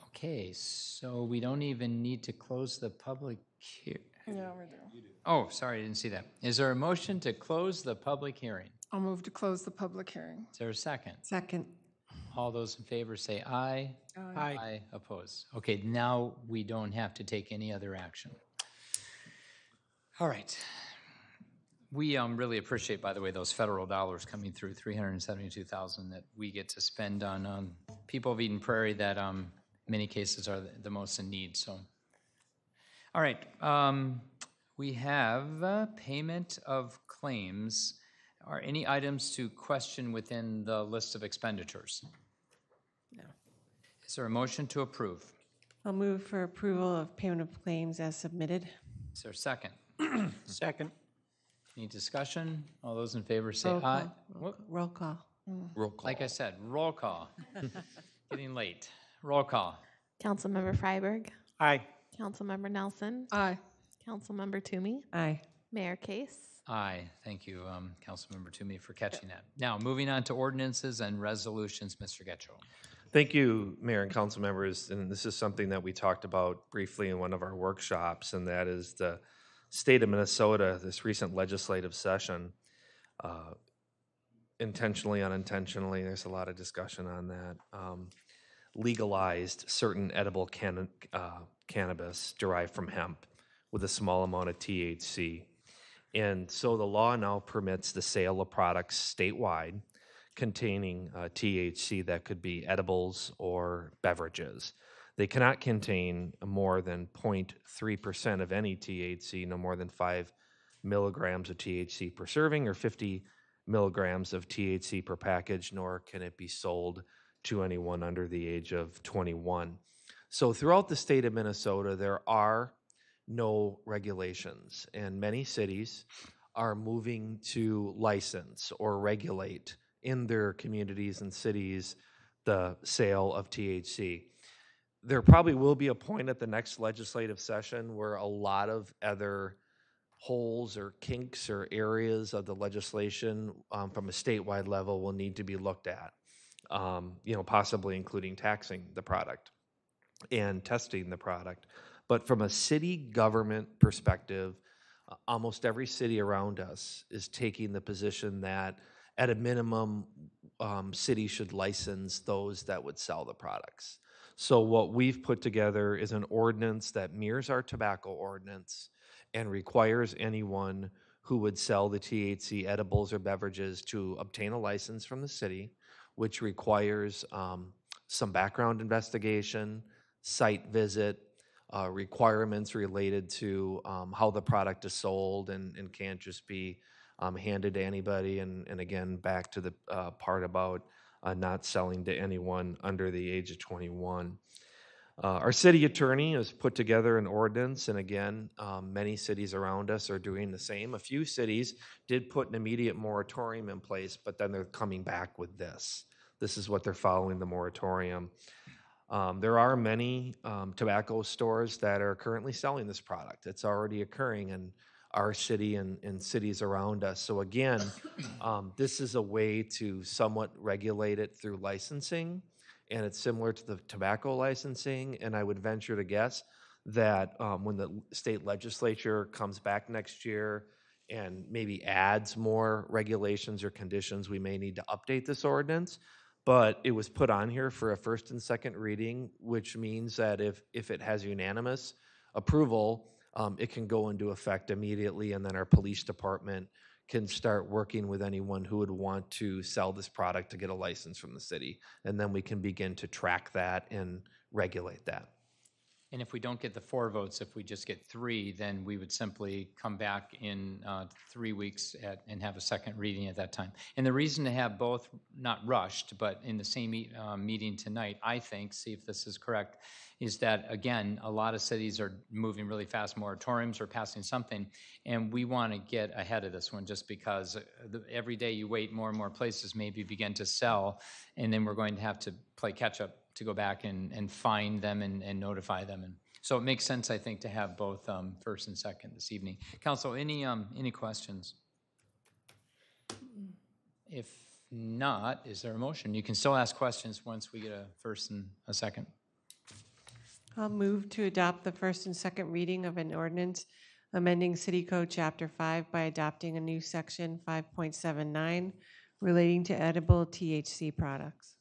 Okay, so we don't even need to close the public hearing.
Yeah, we do.
Oh, sorry, I didn't see that. Is there a motion to close the public hearing?
I'll move to close the public hearing.
Is there a second?
Second.
All those in favor say aye.
Aye.
Aye, oppose. Okay, now we don't have to take any other action. All right. We really appreciate, by the way, those federal dollars coming through, $372,000 that we get to spend on people of Eden Prairie that in many cases are the most in need. So, all right, we have payment of claims. Are any items to question within the list of expenditures? No. Is there a motion to approve?
I'll move for approval of payment of claims as submitted.
Is there a second?
Second.
Any discussion? All those in favor say
Roll
aye.
call. Roll call.
Roll call.
Like I said, roll call. Getting late. Roll call.
Councilmember Freiberg.
Aye.
Councilmember Nelson.
Aye.
Councilmember Toomey.
Aye.
Mayor Case.
Aye. Thank you, Councilmember Toomey, for catching that. Now, moving on to ordinances and resolutions, Mr. Getchell.
Thank you, Mayor and council members. And this is something that we talked about briefly in one of our workshops, and that is the state of Minnesota, this recent legislative session, intentionally, unintentionally, there's a lot of discussion on that, legalized certain edible cannabis derived from hemp with a small amount of THC. And so the law now permits the sale of products statewide containing THC that could be edibles or beverages. They cannot contain more than 0.3% of any THC, no more than 5 milligrams of THC per serving or 50 milligrams of THC per package, nor can it be sold to anyone under the age of 21. So throughout the state of Minnesota, there are no regulations, and many cities are moving to license or regulate in their communities and cities the sale of THC. There probably will be a point at the next legislative session where a lot of other holes or kinks or areas of the legislation from a statewide level will need to be looked at, possibly including taxing the product and testing the product. But from a city government perspective, almost every city around us is taking the position that at a minimum, cities should license those that would sell the products. So what we've put together is an ordinance that mirrors our tobacco ordinance and requires anyone who would sell the THC edibles or beverages to obtain a license from the city, which requires some background investigation, site visit, requirements related to how the product is sold and can't just be handed to anybody. And again, back to the part about not selling to anyone under the age of 21. Our city attorney has put together an ordinance, and again, many cities around us are doing the same. A few cities did put an immediate moratorium in place, but then they're coming back with this. This is what they're following the moratorium. There are many tobacco stores that are currently selling this product. It's already occurring in our city and cities around us. So again, this is a way to somewhat regulate it through licensing, and it's similar to the tobacco licensing. And I would venture to guess that when the state legislature comes back next year and maybe adds more regulations or conditions, we may need to update this ordinance. But it was put on here for a first and second reading, which means that if it has unanimous approval, it can go into effect immediately, and then our police department can start working with anyone who would want to sell this product to get a license from the city. And then we can begin to track that and regulate that.
And if we don't get the 4 votes, if we just get 3, then we would simply come back in 3 weeks and have a second reading at that time. And the reason to have both, not rushed, but in the same meeting tonight, I think, see if this is correct, is that, again, a lot of cities are moving really fast, moratoriums or passing something, and we want to get ahead of this one just because every day you wait, more and more places maybe begin to sell, and then we're going to have to play catch up to go back and find them and notify them. And so it makes sense, I think, to have both first and second this evening. Council, any questions? If not, is there a motion? You can still ask questions once we get a first and a second.
I'll move to adopt the first and second reading of an ordinance amending City Code Chapter 5 by adopting a new section 5.79 relating to edible THC products.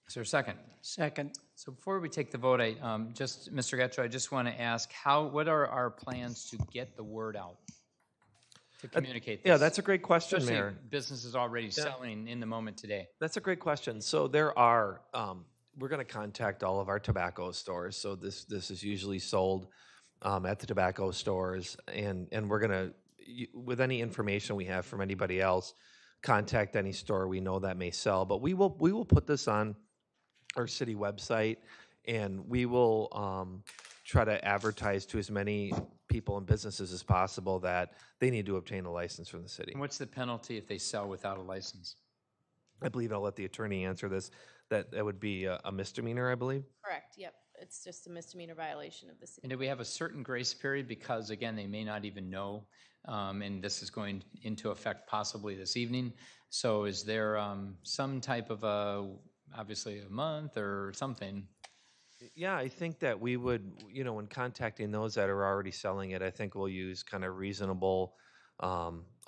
Is there a second?
Second.
So before we take the vote, Mr. Getchell, I just want to ask, what are our plans to get the word out, to communicate this?
Yeah, that's a great question,
Especially
Mayor.
businesses already selling in the moment today.
That's a great question. So there are, we're going to contact all of our tobacco stores. So this is usually sold at the tobacco stores, and we're going to, with any information we have from anybody else, contact any store we know that may sell. But we will put this on our city website, and we will try to advertise to as many people and businesses as possible that they need to obtain a license from the city.
And what's the penalty if they sell without a license?
I believe I'll let the attorney answer this. That would be a misdemeanor, I believe.
Correct, yep. It's just a misdemeanor violation of the city.
And do we have a certain grace period? Because, again, they may not even know, and this is going into effect possibly this evening. So is there some type of obviously a month or something?
Yeah, I think that we would, when contacting those that are already selling it, I think we'll use kind of reasonable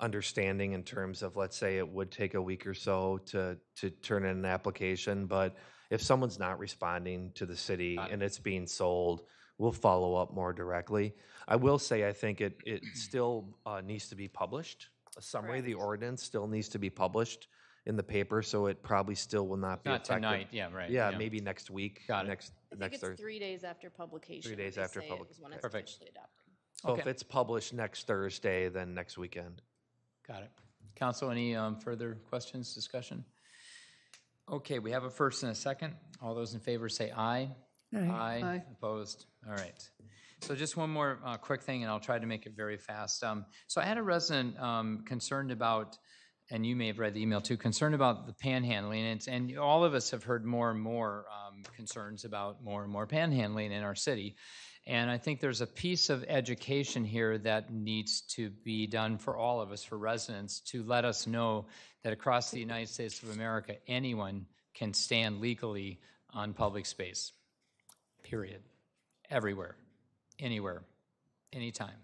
understanding in terms of, let's say it would take a week or so to turn in an application, but if someone's not responding to the city and it's being sold, we'll follow up more directly. I will say, I think it still needs to be published. A summary of the ordinance still needs to be published in the paper, so it probably still will not be effective.
Not tonight, yeah, right.
Yeah, maybe next week.
Got it.
Next
I think it's
Thursday.
3 days after publication.
3 days
they
after
say
public-
it was when it's
Perfect.
officially adopted.
So
Okay.
if it's published next Thursday, then next weekend.
Got it. Council, any further questions, discussion? Okay, we have a first and a second. All those in favor say aye.
Aye. Aye.
Opposed? All right. So just one more quick thing, and I'll try to make it very fast. So I had a resident concerned about, and you may have read the email too, concerned about the panhandling. And all of us have heard more and more concerns about more and more panhandling in our city. And I think there's a piece of education here that needs to be done for all of us, for residents, to let us know that across the United States of America, anyone can stand legally on public space, period. Everywhere, anywhere, anytime.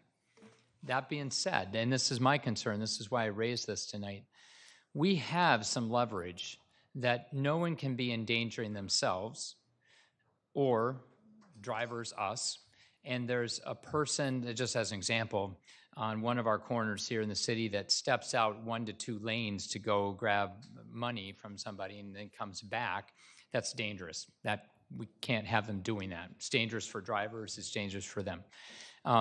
That being said, and this is my concern, this is why I raised this tonight, we have some leverage that no one can be endangering themselves or drivers, us. And there's a person, just as an example, on one of our corners here in the city that steps out 1 to 2 lanes to go grab money from somebody and then comes back. That's dangerous. That we can't have them doing that. It's dangerous for drivers. It's dangerous for them.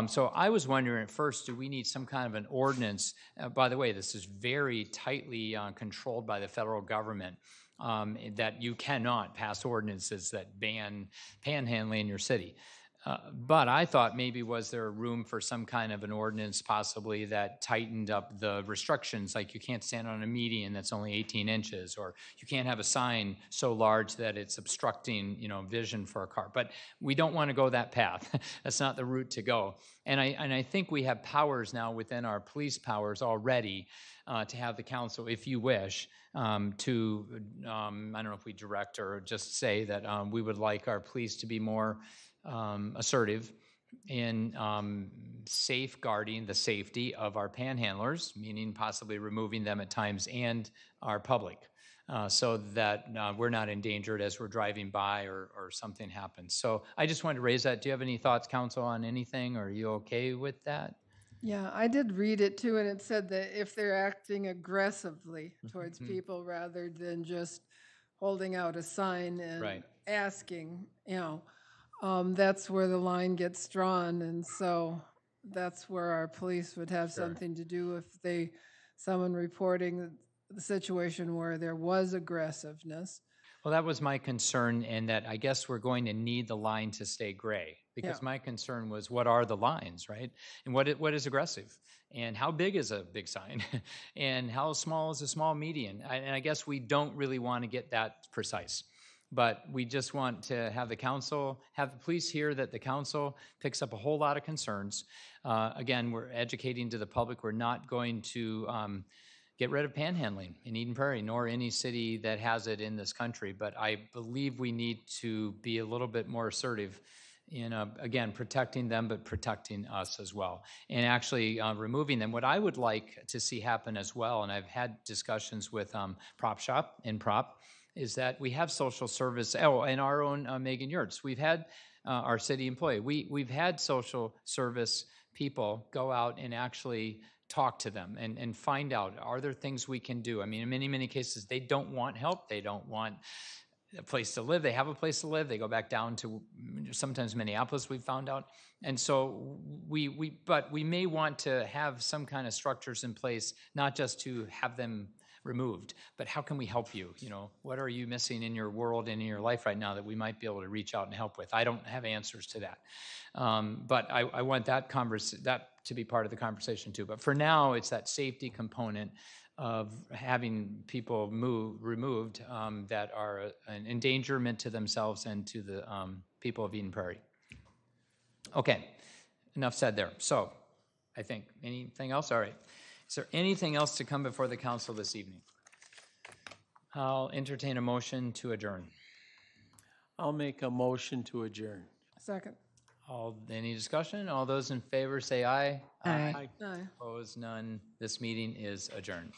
So I was wondering at first, do we need some kind of an ordinance? By the way, this is very tightly controlled by the federal government, that you cannot pass ordinances that ban panhandling in your city. But I thought maybe was there room for some kind of an ordinance possibly that tightened up the restrictions, like you can't stand on a median that's only 18 inches, or you can't have a sign so large that it's obstructing, vision for a car. But we don't want to go that path. That's not the route to go. And I think we have powers now within our police powers already to have the council, if you wish, I don't know if we direct or just say that we would like our police to be more assertive in safeguarding the safety of our panhandlers, meaning possibly removing them at times, and our public, so that we're not endangered as we're driving by or something happens. So I just wanted to raise that. Do you have any thoughts, council, on anything? Are you okay with that?
Yeah, I did read it too, and it said that if they're acting aggressively towards people rather than just holding out a sign and
Right.
asking, that's where the line gets drawn, and so that's where our police would have something to do if someone reporting the situation where there was aggressiveness.
Well, that was my concern, in that I guess we're going to need the line to stay gray, because my concern was, what are the lines, right? And what is aggressive? And how big is a big sign? And how small is a small median? And I guess we don't really want to get that precise. But we just want to have the police hear that the council picks up a whole lot of concerns. Again, we're educating to the public. We're not going to get rid of panhandling in Eden Prairie, nor any city that has it in this country. But I believe we need to be a little bit more assertive in, again, protecting them, but protecting us as well, and actually removing them. What I would like to see happen as well, and I've had discussions with Prop Shop and Prop, is that we have social service, and our own Megan Yurts. We've had our city employee. We've had social service people go out and actually talk to them and find out, are there things we can do? I mean, in many, many cases, they don't want help. They don't want a place to live. They have a place to live. They go back down to sometimes Minneapolis, we've found out. And so but we may want to have some kind of structures in place, not just to have them removed, but how can we help you? You know, what are you missing in your world and in your life right now that we might be able to reach out and help with? I don't have answers to that. But I want that to be part of the conversation too. But for now, it's that safety component of having people removed that are an endangerment to themselves and to the people of Eden Prairie. Okay, enough said there. So I think, anything else? All right. Is there anything else to come before the council this evening? I'll entertain a motion to adjourn.
I'll make a motion to adjourn.
Second.
Any discussion? All those in favor say aye.
Aye.
Aye.
Opposed, none. This meeting is adjourned.